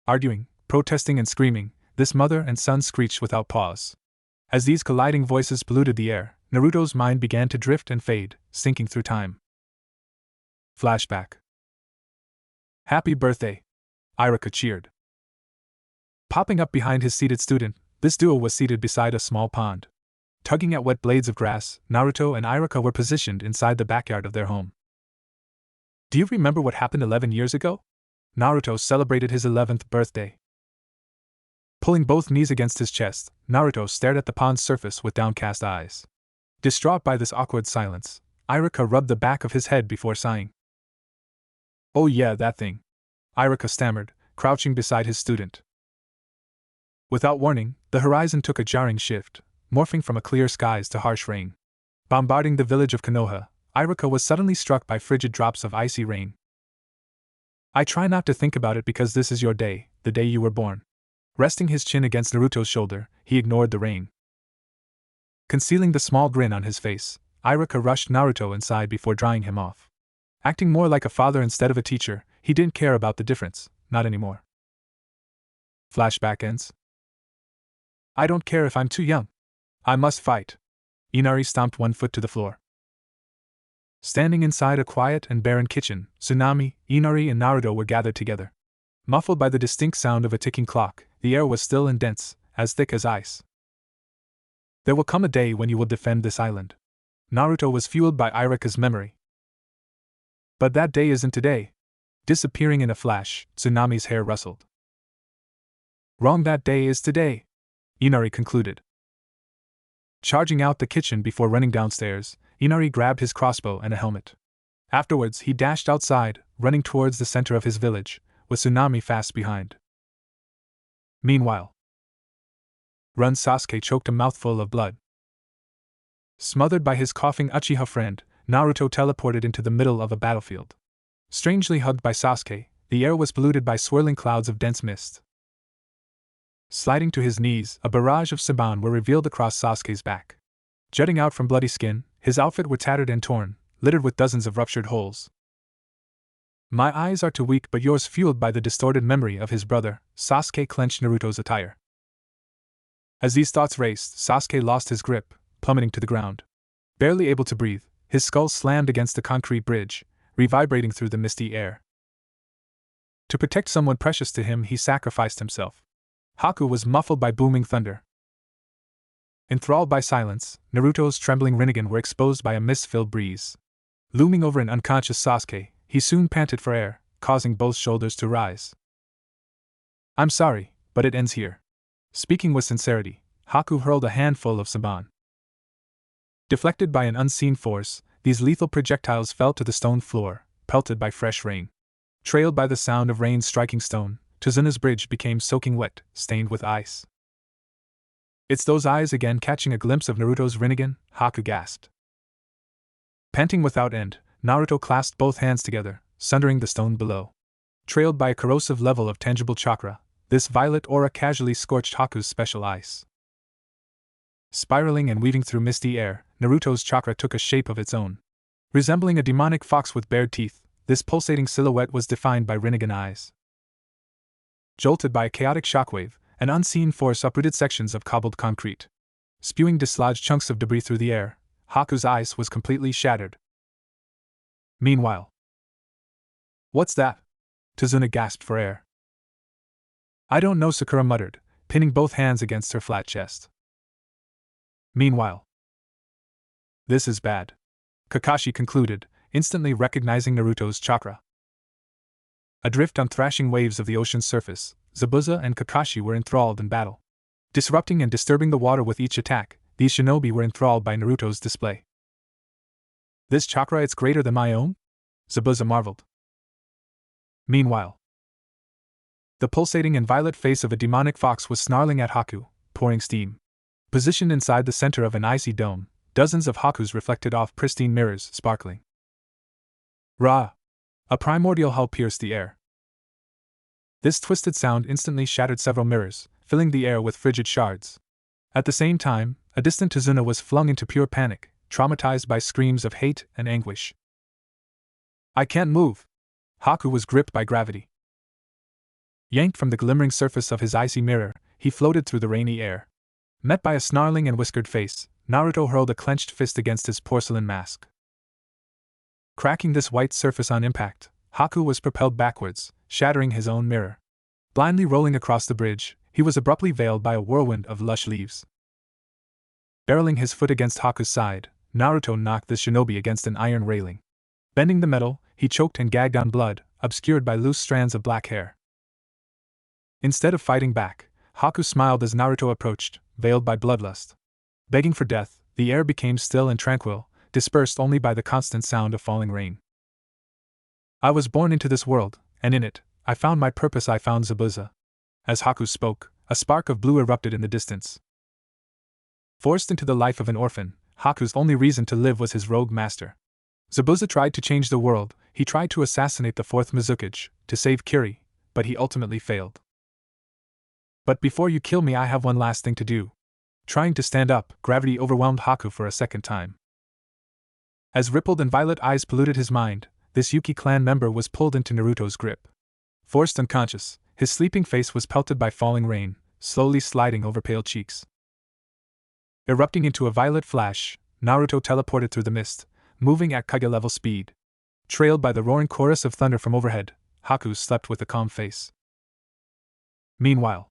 Arguing, protesting and screaming, this mother and son screeched without pause. As these colliding voices polluted the air, Naruto's mind began to drift and fade, sinking through time. Flashback. Happy birthday! Iruka cheered. Popping up behind his seated student, this duo was seated beside a small pond. Tugging at wet blades of grass, Naruto and Iruka were positioned inside the backyard of their home. Do you remember what happened 11 years ago? Naruto celebrated his 11th birthday. Pulling both knees against his chest, Naruto stared at the pond's surface with downcast eyes. Distraught by this awkward silence, Iruka rubbed the back of his head before sighing. Oh yeah, that thing. Iruka stammered, crouching beside his student. Without warning, the horizon took a jarring shift, morphing from a clear skies to harsh rain. Bombarding the village of Konoha, Iruka was suddenly struck by frigid drops of icy rain. I try not to think about it because this is your day, the day you were born. Resting his chin against Naruto's shoulder, he ignored the rain. Concealing the small grin on his face, Iruka rushed Naruto inside before drying him off. Acting more like a father instead of a teacher, he didn't care about the difference, not anymore. Flashback ends. I don't care if I'm too young. I must fight. Inari stomped one foot to the floor. Standing inside a quiet and barren kitchen, Tsunami, Inari, and Naruto were gathered together. Muffled by the distinct sound of a ticking clock, the air was still and dense, as thick as ice. There will come a day when you will defend this island. Naruto was fueled by Iruka's memory. But that day isn't today. Disappearing in a flash, Tsunami's hair rustled. Wrong, that day is today, Inari concluded. Charging out the kitchen before running downstairs, Inari grabbed his crossbow and a helmet. Afterwards, he dashed outside, running towards the center of his village, with Tsunami fast behind. Meanwhile, Sasuke choked a mouthful of blood. Smothered by his coughing Uchiha friend, Naruto teleported into the middle of a battlefield. Strangely hugged by Sasuke, the air was polluted by swirling clouds of dense mist. Sliding to his knees, a barrage of Saban were revealed across Sasuke's back. Jutting out from bloody skin, his outfit were tattered and torn, littered with dozens of ruptured holes. My eyes are too weak, but yours, fueled by the distorted memory of his brother, Sasuke clenched Naruto's attire. As these thoughts raced, Sasuke lost his grip, plummeting to the ground. Barely able to breathe, his skull slammed against the concrete bridge, reverberating through the misty air. To protect someone precious to him, he sacrificed himself. Haku was muffled by booming thunder. Enthralled by silence, Naruto's trembling Rinnegan were exposed by a mist-filled breeze. Looming over an unconscious Sasuke, he soon panted for air, causing both shoulders to rise. I'm sorry, but it ends here. Speaking with sincerity, Haku hurled a handful of Saban. Deflected by an unseen force, these lethal projectiles fell to the stone floor, pelted by fresh rain. Trailed by the sound of rain striking stone, Tazuna's bridge became soaking wet, stained with ice. It's those eyes again. Catching a glimpse of Naruto's Rinnegan, Haku gasped. Panting without end, Naruto clasped both hands together, sundering the stone below. Trailed by a corrosive level of tangible chakra, this violet aura casually scorched Haku's special ice. Spiraling and weaving through misty air, Naruto's chakra took a shape of its own. Resembling a demonic fox with bared teeth, this pulsating silhouette was defined by Rinnegan eyes. Jolted by a chaotic shockwave, an unseen force uprooted sections of cobbled concrete. Spewing dislodged chunks of debris through the air, Haku's ice was completely shattered. Meanwhile, what's that? Tazuna gasped for air. I don't know, Sakura muttered, pinning both hands against her flat chest. Meanwhile, this is bad, Kakashi concluded, instantly recognizing Naruto's chakra. Adrift on thrashing waves of the ocean's surface, Zabuza and Kakashi were enthralled in battle. Disrupting and disturbing the water with each attack, these shinobi were enthralled by Naruto's display. This chakra, it's greater than my own? Zabuza marveled. Meanwhile, the pulsating and violet face of a demonic fox was snarling at Haku, pouring steam. Positioned inside the center of an icy dome, dozens of Hakus reflected off pristine mirrors, sparkling. Ra! A primordial howl pierced the air. This twisted sound instantly shattered several mirrors, filling the air with frigid shards. At the same time, a distant Tazuna was flung into pure panic, traumatized by screams of hate and anguish. I can't move! Haku was gripped by gravity. Yanked from the glimmering surface of his icy mirror, he floated through the rainy air. Met by a snarling and whiskered face, Naruto hurled a clenched fist against his porcelain mask. Cracking this white surface on impact, Haku was propelled backwards, shattering his own mirror. Blindly rolling across the bridge, he was abruptly veiled by a whirlwind of lush leaves. Barreling his foot against Haku's side, Naruto knocked the shinobi against an iron railing. Bending the metal, he choked and gagged on blood, obscured by loose strands of black hair. Instead of fighting back, Haku smiled as Naruto approached, veiled by bloodlust. Begging for death, the air became still and tranquil, dispersed only by the constant sound of falling rain. I was born into this world, and in it, I found my purpose. I found Zabuza. As Haku spoke, a spark of blue erupted in the distance. Forced into the life of an orphan, Haku's only reason to live was his rogue master. Zabuza tried to change the world. He tried to assassinate the fourth Mizukage, to save Kiri, but he ultimately failed. But before you kill me, I have one last thing to do. Trying to stand up, gravity overwhelmed Haku for a second time. As rippled and violet eyes polluted his mind, this Yuki clan member was pulled into Naruto's grip. Forced unconscious, his sleeping face was pelted by falling rain, slowly sliding over pale cheeks. Erupting into a violet flash, Naruto teleported through the mist, moving at Kage-level speed. Trailed by the roaring chorus of thunder from overhead, Haku slept with a calm face. Meanwhile,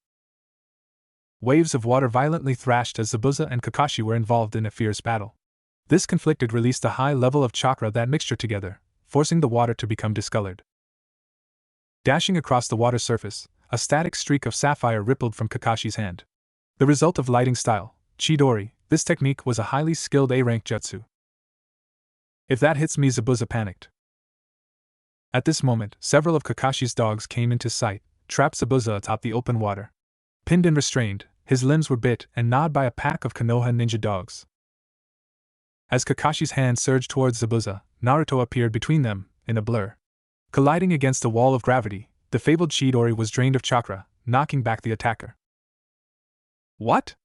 waves of water violently thrashed as Zabuza and Kakashi were involved in a fierce battle. This conflict had released a high level of chakra that mixture together, forcing the water to become discolored. Dashing across the water surface, a static streak of sapphire rippled from Kakashi's hand. The result of lighting style, Chidori, this technique was a highly skilled A-rank jutsu. If that hits me, Zabuza panicked. At this moment, several of Kakashi's dogs came into sight, trapped Zabuza atop the open water. Pinned and restrained, his limbs were bit and gnawed by a pack of Konoha ninja dogs. As Kakashi's hand surged towards Zabuza, Naruto appeared between them, in a blur. Colliding against a wall of gravity, the fabled Chidori was drained of chakra, knocking back the attacker. What?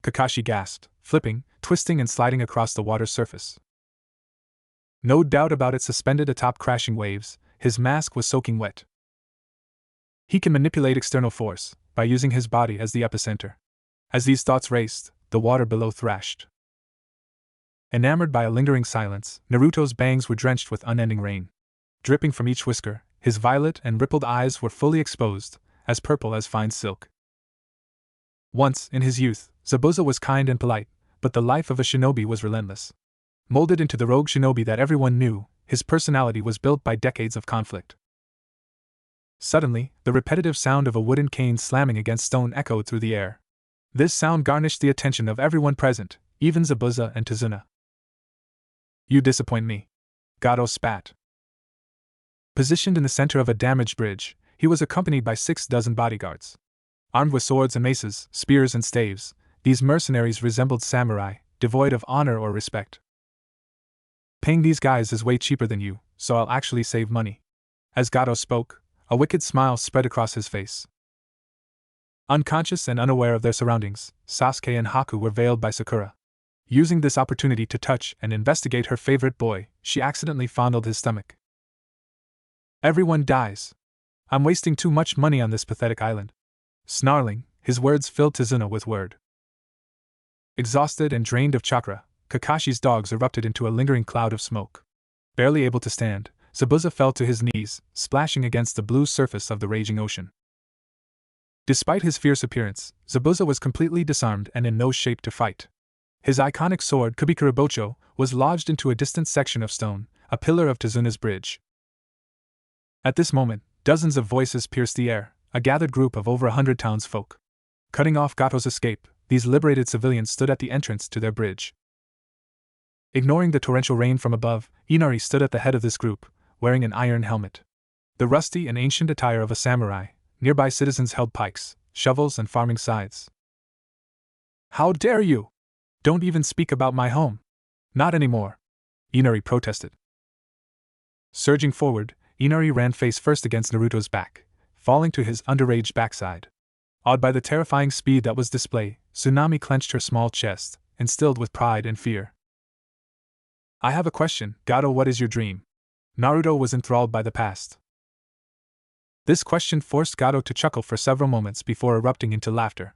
Kakashi gasped, flipping, twisting and sliding across the water's surface. No doubt about it, suspended atop crashing waves, his mask was soaking wet. He can manipulate external force, by using his body as the epicenter. As these thoughts raced, the water below thrashed. Enamored by a lingering silence, Naruto's bangs were drenched with unending rain. Dripping from each whisker, his violet and rippled eyes were fully exposed, as purple as fine silk. Once, in his youth, Zabuza was kind and polite, but the life of a shinobi was relentless. Molded into the rogue shinobi that everyone knew, his personality was built by decades of conflict. Suddenly, the repetitive sound of a wooden cane slamming against stone echoed through the air. This sound garnished the attention of everyone present, even Zabuza and Tazuna. You disappoint me. Gato spat. Positioned in the center of a damaged bridge, he was accompanied by 6 dozen bodyguards. Armed with swords and maces, spears and staves, these mercenaries resembled samurai, devoid of honor or respect. Paying these guys is way cheaper than you, so I'll actually save money. As Gato spoke, a wicked smile spread across his face. Unconscious and unaware of their surroundings, Sasuke and Haku were veiled by Sakura. Using this opportunity to touch and investigate her favorite boy, she accidentally fondled his stomach. Everyone dies. I'm wasting too much money on this pathetic island. Snarling, his words filled Tazuna with word. Exhausted and drained of chakra, Kakashi's dogs erupted into a lingering cloud of smoke. Barely able to stand, Zabuza fell to his knees, splashing against the blue surface of the raging ocean. Despite his fierce appearance, Zabuza was completely disarmed and in no shape to fight. His iconic sword, Kubikurabocho, was lodged into a distant section of stone, a pillar of Tazuna's bridge. At this moment, dozens of voices pierced the air, a gathered group of over 100 townsfolk. Cutting off Gato's escape, these liberated civilians stood at the entrance to their bridge. Ignoring the torrential rain from above, Inari stood at the head of this group, wearing an iron helmet. The rusty and ancient attire of a samurai, nearby citizens held pikes, shovels and farming scythes. How dare you! Don't even speak about my home. Not anymore. Inari protested. Surging forward, Inari ran face first against Naruto's back, falling to his underage backside. Awed by the terrifying speed that was displayed, Tsunami clenched her small chest, instilled with pride and fear. I have a question, Gato. What is your dream? Naruto was enthralled by the past. This question forced Gato to chuckle for several moments before erupting into laughter.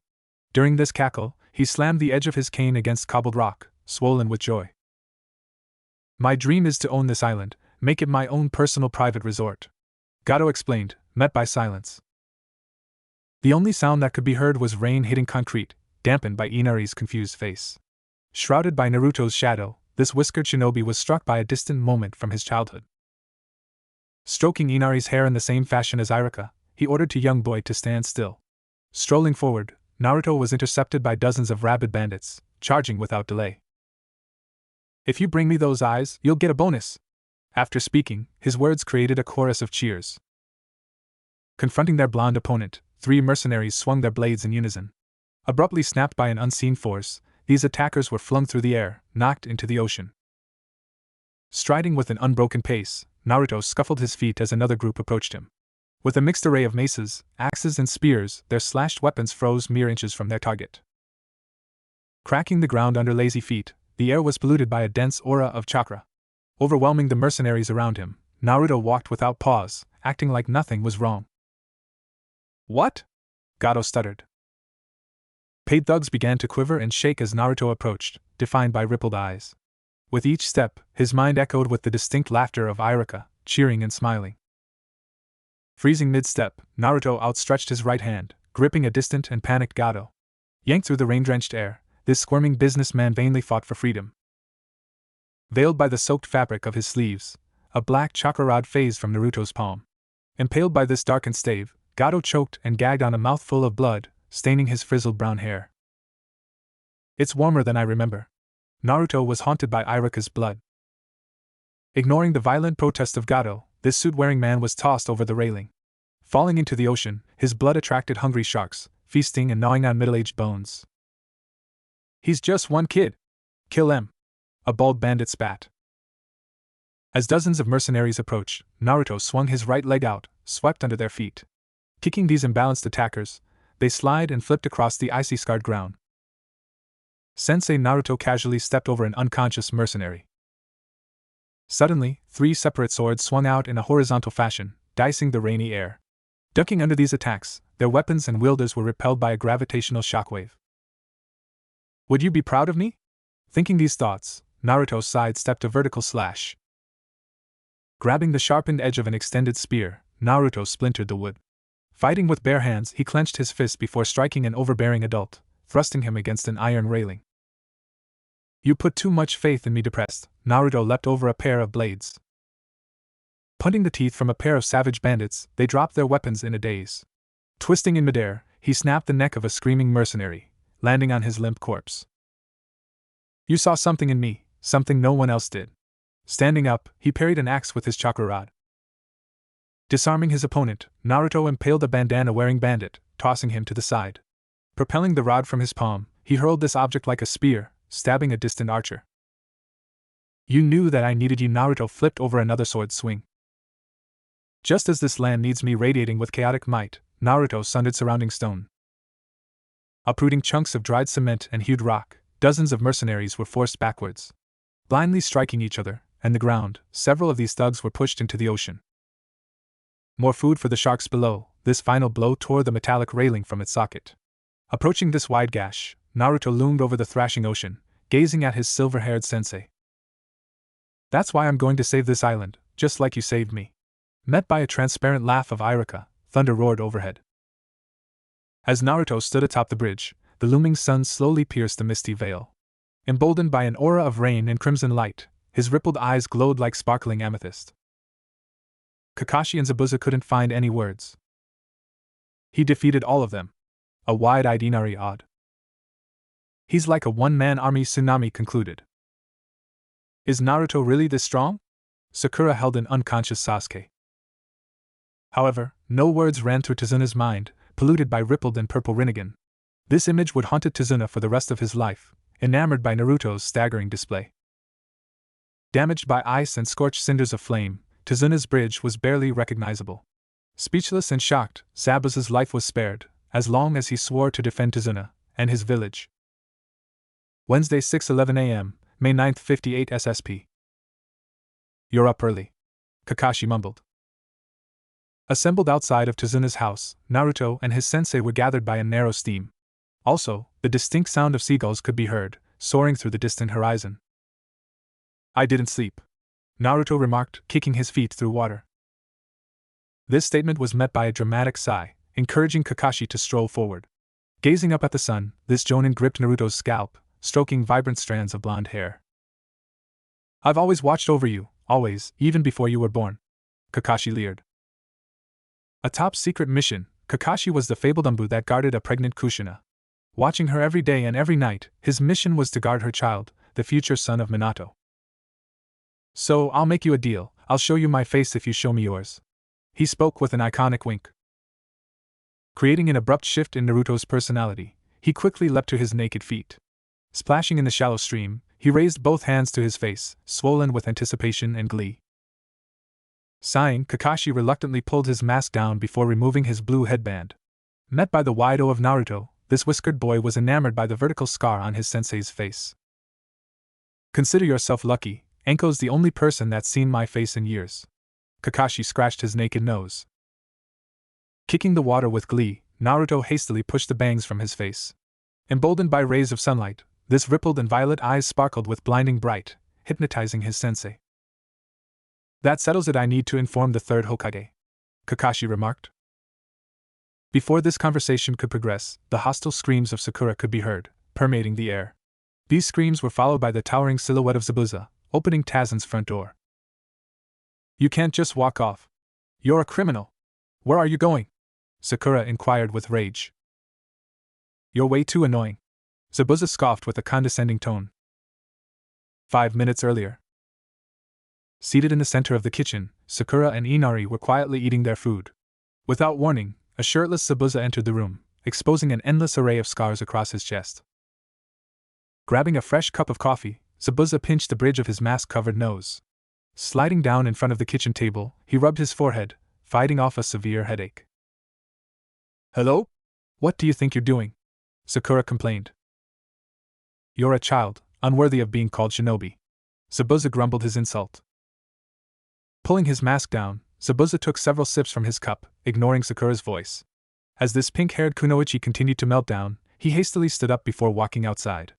During this cackle, he slammed the edge of his cane against cobbled rock, swollen with joy. My dream is to own this island, make it my own personal private resort. Gato explained, met by silence. The only sound that could be heard was rain hitting concrete, dampened by Inari's confused face. Shrouded by Naruto's shadow, this whiskered shinobi was struck by a distant moment from his childhood. Stroking Inari's hair in the same fashion as Iruka, he ordered the young boy to stand still. Strolling forward, Naruto was intercepted by dozens of rabid bandits, charging without delay. If you bring me those eyes, you'll get a bonus. After speaking, his words created a chorus of cheers. Confronting their blonde opponent, 3 mercenaries swung their blades in unison. Abruptly snapped by an unseen force, these attackers were flung through the air, knocked into the ocean. Striding with an unbroken pace, Naruto scuffled his feet as another group approached him. With a mixed array of maces, axes and spears, their slashed weapons froze mere inches from their target. Cracking the ground under lazy feet, the air was polluted by a dense aura of chakra. Overwhelming the mercenaries around him, Naruto walked without pause, acting like nothing was wrong. What? Gato stuttered. Paid thugs began to quiver and shake as Naruto approached, defined by rippled eyes. With each step, his mind echoed with the distinct laughter of Iruka, cheering and smiling. Freezing mid-step, Naruto outstretched his right hand, gripping a distant and panicked Gato. Yanked through the rain-drenched air, this squirming businessman vainly fought for freedom. Veiled by the soaked fabric of his sleeves, a black chakra rod phased from Naruto's palm. Impaled by this darkened stave, Gato choked and gagged on a mouthful of blood, staining his frizzled brown hair. It's warmer than I remember. Naruto was haunted by Iruka's blood. Ignoring the violent protest of Gato, this suit-wearing man was tossed over the railing. Falling into the ocean, his blood attracted hungry sharks, feasting and gnawing on middle-aged bones. He's just one kid. Kill him. A bald bandit spat. As dozens of mercenaries approached, Naruto swung his right leg out, swept under their feet. Kicking these imbalanced attackers, they slid and flipped across the icy-scarred ground. Sensei Naruto casually stepped over an unconscious mercenary. Suddenly, 3 separate swords swung out in a horizontal fashion, dicing the rainy air. Ducking under these attacks, their weapons and wielders were repelled by a gravitational shockwave. Would you be proud of me? Thinking these thoughts, Naruto sidestepped a vertical slash. Grabbing the sharpened edge of an extended spear, Naruto splintered the wood. Fighting with bare hands, he clenched his fist before striking an overbearing adult, thrusting him against an iron railing. You put too much faith in me. Depressed, Naruto leapt over a pair of blades. Punting the teeth from a pair of savage bandits, they dropped their weapons in a daze. Twisting in midair, he snapped the neck of a screaming mercenary, landing on his limp corpse. You saw something in me, something no one else did. Standing up, he parried an axe with his chakra rod. Disarming his opponent, Naruto impaled a bandana-wearing bandit, tossing him to the side. Propelling the rod from his palm, he hurled this object like a spear, stabbing a distant archer. You knew that I needed you. Naruto flipped over another sword swing. Just as this land needs me. Radiating with chaotic might, Naruto sundered surrounding stone. Uprooting chunks of dried cement and hewed rock, dozens of mercenaries were forced backwards. Blindly striking each other, and the ground, several of these thugs were pushed into the ocean. More food for the sharks below. This final blow tore the metallic railing from its socket. Approaching this wide gash, Naruto loomed over the thrashing ocean, gazing at his silver-haired sensei. That's why I'm going to save this island, just like you saved me. Met by a transparent laugh of Iruka, thunder roared overhead. As Naruto stood atop the bridge, the looming sun slowly pierced the misty veil. Emboldened by an aura of rain and crimson light, his rippled eyes glowed like sparkling amethyst. Kakashi and Zabuza couldn't find any words. He defeated all of them. A wide-eyed Inari awed. He's like a one-man army. Tsunami concluded. Is Naruto really this strong? Sakura held an unconscious Sasuke. However, no words ran through Tezuna's mind, polluted by rippled and purple Rinnegan. This image would haunt Tezuna for the rest of his life, enamored by Naruto's staggering display. Damaged by ice and scorched cinders of flame, Tezuna's bridge was barely recognizable. Speechless and shocked, Zabuza's life was spared, as long as he swore to defend Tezuna and his village. Wednesday 6:11 a.m., May 9, 58 SSP. You're up early, Kakashi mumbled. Assembled outside of Tezuna's house, Naruto and his sensei were gathered by a narrow steam. Also, the distinct sound of seagulls could be heard, soaring through the distant horizon. I didn't sleep, Naruto remarked, kicking his feet through water. This statement was met by a dramatic sigh, encouraging Kakashi to stroll forward. Gazing up at the sun, this jonin gripped Naruto's scalp, stroking vibrant strands of blonde hair. I've always watched over you, always, even before you were born, Kakashi leered. A top-secret mission, Kakashi was the fabled umbu that guarded a pregnant Kushina. Watching her every day and every night, his mission was to guard her child, the future son of Minato. So, I'll make you a deal, I'll show you my face if you show me yours. He spoke with an iconic wink. Creating an abrupt shift in Naruto's personality, he quickly leapt to his naked feet. Splashing in the shallow stream, he raised both hands to his face, swollen with anticipation and glee. Sighing, Kakashi reluctantly pulled his mask down before removing his blue headband. Met by the wide O of Naruto, this whiskered boy was enamored by the vertical scar on his sensei's face. Consider yourself lucky, Anko's the only person that's seen my face in years. Kakashi scratched his naked nose. Kicking the water with glee, Naruto hastily pushed the bangs from his face. Emboldened by rays of sunlight, this rippled and violet eyes sparkled with blinding bright, hypnotizing his sensei. That settles it. I need to inform the third Hokage, Kakashi remarked. Before this conversation could progress, the hostile screams of Sakura could be heard, permeating the air. These screams were followed by the towering silhouette of Zabuza, opening Tazen's front door. You can't just walk off. You're a criminal. Where are you going? Sakura inquired with rage. You're way too annoying. Zabuza scoffed with a condescending tone. 5 minutes earlier. Seated in the center of the kitchen, Sakura and Inari were quietly eating their food. Without warning, a shirtless Zabuza entered the room, exposing an endless array of scars across his chest. Grabbing a fresh cup of coffee, Zabuza pinched the bridge of his mask-covered nose. Sliding down in front of the kitchen table, he rubbed his forehead, fighting off a severe headache. Hello? What do you think you're doing? Sakura complained. You're a child, unworthy of being called shinobi. Zabuza grumbled his insult. Pulling his mask down, Zabuza took several sips from his cup, ignoring Sakura's voice. As this pink-haired kunoichi continued to melt down, he hastily stood up before walking outside.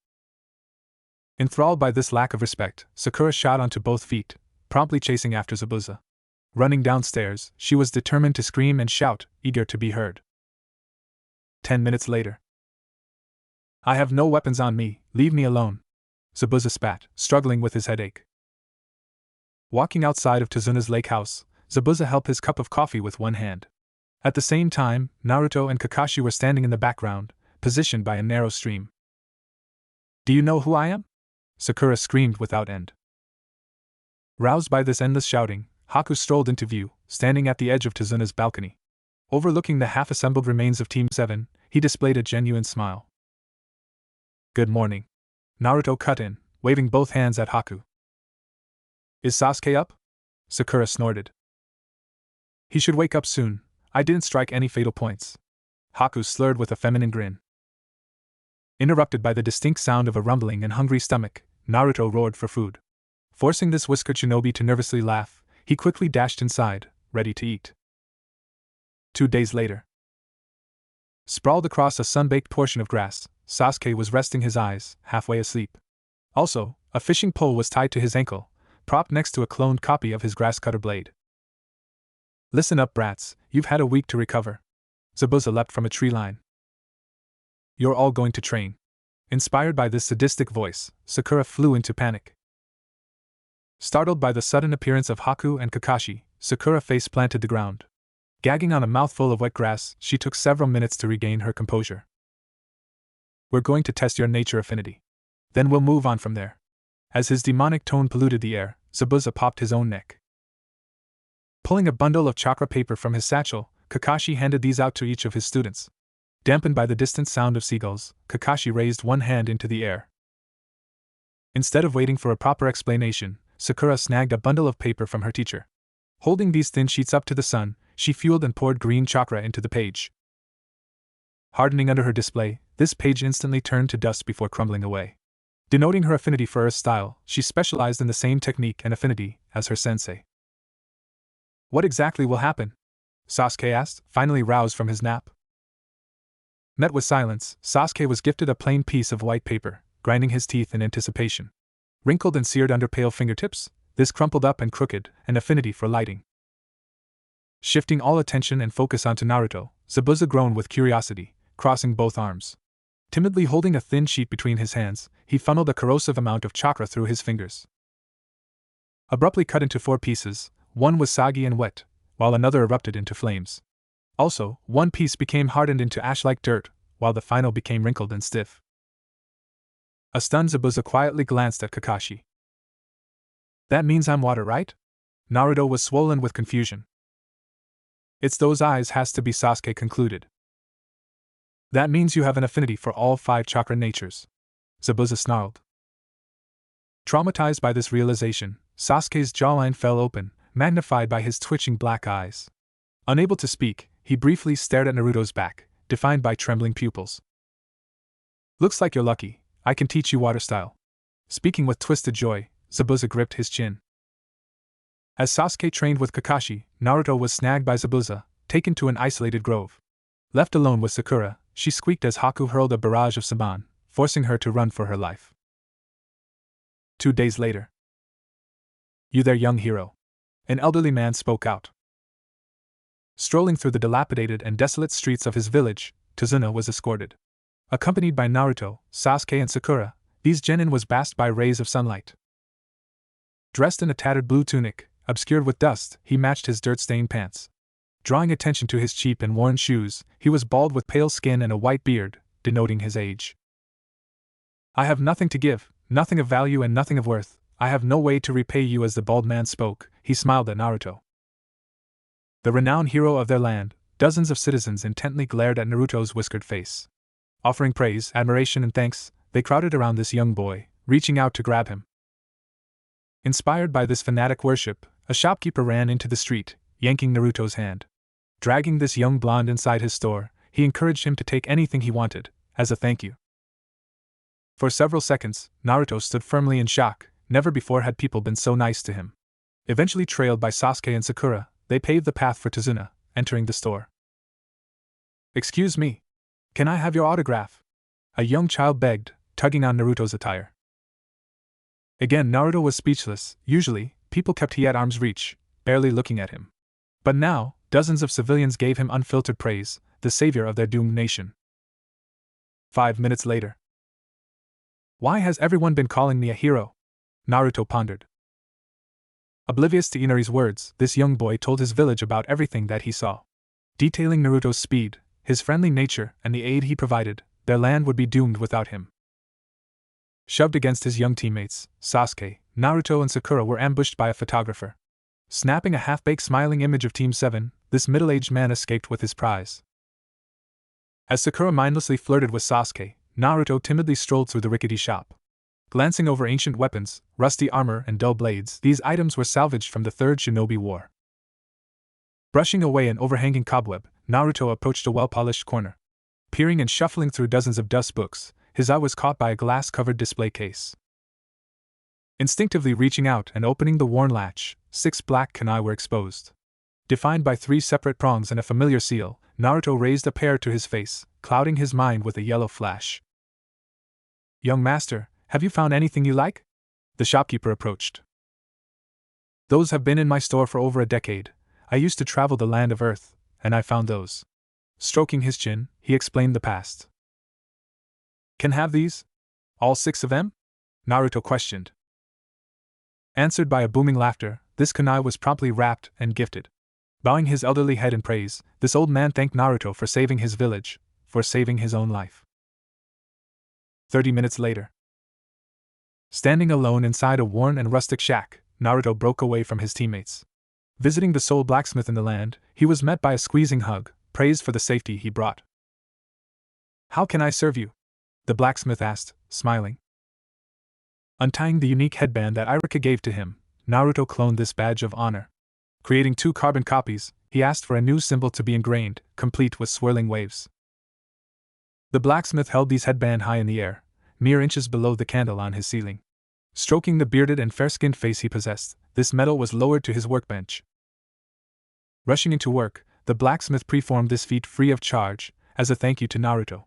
Enthralled by this lack of respect, Sakura shot onto both feet, promptly chasing after Zabuza. Running downstairs, she was determined to scream and shout, eager to be heard. 10 minutes later. I have no weapons on me, leave me alone. Zabuza spat, struggling with his headache. Walking outside of Tazuna's lake house, Zabuza held his cup of coffee with one hand. At the same time, Naruto and Kakashi were standing in the background, positioned by a narrow stream. Do you know who I am? Sakura screamed without end. Roused by this endless shouting, Haku strolled into view, standing at the edge of Tazuna's balcony. Overlooking the half-assembled remains of Team 7, he displayed a genuine smile. Good morning. Naruto cut in, waving both hands at Haku. Is Sasuke up? Sakura snorted. He should wake up soon. I didn't strike any fatal points. Haku slurred with a feminine grin. Interrupted by the distinct sound of a rumbling and hungry stomach, Naruto roared for food. Forcing this whiskered shinobi to nervously laugh, he quickly dashed inside, ready to eat. 2 days later. Sprawled across a sun-baked portion of grass, Sasuke was resting his eyes, halfway asleep. Also, a fishing pole was tied to his ankle, propped next to a cloned copy of his grass-cutter blade. Listen up, brats, you've had a week to recover. Zabuza leapt from a tree line. You're all going to train. Inspired by this sadistic voice, Sakura flew into panic. Startled by the sudden appearance of Haku and Kakashi, Sakura face-planted the ground. Gagging on a mouthful of wet grass, she took several minutes to regain her composure. We're going to test your nature affinity. Then we'll move on from there. As his demonic tone polluted the air, Zabuza popped his own neck. Pulling a bundle of chakra paper from his satchel, Kakashi handed these out to each of his students. Dampened by the distant sound of seagulls, Kakashi raised one hand into the air. Instead of waiting for a proper explanation, Sakura snagged a bundle of paper from her teacher. Holding these thin sheets up to the sun, she fueled and poured green chakra into the page. Hardening under her display, this page instantly turned to dust before crumbling away. Denoting her affinity for earth style, she specialized in the same technique and affinity as her sensei. What exactly will happen? Sasuke asked, finally roused from his nap. Met with silence, Sasuke was gifted a plain piece of white paper, grinding his teeth in anticipation. Wrinkled and seared under pale fingertips, this crumpled up and crooked, an affinity for lighting. Shifting all attention and focus onto Naruto, Zabuza groaned with curiosity, crossing both arms. Timidly holding a thin sheet between his hands, he funneled a corrosive amount of chakra through his fingers. Abruptly cut into 4 pieces, one was soggy and wet, while another erupted into flames. Also, one piece became hardened into ash-like dirt, while the final became wrinkled and stiff. A stunned Zabuza quietly glanced at Kakashi. That means I'm water, right? Naruto was swollen with confusion. It's those eyes, has to be, Sasuke concluded. That means you have an affinity for all 5 chakra natures. Zabuza snarled. Traumatized by this realization, Sasuke's jawline fell open, magnified by his twitching black eyes. Unable to speak, he briefly stared at Naruto's back, defined by trembling pupils. Looks like you're lucky, I can teach you water style. Speaking with twisted joy, Zabuza gripped his chin. As Sasuke trained with Kakashi, Naruto was snagged by Zabuza, taken to an isolated grove. Left alone with Sakura, she squeaked as Haku hurled a barrage of saban, forcing her to run for her life. 2 days later. You there, young hero? An elderly man spoke out. Strolling through the dilapidated and desolate streets of his village, Tazuna was escorted. Accompanied by Naruto, Sasuke and Sakura, these genin was basked by rays of sunlight. Dressed in a tattered blue tunic, obscured with dust, he matched his dirt-stained pants. Drawing attention to his cheap and worn shoes, he was bald with pale skin and a white beard, denoting his age. I have nothing to give, nothing of value and nothing of worth. I have no way to repay you. As the bald man spoke, he smiled at Naruto. The renowned hero of their land, dozens of citizens intently glared at Naruto's whiskered face. Offering praise, admiration and thanks, they crowded around this young boy, reaching out to grab him. Inspired by this fanatic worship, a shopkeeper ran into the street, yanking Naruto's hand. Dragging this young blonde inside his store, he encouraged him to take anything he wanted, as a thank you. For several seconds, Naruto stood firmly in shock. Never before had people been so nice to him. Eventually trailed by Sasuke and Sakura, they paved the path for Tazuna, entering the store. Excuse me. Can I have your autograph? A young child begged, tugging on Naruto's attire. Again, Naruto was speechless. Usually, people kept he at arm's reach, barely looking at him. But now, dozens of civilians gave him unfiltered praise, the savior of their doomed nation. 5 minutes later. Why has everyone been calling me a hero? Naruto pondered. Oblivious to Inari's words, this young boy told his village about everything that he saw. Detailing Naruto's speed, his friendly nature, and the aid he provided, their land would be doomed without him. Shoved against his young teammates, Sasuke, Naruto and Sakura were ambushed by a photographer. Snapping a half-baked smiling image of Team 7, this middle-aged man escaped with his prize. As Sakura mindlessly flirted with Sasuke, Naruto timidly strolled through the rickety shop. Glancing over ancient weapons, rusty armor and dull blades, these items were salvaged from the Third Shinobi War. Brushing away an overhanging cobweb, Naruto approached a well-polished corner. Peering and shuffling through dozens of dust books, his eye was caught by a glass-covered display case. Instinctively reaching out and opening the worn latch, 6 black kunai were exposed. Defined by 3 separate prongs and a familiar seal, Naruto raised a pair to his face, clouding his mind with a yellow flash. Young master, have you found anything you like? The shopkeeper approached. Those have been in my store for over a decade. I used to travel the land of Earth, and I found those. Stroking his chin, he explained the past. Can have these? All 6 of them? Naruto questioned. Answered by a booming laughter, this kunai was promptly wrapped and gifted. Bowing his elderly head in praise, this old man thanked Naruto for saving his village, for saving his own life. 30 minutes later. Standing alone inside a worn and rustic shack, Naruto broke away from his teammates. Visiting the sole blacksmith in the land, he was met by a squeezing hug, praised for the safety he brought. How can I serve you? The blacksmith asked, smiling. Untying the unique headband that Iruka gave to him, Naruto cloned this badge of honor. Creating 2 carbon copies, he asked for a new symbol to be ingrained, complete with swirling waves. The blacksmith held these headband high in the air, mere inches below the candle on his ceiling. Stroking the bearded and fair-skinned face he possessed, this metal was lowered to his workbench. Rushing into work, the blacksmith performed this feat free of charge, as a thank you to Naruto.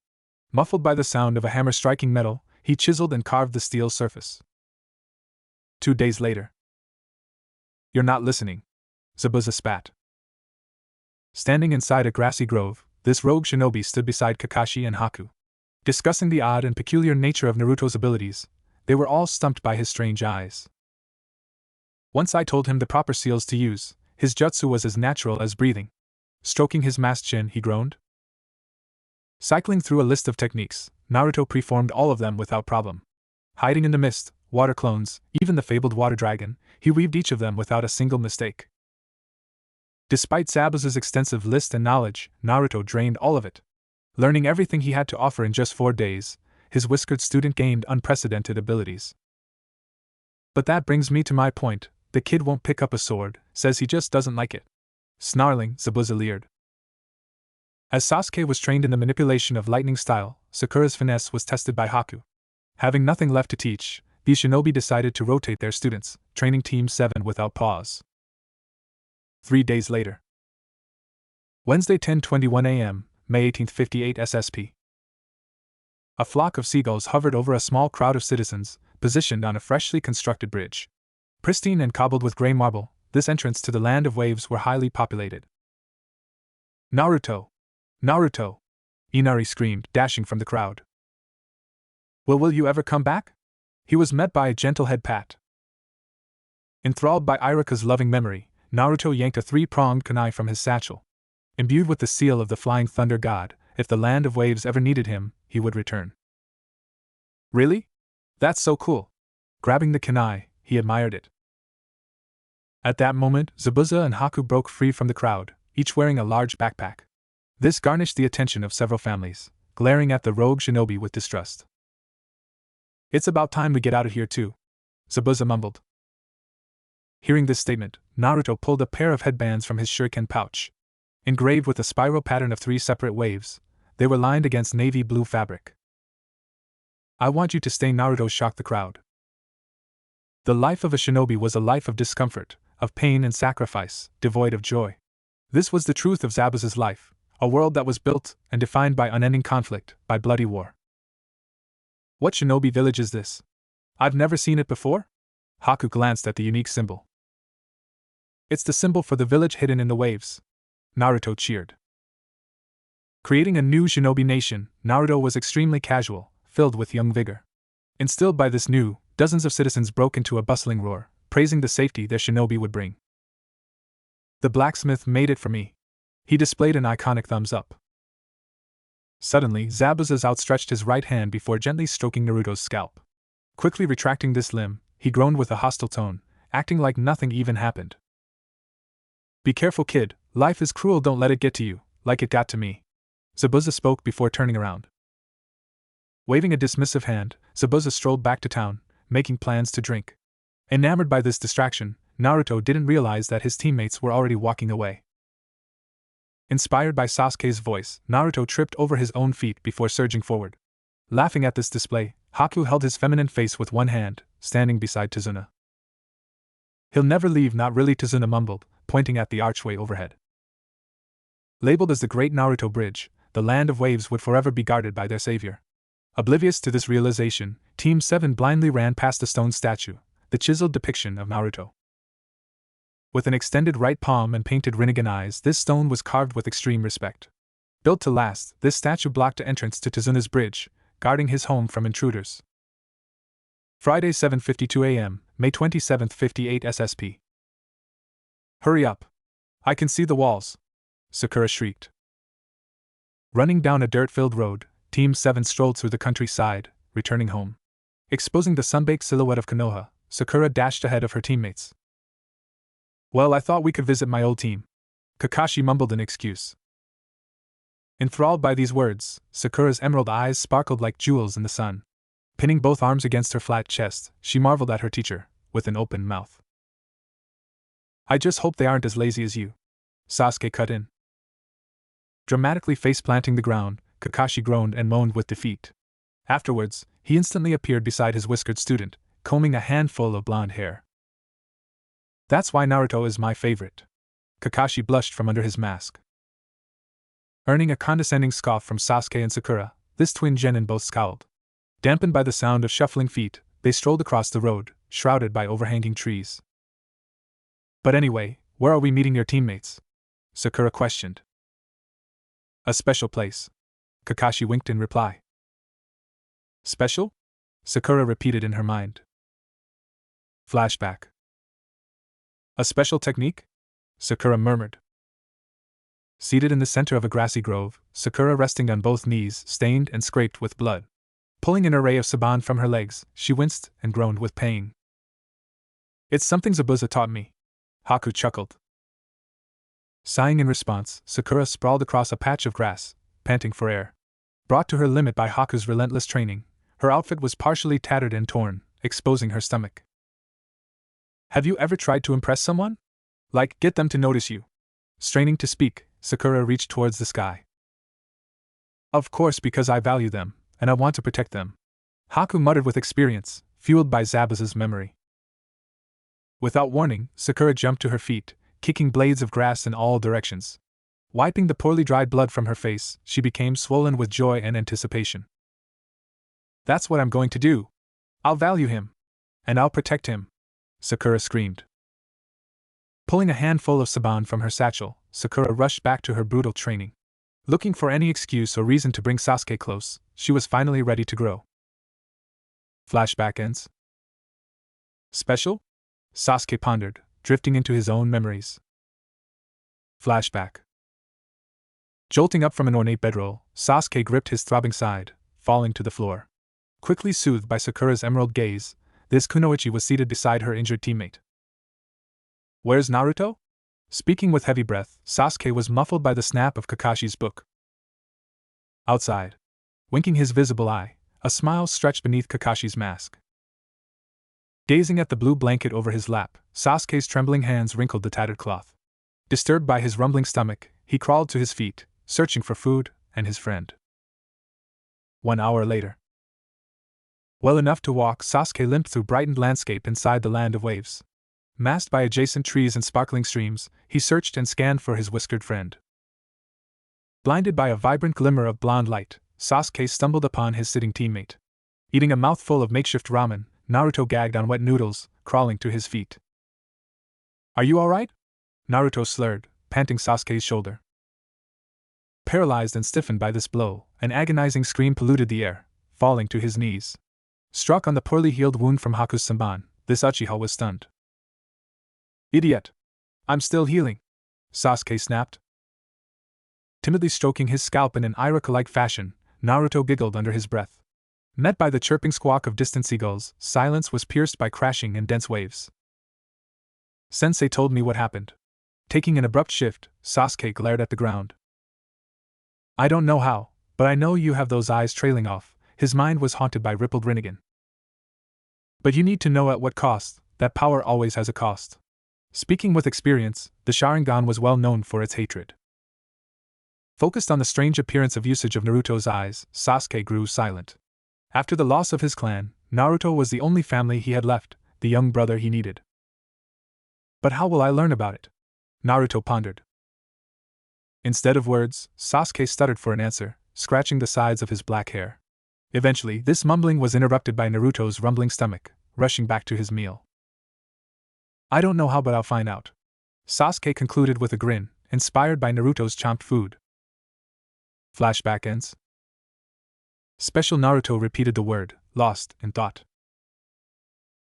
Muffled by the sound of a hammer striking metal, he chiseled and carved the steel surface. 2 days later. You're not listening. Zabuza spat. Standing inside a grassy grove, this rogue shinobi stood beside Kakashi and Haku. Discussing the odd and peculiar nature of Naruto's abilities, they were all stumped by his strange eyes. Once I told him the proper seals to use, his jutsu was as natural as breathing. Stroking his masked chin, he groaned. Cycling through a list of techniques, Naruto performed all of them without problem. Hiding in the mist, water clones, even the fabled water dragon, he weaved each of them without a single mistake. Despite Zabuza's extensive list and knowledge, Naruto drained all of it. Learning everything he had to offer in just 4 days, his whiskered student gained unprecedented abilities. But that brings me to my point, the kid won't pick up a sword, says he just doesn't like it. Snarling, Zabuza leered. As Sasuke was trained in the manipulation of lightning style, Sakura's finesse was tested by Haku. Having nothing left to teach, these shinobi decided to rotate their students, training Team 7 without pause. 3 days later. Wednesday 10:21 a.m., May 18, 58 SSP. A flock of seagulls hovered over a small crowd of citizens, positioned on a freshly constructed bridge. Pristine and cobbled with gray marble, this entrance to the land of waves were highly populated. Naruto! Naruto! Inari screamed, dashing from the crowd. Will you ever come back? He was met by a gentle head pat. Enthralled by Iruka's loving memory, Naruto yanked a three-pronged kunai from his satchel. Imbued with the seal of the flying thunder god, if the land of waves ever needed him, he would return. Really? That's so cool. Grabbing the kunai, he admired it. At that moment, Zabuza and Haku broke free from the crowd, each wearing a large backpack. This garnished the attention of several families, glaring at the rogue shinobi with distrust. It's about time we get out of here too, Zabuza mumbled. Hearing this statement, Naruto pulled a pair of headbands from his shuriken pouch. Engraved with a spiral pattern of 3 separate waves, they were lined against navy blue fabric. I want you to stay, Naruto shocked the crowd. The life of a shinobi was a life of discomfort, of pain and sacrifice, devoid of joy. This was the truth of Zabuza's life, a world that was built and defined by unending conflict, by bloody war. What shinobi village is this? I've never seen it before? Haku glanced at the unique symbol. It's the symbol for the village hidden in the waves, Naruto cheered. Creating a new shinobi nation, Naruto was extremely casual, filled with young vigor. Instilled by this new, dozens of citizens broke into a bustling roar, praising the safety their shinobi would bring. The blacksmith made it for me. He displayed an iconic thumbs up. Suddenly, Zabuza outstretched his right hand before gently stroking Naruto's scalp. Quickly retracting this limb, he groaned with a hostile tone, acting like nothing even happened. Be careful, kid, life is cruel, don't let it get to you, like it got to me. Zabuza spoke before turning around. Waving a dismissive hand, Zabuza strolled back to town, making plans to drink. Enamored by this distraction, Naruto didn't realize that his teammates were already walking away. Inspired by Sasuke's voice, Naruto tripped over his own feet before surging forward. Laughing at this display, Haku held his feminine face with one hand, standing beside Tazuna. He'll never leave, not really, Tazuna mumbled, pointing at the archway overhead. Labeled as the Great Naruto Bridge, the land of waves would forever be guarded by their savior. Oblivious to this realization, Team 7 blindly ran past the stone statue, the chiseled depiction of Naruto. With an extended right palm and painted Rinnegan eyes, this stone was carved with extreme respect. Built to last, this statue blocked the entrance to Tazuna's bridge, guarding his home from intruders. Friday, 7:52 a.m., May 27, 58 SSP. Hurry up! I can see the walls! Sakura shrieked. Running down a dirt-filled road, Team 7 strolled through the countryside, returning home. Exposing the sun-baked silhouette of Konoha, Sakura dashed ahead of her teammates. Well, I thought we could visit my old team. Kakashi mumbled an excuse. Enthralled by these words, Sakura's emerald eyes sparkled like jewels in the sun. Pinning both arms against her flat chest, she marveled at her teacher, with an open mouth. I just hope they aren't as lazy as you. Sasuke cut in. Dramatically face-planting the ground, Kakashi groaned and moaned with defeat. Afterwards, he instantly appeared beside his whiskered student, combing a handful of blonde hair. That's why Naruto is my favorite. Kakashi blushed from under his mask. Earning a condescending scoff from Sasuke and Sakura, this twin genin both scowled. Dampened by the sound of shuffling feet, they strolled across the road, shrouded by overhanging trees. But anyway, where are we meeting your teammates? Sakura questioned. A special place. Kakashi winked in reply. Special? Sakura repeated in her mind. Flashback. A special technique? Sakura murmured. Seated in the center of a grassy grove, Sakura resting on both knees, stained and scraped with blood. Pulling an array of saban from her legs, she winced and groaned with pain. It's something Zabuza taught me. Haku chuckled. Sighing in response, Sakura sprawled across a patch of grass, panting for air. Brought to her limit by Haku's relentless training, her outfit was partially tattered and torn, exposing her stomach. Have you ever tried to impress someone? Like, get them to notice you? Straining to speak, Sakura reached towards the sky. Of course, because I value them, and I want to protect them. Haku muttered with experience, fueled by Zabuza's memory. Without warning, Sakura jumped to her feet, kicking blades of grass in all directions. Wiping the poorly dried blood from her face, she became swollen with joy and anticipation. That's what I'm going to do. I'll value him. And I'll protect him, Sakura screamed. Pulling a handful of saban from her satchel, Sakura rushed back to her brutal training. Looking for any excuse or reason to bring Sasuke close, she was finally ready to grow. Flashback ends. Special? Sasuke pondered, drifting into his own memories. Flashback. Jolting up from an ornate bedroll, Sasuke gripped his throbbing side, falling to the floor. Quickly soothed by Sakura's emerald gaze, this kunoichi was seated beside her injured teammate. Where's Naruto? Speaking with heavy breath, Sasuke was muffled by the snap of Kakashi's book. Outside. Winking his visible eye, a smile stretched beneath Kakashi's mask. Gazing at the blue blanket over his lap, Sasuke's trembling hands wrinkled the tattered cloth. Disturbed by his rumbling stomach, he crawled to his feet, searching for food and his friend. 1 hour later. Well enough to walk, Sasuke limped through brightened landscape inside the land of waves. Masked by adjacent trees and sparkling streams, he searched and scanned for his whiskered friend. Blinded by a vibrant glimmer of blonde light, Sasuke stumbled upon his sitting teammate. Eating a mouthful of makeshift ramen, Naruto gagged on wet noodles, crawling to his feet. Are you alright? Naruto slurred, panting Sasuke's shoulder. Paralyzed and stiffened by this blow, an agonizing scream polluted the air, falling to his knees. Struck on the poorly healed wound from Haku's Senban, this Uchiha was stunned. Idiot! I'm still healing, Sasuke snapped. Timidly stroking his scalp in an Iruka-like fashion, Naruto giggled under his breath. Met by the chirping squawk of distant seagulls, silence was pierced by crashing and dense waves. Sensei told me what happened. Taking an abrupt shift, Sasuke glared at the ground. I don't know how, but I know you have those eyes trailing off. His mind was haunted by rippled Rinnegan. But you need to know at what cost, that power always has a cost. Speaking with experience, the Sharingan was well known for its hatred. Focused on the strange appearance of usage of Naruto's eyes, Sasuke grew silent. After the loss of his clan, Naruto was the only family he had left, the young brother he needed. But how will I learn about it? Naruto pondered. Instead of words, Sasuke stuttered for an answer, scratching the sides of his black hair. Eventually, this mumbling was interrupted by Naruto's rumbling stomach, rushing back to his meal. I don't know how, but I'll find out, Sasuke concluded with a grin, inspired by Naruto's chomped food. Flashback ends. Special Naruto repeated the word, lost in thought.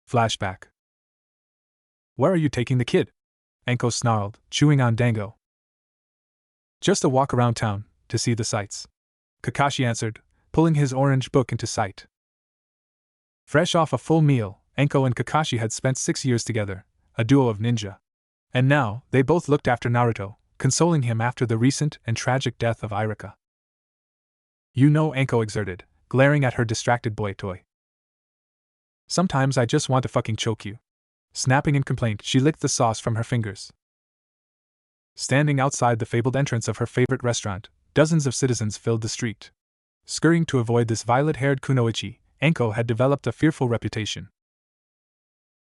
Flashback. Where are you taking the kid? Enko snarled, chewing on dango. Just a walk around town, to see the sights, Kakashi answered, pulling his orange book into sight. Fresh off a full meal, Enko and Kakashi had spent 6 years together, a duo of ninja. And now, they both looked after Naruto, consoling him after the recent and tragic death of Iruka. You know, Enko exerted, glaring at her distracted boy toy. Sometimes I just want to fucking choke you. Snapping in complaint, she licked the sauce from her fingers. Standing outside the fabled entrance of her favorite restaurant, dozens of citizens filled the street. Scurrying to avoid this violet-haired kunoichi, Enko had developed a fearful reputation.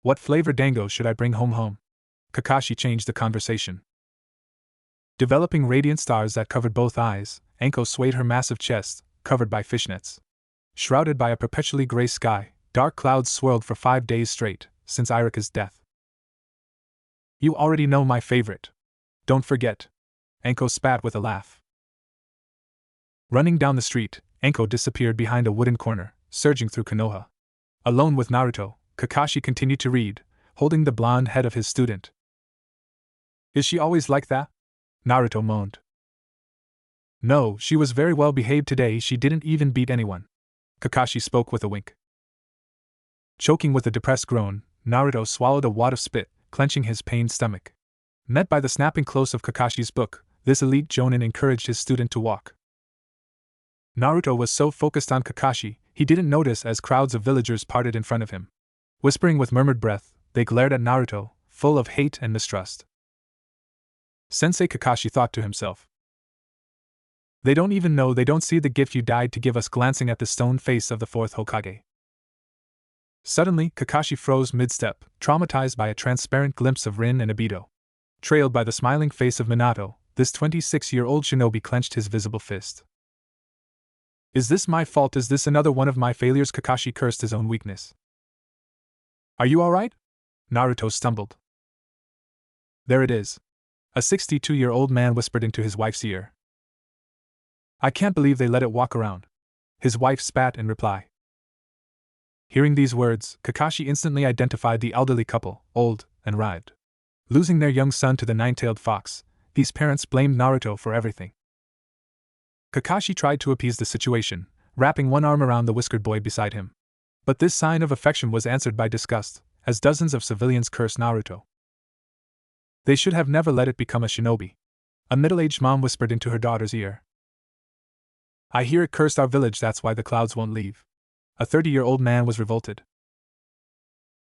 What flavor dango should I bring home? Kakashi changed the conversation. Developing radiant stars that covered both eyes, Enko swayed her massive chest, covered by fishnets. Shrouded by a perpetually gray sky, dark clouds swirled for 5 days straight, since Iruka's death. You already know my favorite. Don't forget. Enko spat with a laugh. Running down the street, Enko disappeared behind a wooden corner, surging through Konoha. Alone with Naruto, Kakashi continued to read, holding the blonde head of his student. Is she always like that? Naruto moaned. No, she was very well behaved today, she didn't even beat anyone. Kakashi spoke with a wink. Choking with a depressed groan, Naruto swallowed a wad of spit, clenching his pained stomach. Met by the snapping close of Kakashi's book, this elite jonin encouraged his student to walk. Naruto was so focused on Kakashi, he didn't notice as crowds of villagers parted in front of him. Whispering with murmured breath, they glared at Naruto, full of hate and mistrust. Sensei, Kakashi thought to himself. They don't even know, they don't see the gift you died to give us, glancing at the stone face of the fourth Hokage. Suddenly, Kakashi froze mid-step, traumatized by a transparent glimpse of Rin and Obito. Trailed by the smiling face of Minato, this 26-year-old shinobi clenched his visible fist. Is this my fault? Is this another one of my failures? Kakashi cursed his own weakness. Are you alright? Naruto stumbled. There it is. A 62-year-old man whispered into his wife's ear. I can't believe they let it walk around. His wife spat in reply. Hearing these words, Kakashi instantly identified the elderly couple, old and writhed. Losing their young son to the nine-tailed fox, these parents blamed Naruto for everything. Kakashi tried to appease the situation, wrapping one arm around the whiskered boy beside him. But this sign of affection was answered by disgust, as dozens of civilians cursed Naruto. They should have never let it become a shinobi. A middle-aged mom whispered into her daughter's ear. I hear it cursed our village, that's why the clouds won't leave. A 30-year-old man was revolted.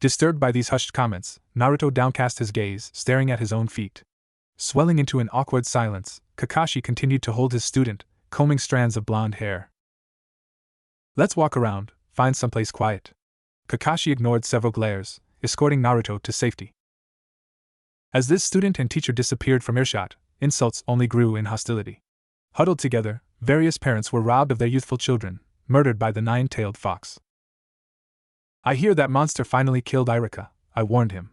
Disturbed by these hushed comments, Naruto downcast his gaze, staring at his own feet. Swelling into an awkward silence, Kakashi continued to hold his student, combing strands of blonde hair. Let's walk around, find someplace quiet. Kakashi ignored several glares, escorting Naruto to safety. As this student and teacher disappeared from earshot, insults only grew in hostility. Huddled together, various parents were robbed of their youthful children, murdered by the nine-tailed fox. I hear that monster finally killed Iruka, I warned him.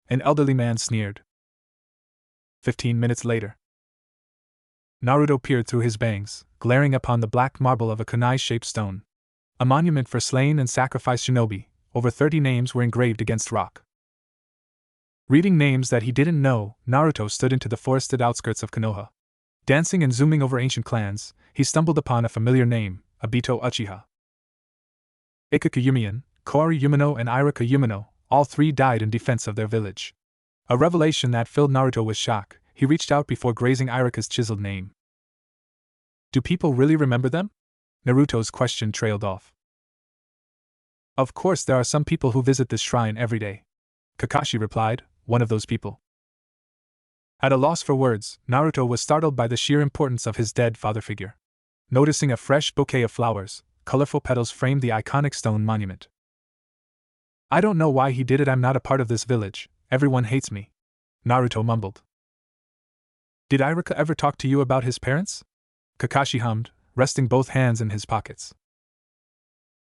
An elderly man sneered. 15 minutes later. Naruto peered through his bangs, glaring upon the black marble of a kunai-shaped stone. A monument for slain and sacrificed shinobi, over 30 names were engraved against rock. Reading names that he didn't know, Naruto stood into the forested outskirts of Konoha. Dancing and zooming over ancient clans, he stumbled upon a familiar name, Obito Uchiha. Ikuku Yumian, Koari Yumino and Iruka Yumino, all three died in defense of their village. A revelation that filled Naruto with shock. He reached out before grazing Iruka's chiseled name. Do people really remember them? Naruto's question trailed off. Of course there are some people who visit this shrine every day. Kakashi replied, one of those people. At a loss for words, Naruto was startled by the sheer importance of his dead father figure. Noticing a fresh bouquet of flowers, colorful petals framed the iconic stone monument. I don't know why he did it, I'm not a part of this village, everyone hates me. Naruto mumbled. Did Iruka ever talk to you about his parents? Kakashi hummed, resting both hands in his pockets.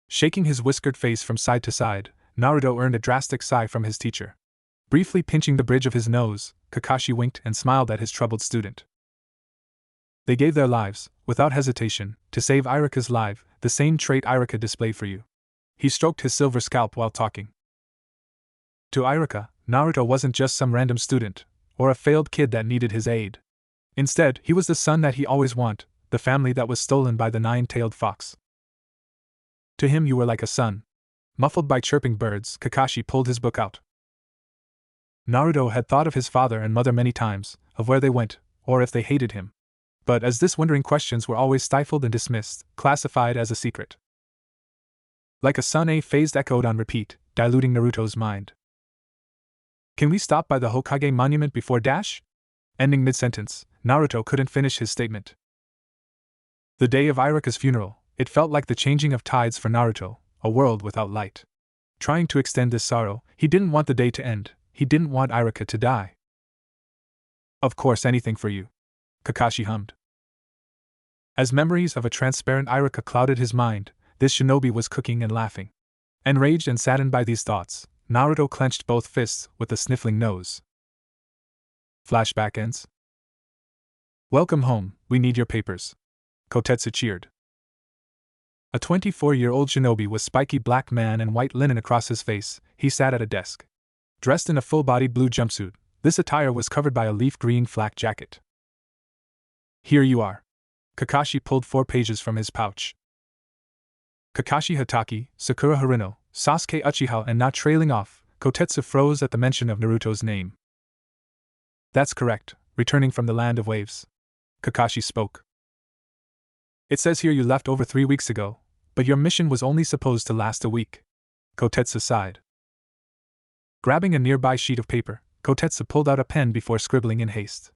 Shaking his whiskered face from side to side, Naruto earned a drastic sigh from his teacher. Briefly pinching the bridge of his nose, Kakashi winked and smiled at his troubled student. They gave their lives, without hesitation, to save Iruka's life, the same trait Iruka displayed for you. He stroked his silver scalp while talking. To Iruka, Naruto wasn't just some random student, or a failed kid that needed his aid. Instead, he was the son that he always wanted, the family that was stolen by the nine-tailed fox. To him you were like a son. Muffled by chirping birds, Kakashi pulled his book out. Naruto had thought of his father and mother many times, of where they went, or if they hated him. But as this wondering questions were always stifled and dismissed, classified as a secret. Like a son, a phased echoed on repeat, diluting Naruto's mind. Can we stop by the Hokage monument before dash? Ending mid-sentence, Naruto couldn't finish his statement. The day of Iruka's funeral, it felt like the changing of tides for Naruto, a world without light. Trying to extend this sorrow, he didn't want the day to end, he didn't want Iruka to die. Of course, anything for you. Kakashi hummed. As memories of a transparent Iruka clouded his mind, this shinobi was cooking and laughing. Enraged and saddened by these thoughts, Naruto clenched both fists with a sniffling nose. Flashback ends. Welcome home, we need your papers. Kotetsu cheered. A 24-year-old shinobi with spiky black man and white linen across his face, he sat at a desk. Dressed in a full-bodied blue jumpsuit, this attire was covered by a leaf green flak jacket. Here you are. Kakashi pulled 4 pages from his pouch. Kakashi Hatake, Sakura Harino, Sasuke Uchiha, and not trailing off, Kotetsu froze at the mention of Naruto's name. That's correct, returning from the land of waves. Kakashi spoke. It says here you left over 3 weeks ago, but your mission was only supposed to last a week. Kotetsu sighed. Grabbing a nearby sheet of paper, Kotetsu pulled out a pen before scribbling in haste.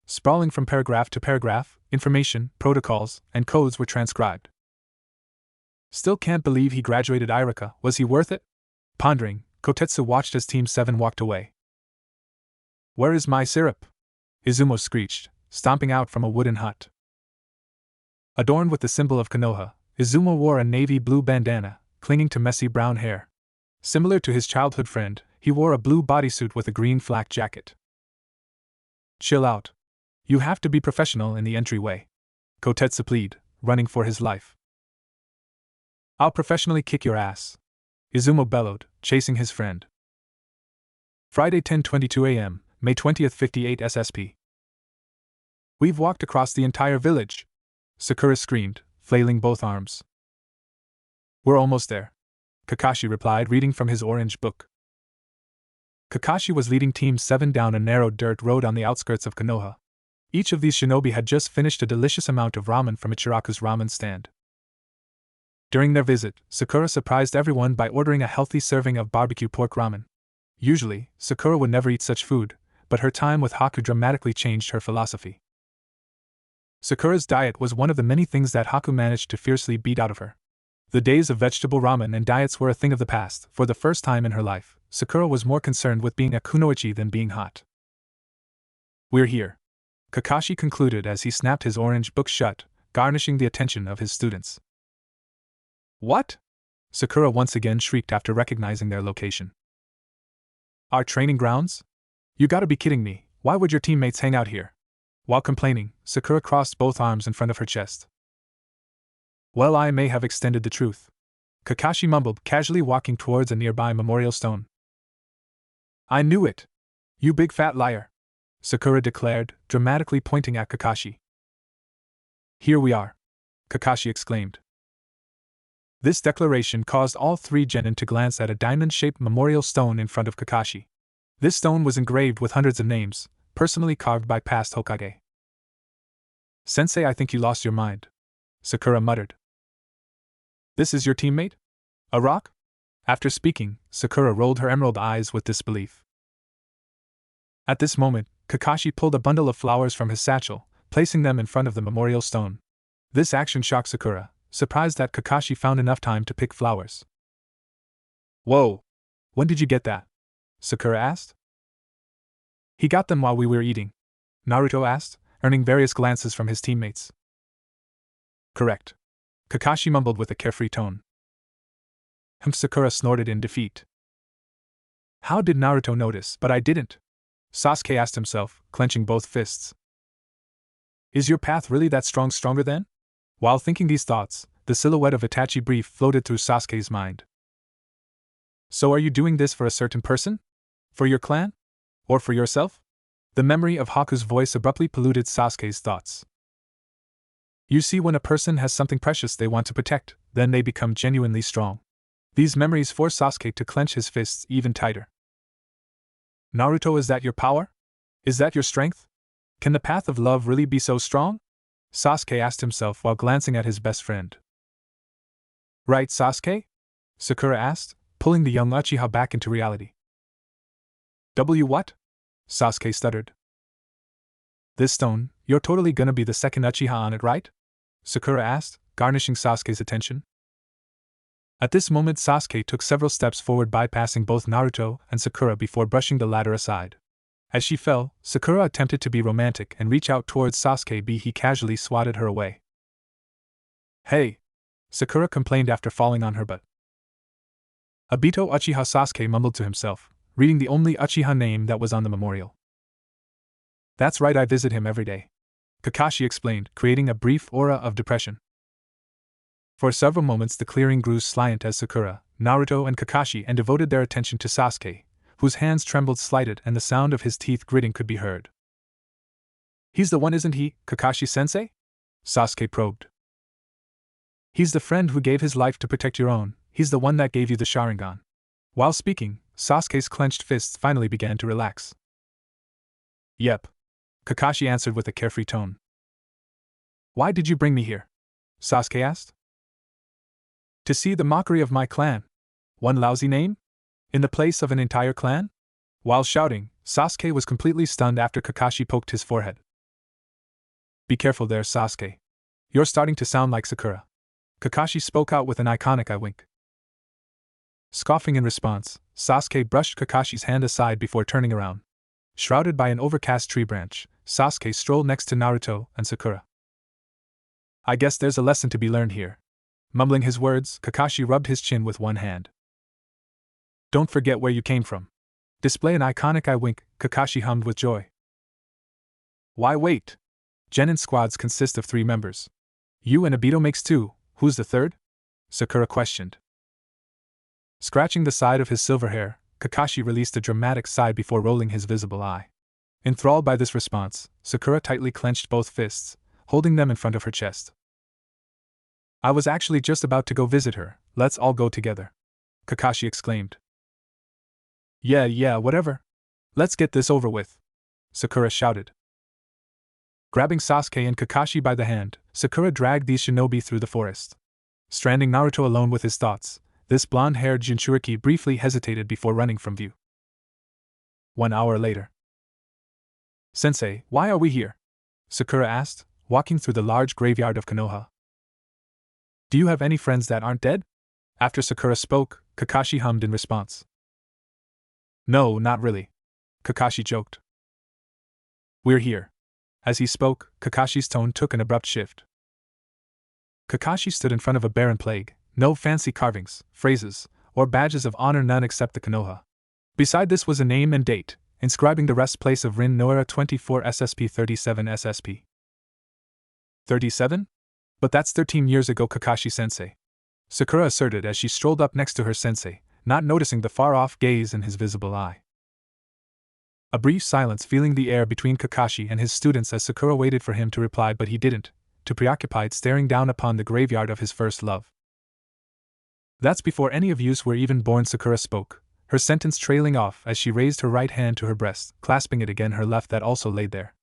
Sprawling from paragraph to paragraph, information, protocols, and codes were transcribed. Still can't believe he graduated Iruka, was he worth it? Pondering, Kotetsu watched as Team 7 walked away. Where is my syrup? Izumo screeched, stomping out from a wooden hut. Adorned with the symbol of Konoha, Izumo wore a navy blue bandana, clinging to messy brown hair. Similar to his childhood friend, he wore a blue bodysuit with a green flak jacket. Chill out. You have to be professional in the entryway. Kotetsu pleaded, running for his life. I'll professionally kick your ass, Izumo bellowed, chasing his friend. Friday 10:22 a.m., May 20th 58 SSP. We've walked across the entire village, Sakura screamed, flailing both arms. We're almost there, Kakashi replied, reading from his orange book. Kakashi was leading Team 7 down a narrow dirt road on the outskirts of Konoha. Each of these shinobi had just finished a delicious amount of ramen from Ichiraku's ramen stand. During their visit, Sakura surprised everyone by ordering a healthy serving of barbecue pork ramen. Usually, Sakura would never eat such food, but her time with Haku dramatically changed her philosophy. Sakura's diet was one of the many things that Haku managed to fiercely beat out of her. The days of vegetable ramen and diets were a thing of the past. For the first time in her life, Sakura was more concerned with being a kunoichi than being hot. We're here, Kakashi concluded as he snapped his orange book shut, garnishing the attention of his students. What? Sakura once again shrieked after recognizing their location. Our training grounds? You gotta be kidding me, why would your teammates hang out here? While complaining, Sakura crossed both arms in front of her chest. Well, I may have extended the truth, Kakashi mumbled, casually walking towards a nearby memorial stone. I knew it! You big fat liar! Sakura declared, dramatically pointing at Kakashi. Here we are! Kakashi exclaimed. This declaration caused all three genin to glance at a diamond-shaped memorial stone in front of Kakashi. This stone was engraved with hundreds of names, personally carved by past Hokage. Sensei, I think you lost your mind, Sakura muttered. This is your teammate? A rock? After speaking, Sakura rolled her emerald eyes with disbelief. At this moment, Kakashi pulled a bundle of flowers from his satchel, placing them in front of the memorial stone. This action shocked Sakura, surprised that Kakashi found enough time to pick flowers. Whoa! When did you get that? Sakura asked. He got them while we were eating, Naruto asked, earning various glances from his teammates. Correct, Kakashi mumbled with a carefree tone. Sakura snorted in defeat. How did Naruto notice, but I didn't? Sasuke asked himself, clenching both fists. Is your path really that stronger then? While thinking these thoughts, the silhouette of Itachi brief floated through Sasuke's mind. So are you doing this for a certain person? For your clan? Or for yourself? The memory of Haku's voice abruptly polluted Sasuke's thoughts. You see, when a person has something precious they want to protect, then they become genuinely strong. These memories force Sasuke to clench his fists even tighter. Naruto, is that your power? Is that your strength? Can the path of love really be so strong? Sasuke asked himself while glancing at his best friend. Right, Sasuke? Sakura asked, pulling the young Uchiha back into reality. What? Sasuke stuttered. This stone, you're totally gonna be the second Uchiha on it, right? Sakura asked, garnishing Sasuke's attention. At this moment, Sasuke took several steps forward, bypassing both Naruto and Sakura before brushing the latter aside. As she fell, Sakura attempted to be romantic and reach out towards Sasuke, but he casually swatted her away. Hey! Sakura complained after falling on her butt. Obito Uchiha, Sasuke mumbled to himself, reading the only Uchiha name that was on the memorial. That's right, I visit him every day, Kakashi explained, creating a brief aura of depression. For several moments the clearing grew silent as Sakura, Naruto and Kakashi and devoted their attention to Sasuke, whose hands trembled slighted and the sound of his teeth gritting could be heard. He's the one, isn't he, Kakashi-sensei? Sasuke probed. He's the friend who gave his life to protect your own, he's the one that gave you the Sharingan. While speaking, Sasuke's clenched fists finally began to relax. Yep, Kakashi answered with a carefree tone. Why did you bring me here? Sasuke asked. To see the mockery of my clan. One lousy name? In the place of an entire clan? While shouting, Sasuke was completely stunned after Kakashi poked his forehead. Be careful there, Sasuke. You're starting to sound like Sakura. Kakashi spoke out with an iconic eye wink. Scoffing in response, Sasuke brushed Kakashi's hand aside before turning around. Shrouded by an overcast tree branch, Sasuke strolled next to Naruto and Sakura. I guess there's a lesson to be learned here, Mumbling his words, Kakashi rubbed his chin with one hand. Don't forget where you came from. Display an iconic eye wink, Kakashi hummed with joy. Why wait? Genin squads consist of 3 members. You and Obito makes 2, who's the third? Sakura questioned. Scratching the side of his silver hair, Kakashi released a dramatic sigh before rolling his visible eye. Enthralled by this response, Sakura tightly clenched both fists, holding them in front of her chest. I was actually just about to go visit her, let's all go together. Kakashi exclaimed. Yeah, whatever. Let's get this over with. Sakura shouted. Grabbing Sasuke and Kakashi by the hand, Sakura dragged these shinobi through the forest. Stranding Naruto alone with his thoughts, this blonde-haired Jinchuriki briefly hesitated before running from view. 1 hour later. Sensei, why are we here? Sakura asked, walking through the large graveyard of Konoha. Do you have any friends that aren't dead? After Sakura spoke, Kakashi hummed in response. No, not really. Kakashi joked. We're here. As he spoke, Kakashi's tone took an abrupt shift. Kakashi stood in front of a barren plague, no fancy carvings, phrases, or badges of honor, none except the Konoha. Beside this was a name and date, inscribing the rest place of Rin Noira 24 SSP 37 SSP. 37? But that's 13 years ago, Kakashi-sensei. Sakura asserted as she strolled up next to her sensei, not noticing the far-off gaze in his visible eye. A brief silence filling the air between Kakashi and his students as Sakura waited for him to reply, but he didn't, too preoccupied staring down upon the graveyard of his first love. That's before any of yous were even born, Sakura spoke, her sentence trailing off as she raised her right hand to her breast, clasping it again her left that also laid there.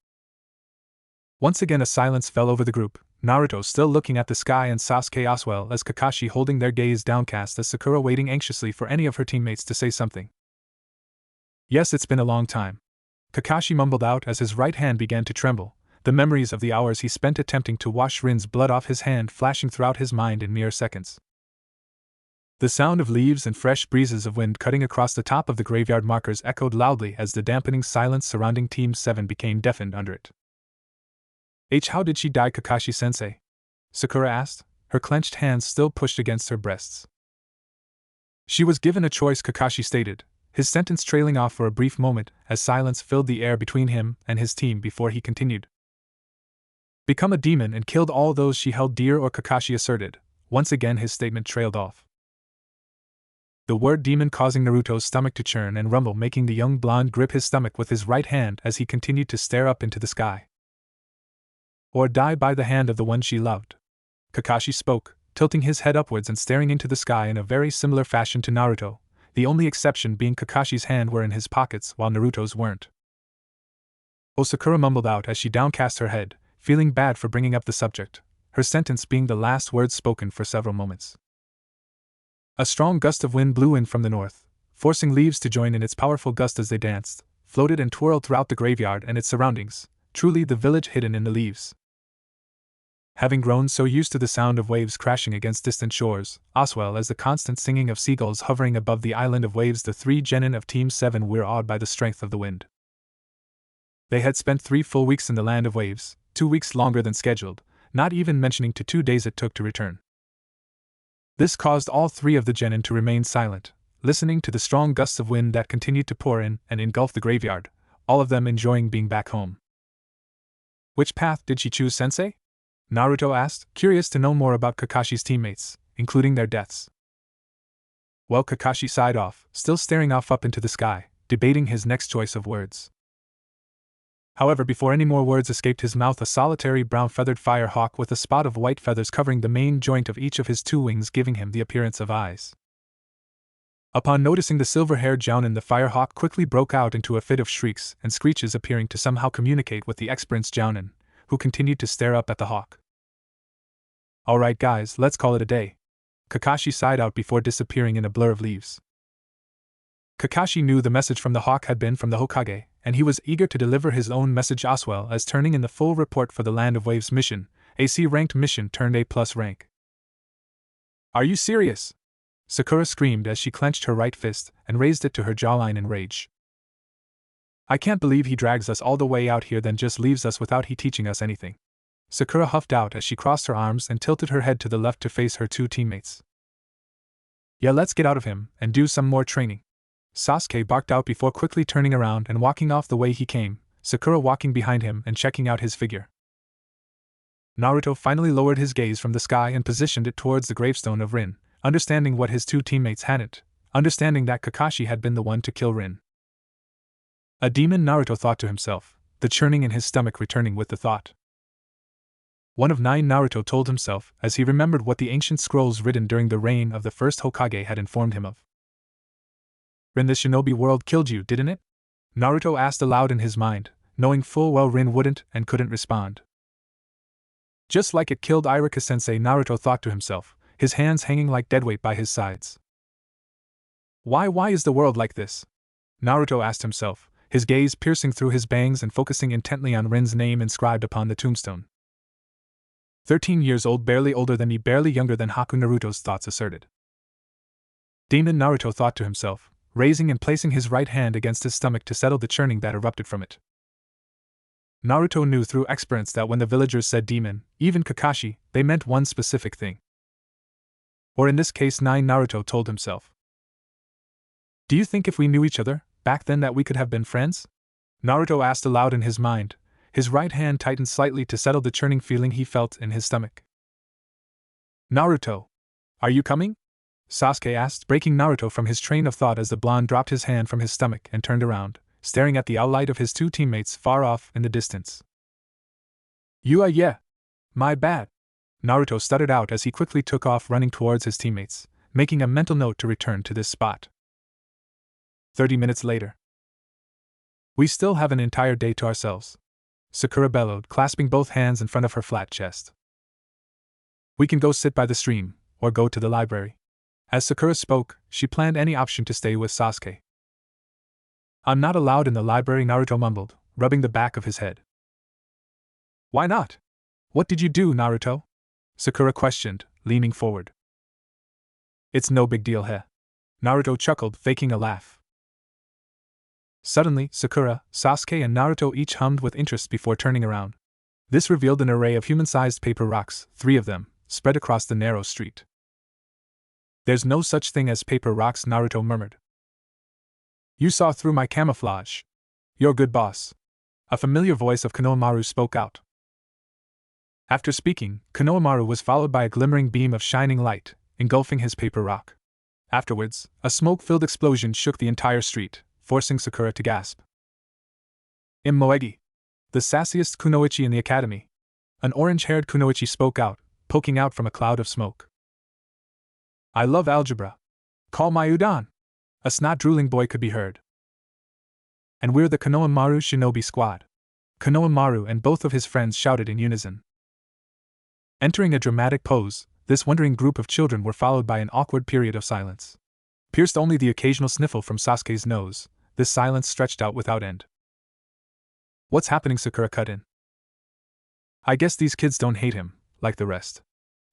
Once again a silence fell over the group, Naruto still looking at the sky and Sasuke as well as Kakashi holding their gaze downcast as Sakura waiting anxiously for any of her teammates to say something. Yes, it's been a long time. Kakashi mumbled out as his right hand began to tremble, the memories of the hours he spent attempting to wash Rin's blood off his hand flashing throughout his mind in mere seconds. The sound of leaves and fresh breezes of wind cutting across the top of the graveyard markers echoed loudly as the dampening silence surrounding Team 7 became deafened under it. How did she die, Kakashi-sensei? Sakura asked, her clenched hands still pushed against her breasts. She was given a choice, Kakashi stated, his sentence trailing off for a brief moment as silence filled the air between him and his team before he continued. Become a demon and killed all those she held dear, or Kakashi asserted. Once again his statement trailed off. The word demon causing Naruto's stomach to churn and rumble, making the young blonde grip his stomach with his right hand as he continued to stare up into the sky. Or die by the hand of the one she loved. Kakashi spoke, tilting his head upwards and staring into the sky in a very similar fashion to Naruto, the only exception being Kakashi's hands were in his pockets while Naruto's weren't. Oh, Sakura mumbled out as she downcast her head, feeling bad for bringing up the subject, her sentence being the last words spoken for several moments. A strong gust of wind blew in from the north, forcing leaves to join in its powerful gust as they danced, floated and twirled throughout the graveyard and its surroundings, truly the village hidden in the leaves. Having grown so used to the sound of waves crashing against distant shores, as well as the constant singing of seagulls hovering above the island of waves, the 3 genin of Team 7 were awed by the strength of the wind. They had spent 3 full weeks in the land of waves, 2 weeks longer than scheduled, not even mentioning the 2 days it took to return. This caused all 3 of the genin to remain silent, listening to the strong gusts of wind that continued to pour in and engulf the graveyard, all of them enjoying being back home. Which path did she choose, sensei? Naruto asked, curious to know more about Kakashi's teammates, including their deaths. Well, Kakashi sighed off, still staring off up into the sky, debating his next choice of words. However, before any more words escaped his mouth, a solitary brown feathered fire hawk with a spot of white feathers covering the main joint of each of his 2 wings, giving him the appearance of eyes. Upon noticing the silver-haired Jounin, the fire hawk quickly broke out into a fit of shrieks and screeches, appearing to somehow communicate with the ex-prince Jounin, who continued to stare up at the hawk. Alright guys, let's call it a day. Kakashi sighed out before disappearing in a blur of leaves. Kakashi knew the message from the hawk had been from the Hokage, and he was eager to deliver his own message as well as turning in the full report for the Land of Waves mission, a C-ranked mission turned A+ rank. Are you serious? Sakura screamed as she clenched her right fist and raised it to her jawline in rage. I can't believe he drags us all the way out here then just leaves us without he teaching us anything. Sakura huffed out as she crossed her arms and tilted her head to the left to face her two teammates. Yeah, let's get out of him and do some more training. Sasuke barked out before quickly turning around and walking off the way he came, Sakura walking behind him and checking out his figure. Naruto finally lowered his gaze from the sky and positioned it towards the gravestone of Rin, understanding what his two teammates hadn't, understanding that Kakashi had been the one to kill Rin. A demon, Naruto thought to himself, the churning in his stomach returning with the thought. One of 9, Naruto told himself, as he remembered what the ancient scrolls written during the reign of the first Hokage had informed him of. Rin, the shinobi world killed you, didn't it? Naruto asked aloud in his mind, knowing full well Rin wouldn't and couldn't respond. Just like it killed Iruka-sensei, Naruto thought to himself, his hands hanging like deadweight by his sides. Why is the world like this? Naruto asked himself, his gaze piercing through his bangs and focusing intently on Rin's name inscribed upon the tombstone. 13 years old, barely older than me, barely younger than Haku, Naruto's thoughts asserted. Demon, Naruto thought to himself, raising and placing his right hand against his stomach to settle the churning that erupted from it. Naruto knew through experience that when the villagers said demon, even Kakashi, they meant one specific thing. Or in this case 9, Naruto told himself. Do you think if we knew each other, back then, that we could have been friends? Naruto asked aloud in his mind, his right hand tightened slightly to settle the churning feeling he felt in his stomach. Naruto, are you coming? Sasuke asked, breaking Naruto from his train of thought as the blonde dropped his hand from his stomach and turned around, staring at the outline of his two teammates far off in the distance. Yeah. My bad. Naruto stuttered out as he quickly took off running towards his teammates, making a mental note to return to this spot. 30 minutes later. We still have an entire day to ourselves, Sakura bellowed, clasping both hands in front of her flat chest. We can go sit by the stream, or go to the library. As Sakura spoke, she planned any option to stay with Sasuke. I'm not allowed in the library, Naruto mumbled, rubbing the back of his head. Why not? What did you do, Naruto? Sakura questioned, leaning forward. It's no big deal, heh? Naruto chuckled, faking a laugh. Suddenly, Sakura, Sasuke and Naruto each hummed with interest before turning around. This revealed an array of human-sized paper rocks, 3 of them, spread across the narrow street. There's no such thing as paper rocks, Naruto murmured. You saw through my camouflage. You're good, boss. A familiar voice of Konohamaru spoke out. After speaking, Konohamaru was followed by a glimmering beam of shining light, engulfing his paper rock. Afterwards, a smoke-filled explosion shook the entire street, forcing Sakura to gasp. Moegi, the sassiest kunoichi in the academy. An orange-haired kunoichi spoke out, poking out from a cloud of smoke. I love algebra. Call my udon. A snot-drooling boy could be heard. And we're the Konohamaru Shinobi Squad. Konohamaru and both of his friends shouted in unison. Entering a dramatic pose, this wondering group of children were followed by an awkward period of silence. Pierced only the occasional sniffle from Sasuke's nose, this silence stretched out without end. What's happening? Sakura cut in. I guess these kids don't hate him, like the rest.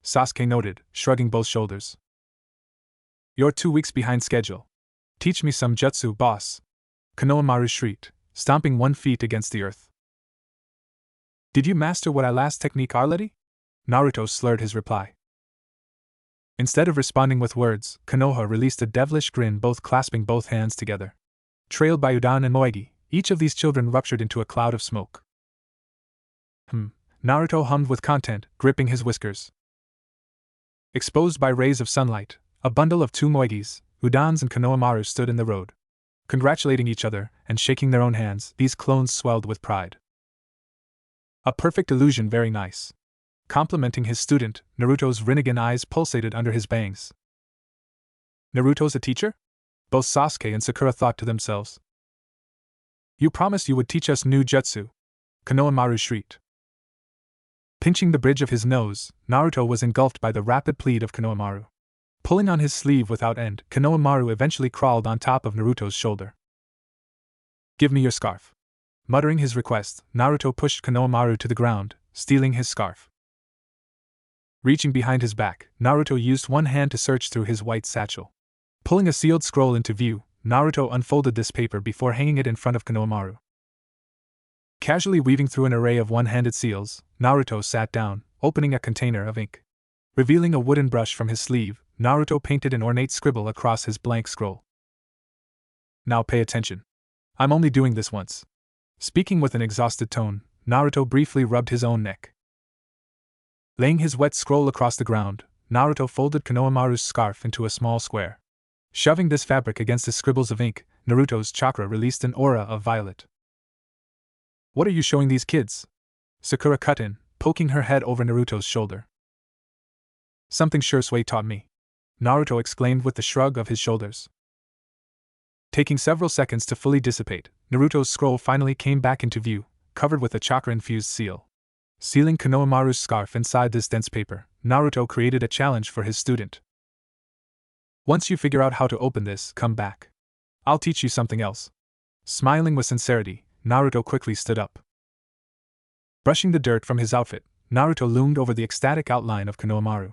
Sasuke noted, shrugging both shoulders. You're 2 weeks behind schedule. Teach me some jutsu, boss. Konohamaru shrieked, stomping 1 foot against the earth. Did you master what I last technique already? Naruto slurred his reply. Instead of responding with words, Konoha released a devilish grin, both clasping both hands together. Trailed by Udon and Moegi, each of these children ruptured into a cloud of smoke. Naruto hummed with content, gripping his whiskers. Exposed by rays of sunlight, a bundle of 2 Moegis, Udons and Konohamaru stood in the road. Congratulating each other, and shaking their own hands, these clones swelled with pride. A perfect illusion, very nice. Complimenting his student, Naruto's Rinnegan eyes pulsated under his bangs. Naruto's a teacher? Both Sasuke and Sakura thought to themselves. You promised you would teach us new jutsu, Konohamaru shrieked. Pinching the bridge of his nose, Naruto was engulfed by the rapid plead of Konohamaru. Pulling on his sleeve without end, Konohamaru eventually crawled on top of Naruto's shoulder. Give me your scarf. Muttering his request, Naruto pushed Konohamaru to the ground, stealing his scarf. Reaching behind his back, Naruto used one hand to search through his white satchel. Pulling a sealed scroll into view, Naruto unfolded this paper before hanging it in front of Konohamaru. Casually weaving through an array of one-handed seals, Naruto sat down, opening a container of ink. Revealing a wooden brush from his sleeve, Naruto painted an ornate scribble across his blank scroll. Now pay attention. I'm only doing this once. Speaking with an exhausted tone, Naruto briefly rubbed his own neck. Laying his wet scroll across the ground, Naruto folded Konohamaru's scarf into a small square. Shoving this fabric against his scribbles of ink, Naruto's chakra released an aura of violet. What are you showing these kids? Sakura cut in, poking her head over Naruto's shoulder. Something Shursui taught me, Naruto exclaimed with a shrug of his shoulders. Taking several seconds to fully dissipate, Naruto's scroll finally came back into view, covered with a chakra-infused seal. Sealing Konohamaru's scarf inside this dense paper, Naruto created a challenge for his student. Once you figure out how to open this, come back. I'll teach you something else. Smiling with sincerity, Naruto quickly stood up. Brushing the dirt from his outfit, Naruto loomed over the ecstatic outline of Konohamaru.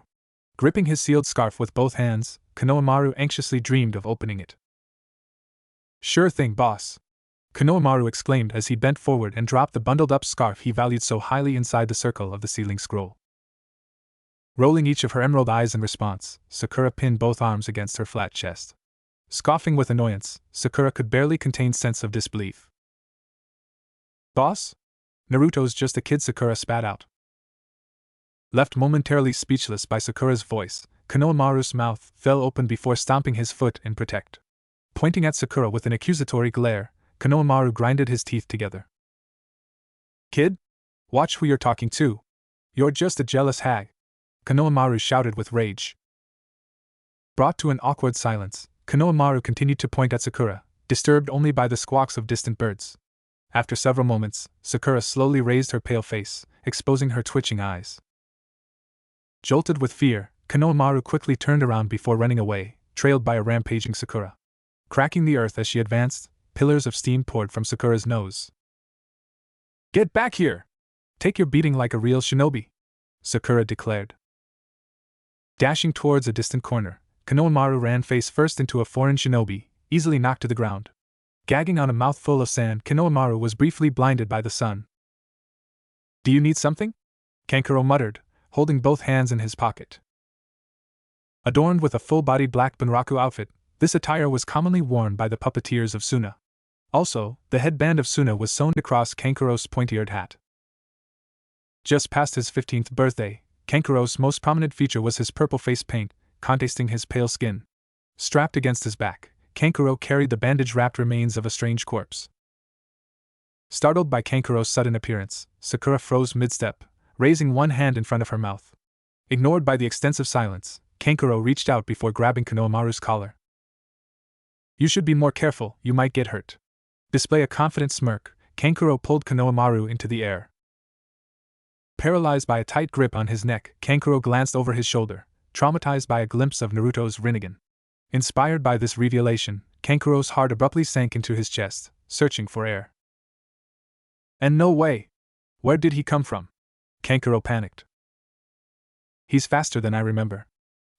Gripping his sealed scarf with both hands, Konohamaru anxiously dreamed of opening it. Sure thing, boss! Konohamaru exclaimed as he bent forward and dropped the bundled-up scarf he valued so highly inside the circle of the sealing scroll. Rolling each of her emerald eyes in response, Sakura pinned both arms against her flat chest. Scoffing with annoyance, Sakura could barely contain sense of disbelief. Boss? Naruto's just a kid, Sakura spat out. Left momentarily speechless by Sakura's voice, Konohamaru's mouth fell open before stomping his foot in protest. Pointing at Sakura with an accusatory glare, Konohamaru grinded his teeth together. Kid? Watch who you're talking to. You're just a jealous hag. Konohamaru shouted with rage. Brought to an awkward silence, Konohamaru continued to point at Sakura, disturbed only by the squawks of distant birds. After several moments, Sakura slowly raised her pale face, exposing her twitching eyes. Jolted with fear, Konohamaru quickly turned around before running away, trailed by a rampaging Sakura. Cracking the earth as she advanced, pillars of steam poured from Sakura's nose. Get back here! Take your beating like a real shinobi! Sakura declared. Dashing towards a distant corner, Konohamaru ran face first into a foreign shinobi, easily knocked to the ground. Gagging on a mouthful of sand, Konohamaru was briefly blinded by the sun. Do you need something? Kankuro muttered, holding both hands in his pocket. Adorned with a full-bodied black bunraku outfit, this attire was commonly worn by the puppeteers of Suna. Also, the headband of Suna was sewn across Kankuro's pointy-eared hat. Just past his 15th birthday, Kankuro's most prominent feature was his purple face paint, contrasting his pale skin. Strapped against his back, Kankuro carried the bandage-wrapped remains of a strange corpse. Startled by Kankuro's sudden appearance, Sakura froze mid-step, raising one hand in front of her mouth. Ignored by the extensive silence, Kankuro reached out before grabbing Konohamaru's collar. You should be more careful, you might get hurt. Display a confident smirk, Kankuro pulled Konohamaru into the air. Paralyzed by a tight grip on his neck, Kankuro glanced over his shoulder, traumatized by a glimpse of Naruto's Rinnegan. Inspired by this revelation, Kankuro's heart abruptly sank into his chest, searching for air. And no way! Where did he come from? Kankuro panicked. He's faster than I remember.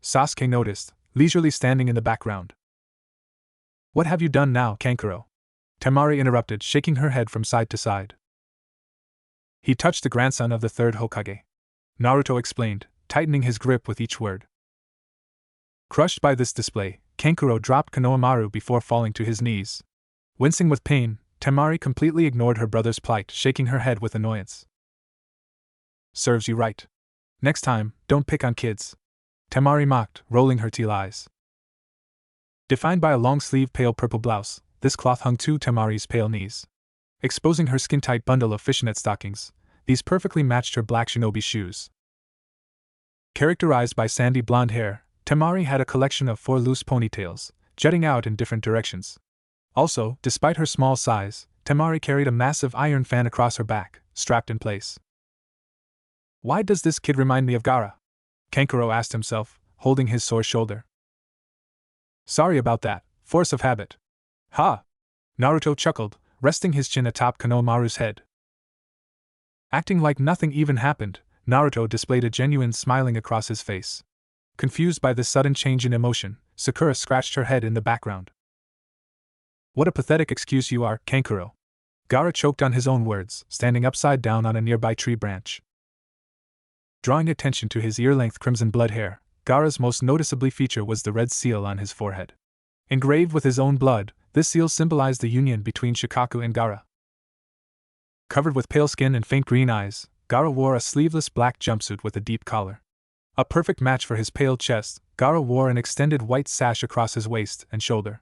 Sasuke noticed, leisurely standing in the background. What have you done now, Kankuro? Temari interrupted, shaking her head from side to side. He touched the grandson of the third Hokage. Naruto explained, tightening his grip with each word. Crushed by this display, Kankuro dropped Konohamaru before falling to his knees. Wincing with pain, Temari completely ignored her brother's plight, shaking her head with annoyance. Serves you right. Next time, don't pick on kids. Temari mocked, rolling her teal eyes. Defined by a long-sleeved pale purple blouse, this cloth hung to Temari's pale knees. Exposing her skin-tight bundle of fishnet stockings, these perfectly matched her black shinobi shoes. Characterized by sandy blonde hair, Temari had a collection of 4 loose ponytails, jutting out in different directions. Also, despite her small size, Temari carried a massive iron fan across her back, strapped in place. Why does this kid remind me of Gaara? Kankuro asked himself, holding his sore shoulder. Sorry about that, force of habit. Ha! Naruto chuckled, resting his chin atop Konohamaru's head. Acting like nothing even happened, Naruto displayed a genuine smiling across his face. Confused by this sudden change in emotion, Sakura scratched her head in the background. What a pathetic excuse you are, Kankuro. Gaara choked on his own words, standing upside down on a nearby tree branch. Drawing attention to his ear-length crimson blood hair, Gaara's most noticeable feature was the red seal on his forehead. Engraved with his own blood, this seal symbolized the union between Shikaku and Gaara. Covered with pale skin and faint green eyes, Gaara wore a sleeveless black jumpsuit with a deep collar. A perfect match for his pale chest, Gaara wore an extended white sash across his waist and shoulder.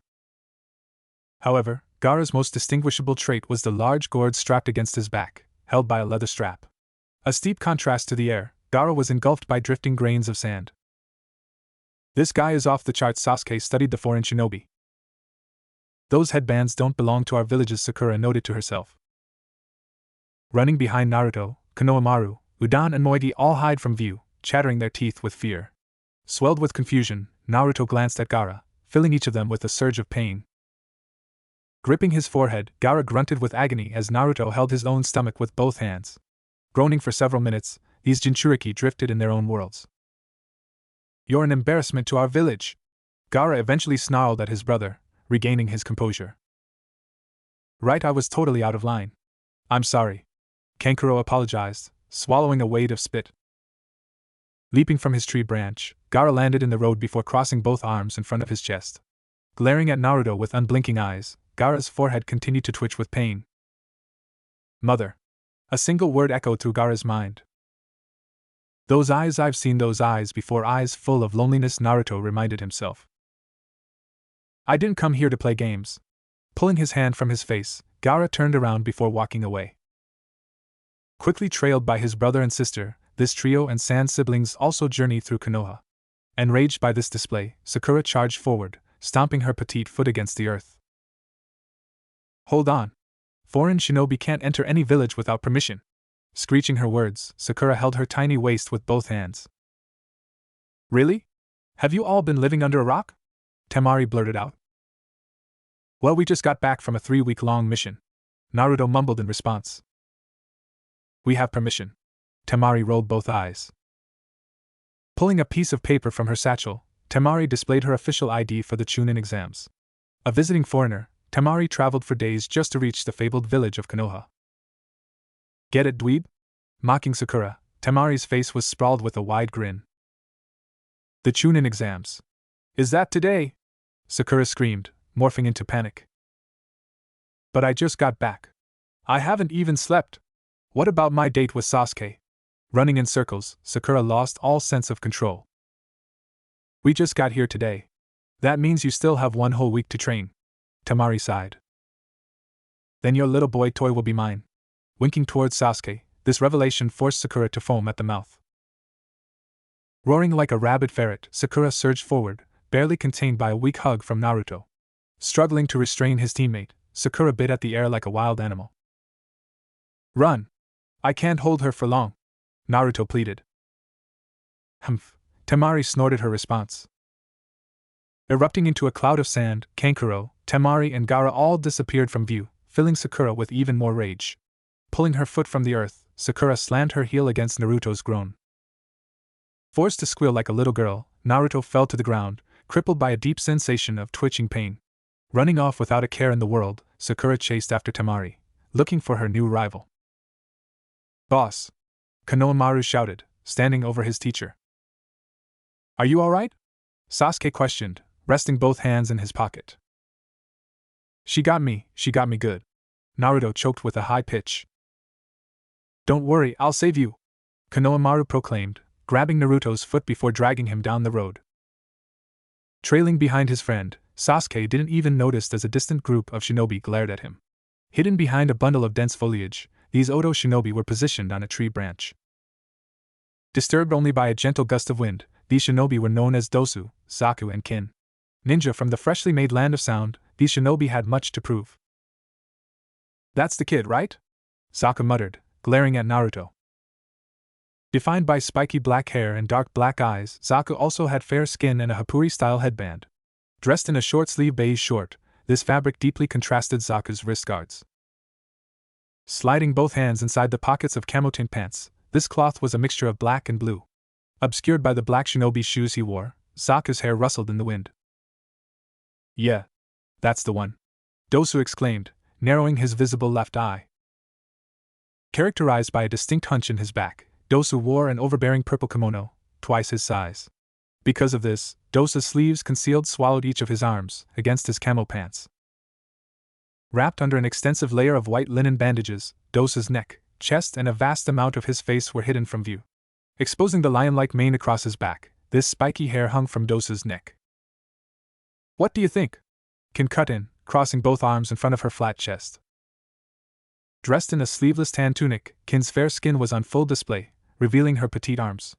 However, Gaara's most distinguishable trait was the large gourd strapped against his back, held by a leather strap. A steep contrast to the air, Gaara was engulfed by drifting grains of sand. This guy is off the charts. Sasuke studied the foreign shinobi. Those headbands don't belong to our villages, Sakura noted to herself. Running behind Naruto, Konohamaru, Udan and Moigi all hide from view, chattering their teeth with fear. Swelled with confusion, Naruto glanced at Gaara, filling each of them with a surge of pain. Gripping his forehead, Gaara grunted with agony as Naruto held his own stomach with both hands. Groaning for several minutes, these Jinchuriki drifted in their own worlds. You're an embarrassment to our village, Gaara eventually snarled at his brother, regaining his composure. Right, I was totally out of line. I'm sorry. Kankuro apologized, swallowing a wade of spit. Leaping from his tree branch, Gaara landed in the road before crossing both arms in front of his chest. Glaring at Naruto with unblinking eyes, Gaara's forehead continued to twitch with pain. Mother. A single word echoed through Gaara's mind. Those eyes, I've seen those eyes before, eyes full of loneliness, Naruto reminded himself. I didn't come here to play games. Pulling his hand from his face, Gaara turned around before walking away. Quickly trailed by his brother and sister, this trio and Sand siblings also journeyed through Konoha. Enraged by this display, Sakura charged forward, stomping her petite foot against the earth. Hold on. Foreign shinobi can't enter any village without permission. Screeching her words, Sakura held her tiny waist with both hands. Really? Have you all been living under a rock? Temari blurted out. Well, we just got back from a 3-week-long mission. Naruto mumbled in response. We have permission. Temari rolled both eyes. Pulling a piece of paper from her satchel, Temari displayed her official ID for the Chunin exams. A visiting foreigner, Temari traveled for days just to reach the fabled village of Konoha. Get it, dweeb? Mocking Sakura, Temari's face was sprawled with a wide grin. The Chunin exams. Is that today? Sakura screamed, morphing into panic. But I just got back. I haven't even slept. What about my date with Sasuke? Running in circles, Sakura lost all sense of control. We just got here today. That means you still have 1 whole week to train. Temari sighed. Then your little boy toy will be mine. Winking towards Sasuke, this revelation forced Sakura to foam at the mouth. Roaring like a rabid ferret, Sakura surged forward, barely contained by a weak hug from Naruto. Struggling to restrain his teammate, Sakura bit at the air like a wild animal. Run! I can't hold her for long, Naruto pleaded. Humph, Temari snorted her response. Erupting into a cloud of sand, Kankuro, Temari and Gaara all disappeared from view, filling Sakura with even more rage. Pulling her foot from the earth, Sakura slammed her heel against Naruto's groin. Forced to squeal like a little girl, Naruto fell to the ground, crippled by a deep sensation of twitching pain. Running off without a care in the world, Sakura chased after Temari, looking for her new rival. Boss! Konohamaru shouted, standing over his teacher. Are you alright? Sasuke questioned, resting both hands in his pocket. She got me good. Naruto choked with a high pitch. Don't worry, I'll save you, Konohamaru proclaimed, grabbing Naruto's foot before dragging him down the road. Trailing behind his friend, Sasuke didn't even notice as a distant group of shinobi glared at him. Hidden behind a bundle of dense foliage, these Oto shinobi were positioned on a tree branch. Disturbed only by a gentle gust of wind, these shinobi were known as Dosu, Zaku and Kin. Ninja from the freshly made land of sound, these shinobi had much to prove. That's the kid, right? Zaku muttered, glaring at Naruto. Defined by spiky black hair and dark black eyes, Zaku also had fair skin and a Hapuri-style headband. Dressed in a short-sleeve beige short, this fabric deeply contrasted Zaku's wrist guards. Sliding both hands inside the pockets of camo-tint pants, this cloth was a mixture of black and blue. Obscured by the black shinobi shoes he wore, Zaku's hair rustled in the wind. Yeah, that's the one, Dosu exclaimed, narrowing his visible left eye. Characterized by a distinct hunch in his back, Dosu wore an overbearing purple kimono, twice his size. Because of this, Dosa's sleeves swallowed each of his arms, against his camo pants. Wrapped under an extensive layer of white linen bandages, Dosa's neck, chest, and a vast amount of his face were hidden from view. Exposing the lion-like mane across his back, this spiky hair hung from Dosa's neck. "What do you think?" Kin cut in, crossing both arms in front of her flat chest. Dressed in a sleeveless tan tunic, Kin's fair skin was on full display, revealing her petite arms.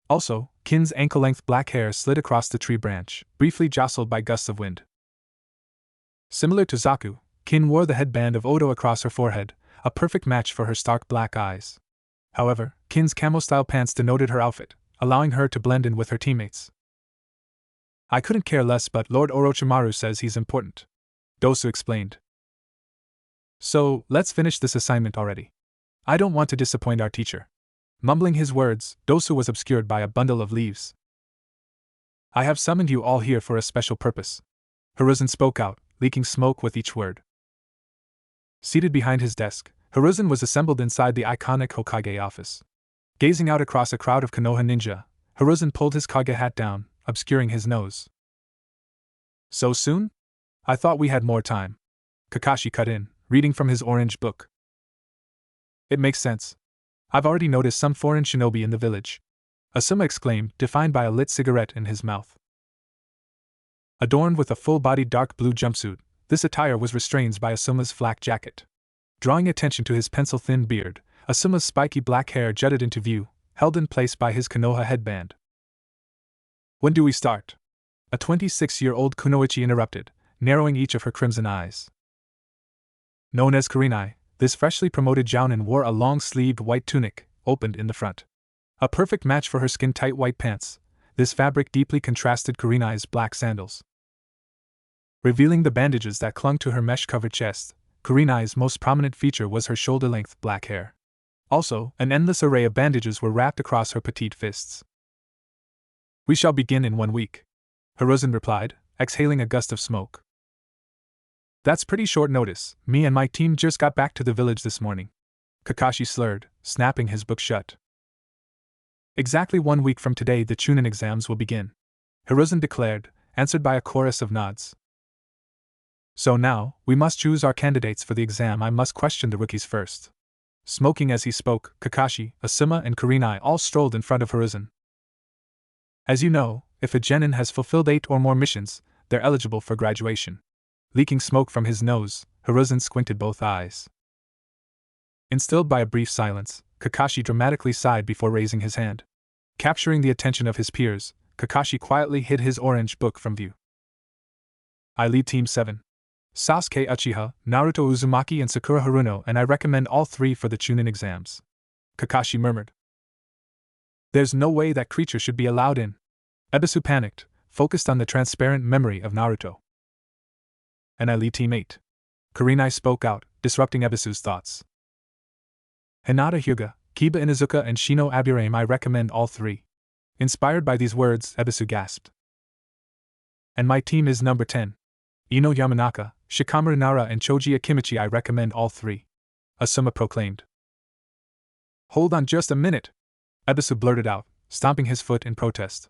Also, Kin's ankle-length black hair slid across the tree branch, briefly jostled by gusts of wind. Similar to Zaku, Kin wore the headband of Odo across her forehead, a perfect match for her stark black eyes. However, Kin's camo-style pants denoted her outfit, allowing her to blend in with her teammates. "I couldn't care less, but Lord Orochimaru says he's important," Dosu explained. "So, let's finish this assignment already. I don't want to disappoint our teacher." Mumbling his words, Dosu was obscured by a bundle of leaves. "I have summoned you all here for a special purpose," Hiruzen spoke out, leaking smoke with each word. Seated behind his desk, Hiruzen was assembled inside the iconic Hokage office. Gazing out across a crowd of Konoha ninja, Hiruzen pulled his Kage hat down, obscuring his nose. "So soon? I thought we had more time," Kakashi cut in, reading from his orange book. "It makes sense. I've already noticed some foreign shinobi in the village," Asuma exclaimed, defined by a lit cigarette in his mouth. Adorned with a full-bodied dark blue jumpsuit, this attire was restrained by Asuma's flak jacket. Drawing attention to his pencil-thin beard, Asuma's spiky black hair jutted into view, held in place by his Konoha headband. "When do we start?" A 26-year-old kunoichi interrupted, narrowing each of her crimson eyes. Known as Kurenai, this freshly promoted jounin wore a long-sleeved white tunic, opened in the front. A perfect match for her skin-tight white pants, this fabric deeply contrasted Kurenai's black sandals. Revealing the bandages that clung to her mesh-covered chest, Kurenai's most prominent feature was her shoulder-length black hair. Also, an endless array of bandages were wrapped across her petite fists. "We shall begin in 1 week," Hiruzen replied, exhaling a gust of smoke. "That's pretty short notice. Me and my team just got back to the village this morning," Kakashi slurred, snapping his book shut. "Exactly 1 week from today the Chunin exams will begin," Hiruzen declared, answered by a chorus of nods. "So now, we must choose our candidates for the exam. I must question the rookies first." Smoking as he spoke, Kakashi, Asuma, and Kurenai all strolled in front of Hiruzen. "As you know, if a genin has fulfilled 8 or more missions, they're eligible for graduation." Leaking smoke from his nose, Hiruzen squinted both eyes. Instilled by a brief silence, Kakashi dramatically sighed before raising his hand. Capturing the attention of his peers, Kakashi quietly hid his orange book from view. "I lead Team 7. Sasuke Uchiha, Naruto Uzumaki, and Sakura Haruno, and I recommend all 3 for the Chunin exams," Kakashi murmured. "There's no way that creature should be allowed in." Ebisu panicked, focused on the transparent memory of Naruto. "And I lead Team 8. Kurenai spoke out, disrupting Ebisu's thoughts. "Hinata Hyuga, Kiba Inuzuka, and Shino Aburame, I recommend all 3. Inspired by these words, Ebisu gasped. "And my team is number 10. Ino Yamanaka, Shikamaru Nara, and Choji Akimichi, I recommend all 3. Asuma proclaimed. "Hold on just a minute," Ebisu blurted out, stomping his foot in protest.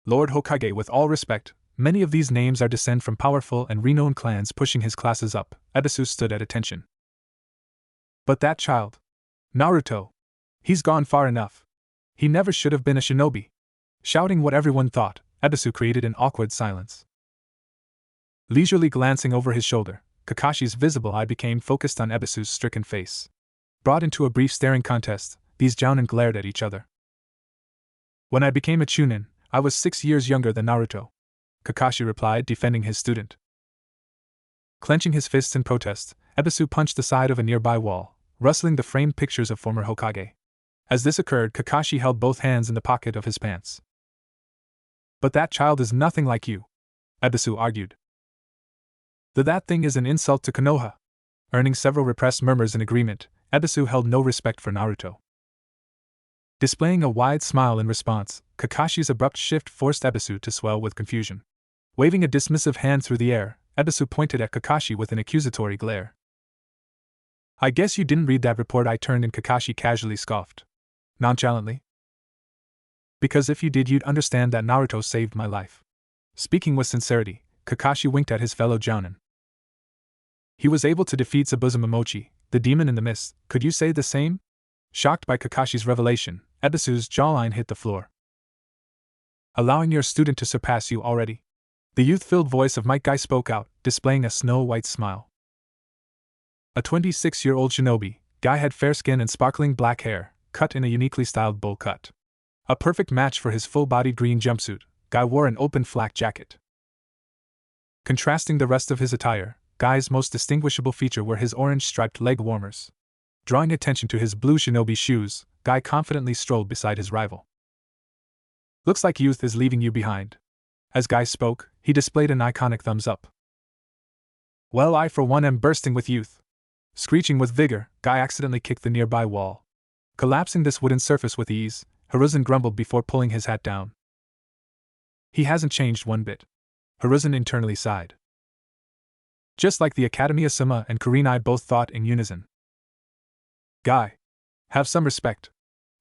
"Lord Hokage, with all respect, many of these names are descend from powerful and renowned clans." Pushing his classes up, Ebisu stood at attention. "But that child, Naruto, he's gone far enough. He never should have been a shinobi." Shouting what everyone thought, Ebisu created an awkward silence. Leisurely glancing over his shoulder, Kakashi's visible eye became focused on Ebisu's stricken face. Brought into a brief staring contest, these jounin glared at each other. "When I became a Chunin, I was 6 years younger than Naruto," Kakashi replied, defending his student. Clenching his fists in protest, Ebisu punched the side of a nearby wall, rustling the framed pictures of former Hokage. As this occurred, Kakashi held both hands in the pocket of his pants. "But that child is nothing like you," Ebisu argued. That thing is an insult to Konoha." Earning several repressed murmurs in agreement, Ebisu held no respect for Naruto. Displaying a wide smile in response, Kakashi's abrupt shift forced Ebisu to swell with confusion. Waving a dismissive hand through the air, Ebisu pointed at Kakashi with an accusatory glare. I guess you didn't read that report I turned in, Kakashi casually scoffed. Nonchalantly. Because if you did, you'd understand that Naruto saved my life. Speaking with sincerity, Kakashi winked at his fellow jounin. He was able to defeat Zabuzamomochi, the demon in the mist. Could you say the same? Shocked by Kakashi's revelation, Ebisu's jawline hit the floor. Allowing your student to surpass you already? The youth-filled voice of Might Guy spoke out, displaying a snow-white smile. A 26-year-old shinobi, Guy had fair skin and sparkling black hair, cut in a uniquely styled bowl cut. A perfect match for his full-bodied green jumpsuit, Guy wore an open flak jacket. Contrasting the rest of his attire, Guy's most distinguishable feature were his orange-striped leg warmers. Drawing attention to his blue shinobi shoes, Guy confidently strolled beside his rival. Looks like youth is leaving you behind. As Guy spoke, he displayed an iconic thumbs up. Well, I for one am bursting with youth. Screeching with vigor, Guy accidentally kicked the nearby wall. Collapsing this wooden surface with ease, Hiruzen grumbled before pulling his hat down. He hasn't changed one bit. Hiruzen internally sighed. Just like the Academy, Asuma and Kurenai both thought in unison. Guy, have some respect.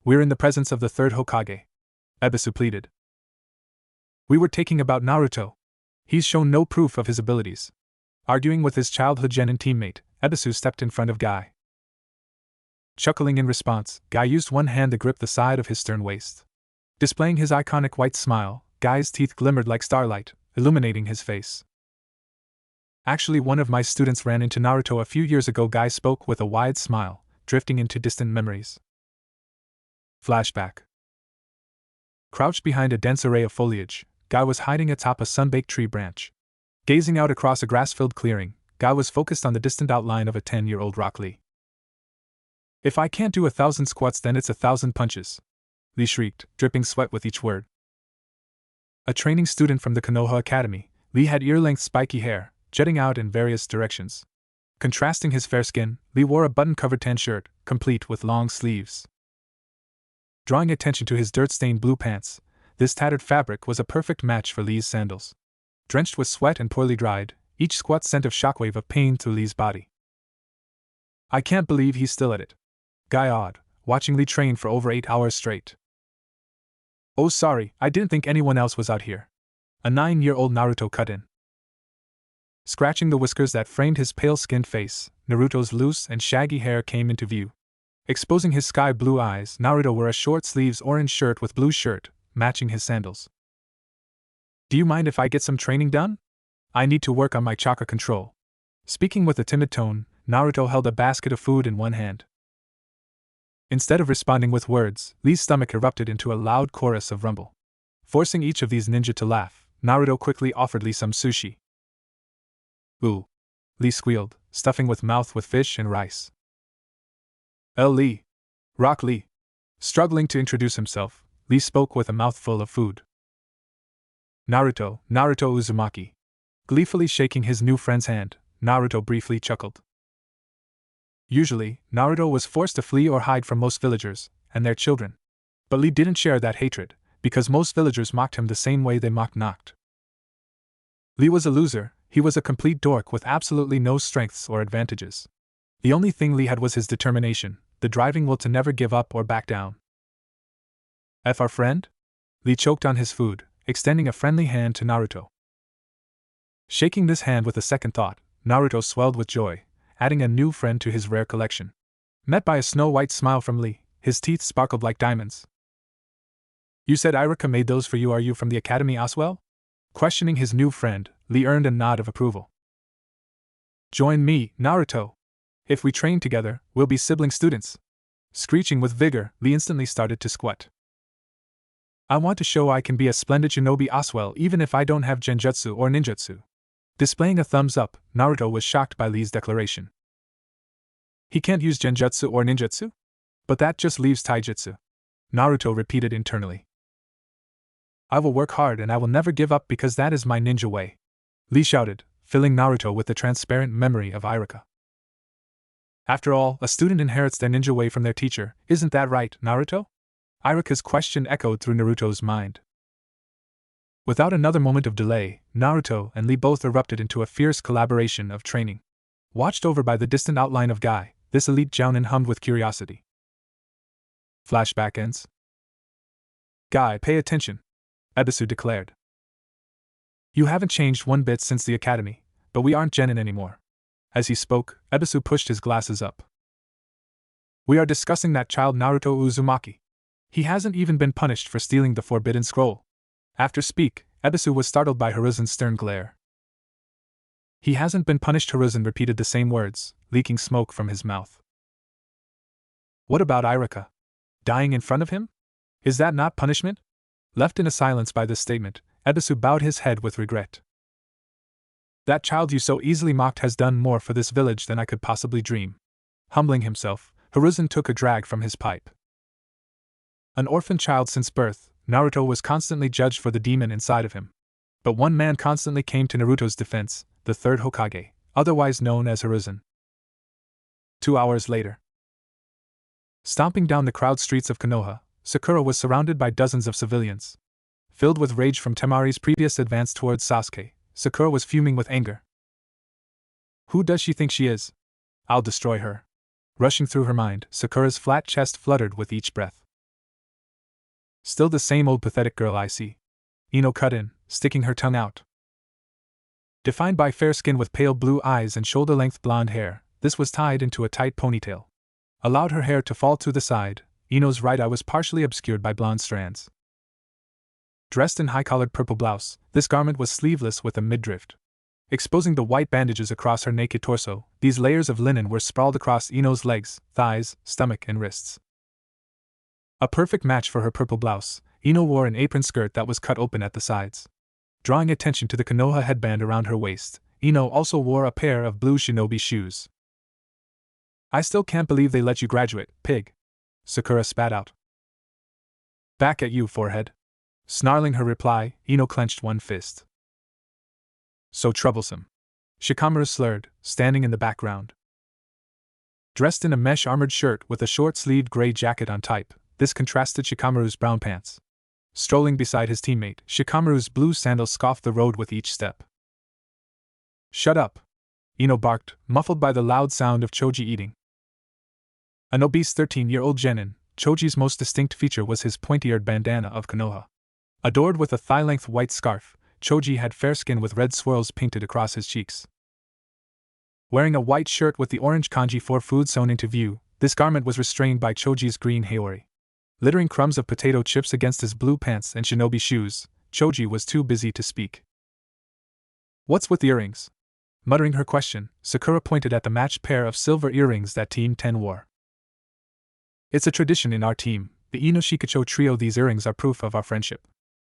We're in the presence of the third Hokage. Ebisu pleaded. We were talking about Naruto. He's shown no proof of his abilities. Arguing with his childhood genin teammate, Ebisu stepped in front of Guy. Chuckling in response, Guy used one hand to grip the side of his stern waist. Displaying his iconic white smile, Guy's teeth glimmered like starlight, illuminating his face. Actually, one of my students ran into Naruto a few years ago, Guy spoke with a wide smile, drifting into distant memories. Flashback. Crouched behind a dense array of foliage, Guy was hiding atop a sun-baked tree branch. Gazing out across a grass-filled clearing, Guy was focused on the distant outline of a 10-year-old Rock Lee. If I can't do 1,000 squats, then it's 1,000 punches, Lee shrieked, dripping sweat with each word. A training student from the Konoha Academy, Lee had ear-length spiky hair, jutting out in various directions. Contrasting his fair skin, Lee wore a button-covered tan shirt, complete with long sleeves. Drawing attention to his dirt-stained blue pants, this tattered fabric was a perfect match for Lee's sandals. Drenched with sweat and poorly dried, each squat sent a shockwave of pain through Lee's body. I can't believe he's still at it. Guy awed, watching Lee train for over 8 hours straight. Oh sorry, I didn't think anyone else was out here. A 9-year-old Naruto cut in. Scratching the whiskers that framed his pale-skinned face, Naruto's loose and shaggy hair came into view. Exposing his sky-blue eyes, Naruto wore a short-sleeves orange shirt with blue shirt, matching his sandals. Do you mind if I get some training done? I need to work on my chakra control. Speaking with a timid tone, Naruto held a basket of food in one hand. Instead of responding with words, Lee's stomach erupted into a loud chorus of rumble. Forcing each of these ninja to laugh, Naruto quickly offered Lee some sushi. Ooh. Lee squealed, stuffing with mouth with fish and rice. Lee. Rock Lee. Struggling to introduce himself, Lee spoke with a mouthful of food. Naruto Uzumaki. Gleefully shaking his new friend's hand, Naruto briefly chuckled. Usually, Naruto was forced to flee or hide from most villagers, and their children. But Lee didn't share that hatred, because most villagers mocked him the same way they mocked Noct. Lee was a loser, he was a complete dork with absolutely no strengths or advantages. The only thing Lee had was his determination, the driving will to never give up or back down. Our friend? Lee choked on his food, extending a friendly hand to Naruto. Shaking this hand with a second thought, Naruto swelled with joy, adding a new friend to his rare collection. Met by a snow-white smile from Lee, his teeth sparkled like diamonds. You said Iruka made those for you. Are you from the Academy as well? Questioning his new friend, Lee earned a nod of approval. Join me, Naruto. If we train together, we'll be sibling students. Screeching with vigor, Lee instantly started to squat. I want to show I can be a splendid shinobi as well even if I don't have genjutsu or ninjutsu. Displaying a thumbs up, Naruto was shocked by Lee's declaration. He can't use genjutsu or ninjutsu? But that just leaves taijutsu. Naruto repeated internally. I will work hard and I will never give up because that is my ninja way. Lee shouted, filling Naruto with the transparent memory of Iruka. After all, a student inherits their ninja way from their teacher, isn't that right, Naruto? Iruka's question echoed through Naruto's mind. Without another moment of delay, Naruto and Lee both erupted into a fierce collaboration of training. Watched over by the distant outline of Guy, this elite jounin hummed with curiosity. Flashback ends. Guy, pay attention, Ebisu declared. You haven't changed one bit since the academy, but we aren't genin anymore. As he spoke, Ebisu pushed his glasses up. We are discussing that child Naruto Uzumaki. He hasn't even been punished for stealing the forbidden scroll. After speak, Ebisu was startled by Hiruzen's stern glare. He hasn't been punished. Hiruzen repeated the same words, leaking smoke from his mouth. What about Iruka? Dying in front of him? Is that not punishment? Left in a silence by this statement, Ebisu bowed his head with regret. That child you so easily mocked has done more for this village than I could possibly dream. Humbling himself, Hiruzen took a drag from his pipe. An orphan child since birth, Naruto was constantly judged for the demon inside of him. But one man constantly came to Naruto's defense, the third Hokage, otherwise known as Hiruzen. 2 hours later. Stomping down the crowded streets of Konoha, Sakura was surrounded by dozens of civilians. Filled with rage from Temari's previous advance towards Sasuke, Sakura was fuming with anger. Who does she think she is? I'll destroy her. Rushing through her mind, Sakura's flat chest fluttered with each breath. Still the same old pathetic girl I see. Ino cut in, sticking her tongue out. Defined by fair skin with pale blue eyes and shoulder-length blonde hair, this was tied into a tight ponytail. Allowed her hair to fall to the side, Ino's right eye was partially obscured by blonde strands. Dressed in high-collared purple blouse, this garment was sleeveless with a midriff. Exposing the white bandages across her naked torso, these layers of linen were sprawled across Ino's legs, thighs, stomach, and wrists. A perfect match for her purple blouse, Ino wore an apron skirt that was cut open at the sides. Drawing attention to the Konoha headband around her waist, Ino also wore a pair of blue shinobi shoes. I still can't believe they let you graduate, pig. Sakura spat out. Back at you, forehead. Snarling her reply, Ino clenched one fist. So troublesome. Shikamaru slurred, standing in the background. Dressed in a mesh armored shirt with a short-sleeved gray jacket on type, this contrasted Shikamaru's brown pants. Strolling beside his teammate, Shikamaru's blue sandals scoffed the road with each step. Shut up! Ino barked, muffled by the loud sound of Choji eating. An obese 13-year-old genin, Choji's most distinct feature was his pointy-eared bandana of Konoha. Adored with a thigh-length white scarf, Choji had fair skin with red swirls painted across his cheeks. Wearing a white shirt with the orange kanji for food sewn into view, this garment was restrained by Choji's green haori. Littering crumbs of potato chips against his blue pants and shinobi shoes, Choji was too busy to speak. What's with the earrings? Muttering her question, Sakura pointed at the matched pair of silver earrings that Team 10 wore. It's a tradition in our team, the Ino Shikacho trio. These earrings are proof of our friendship.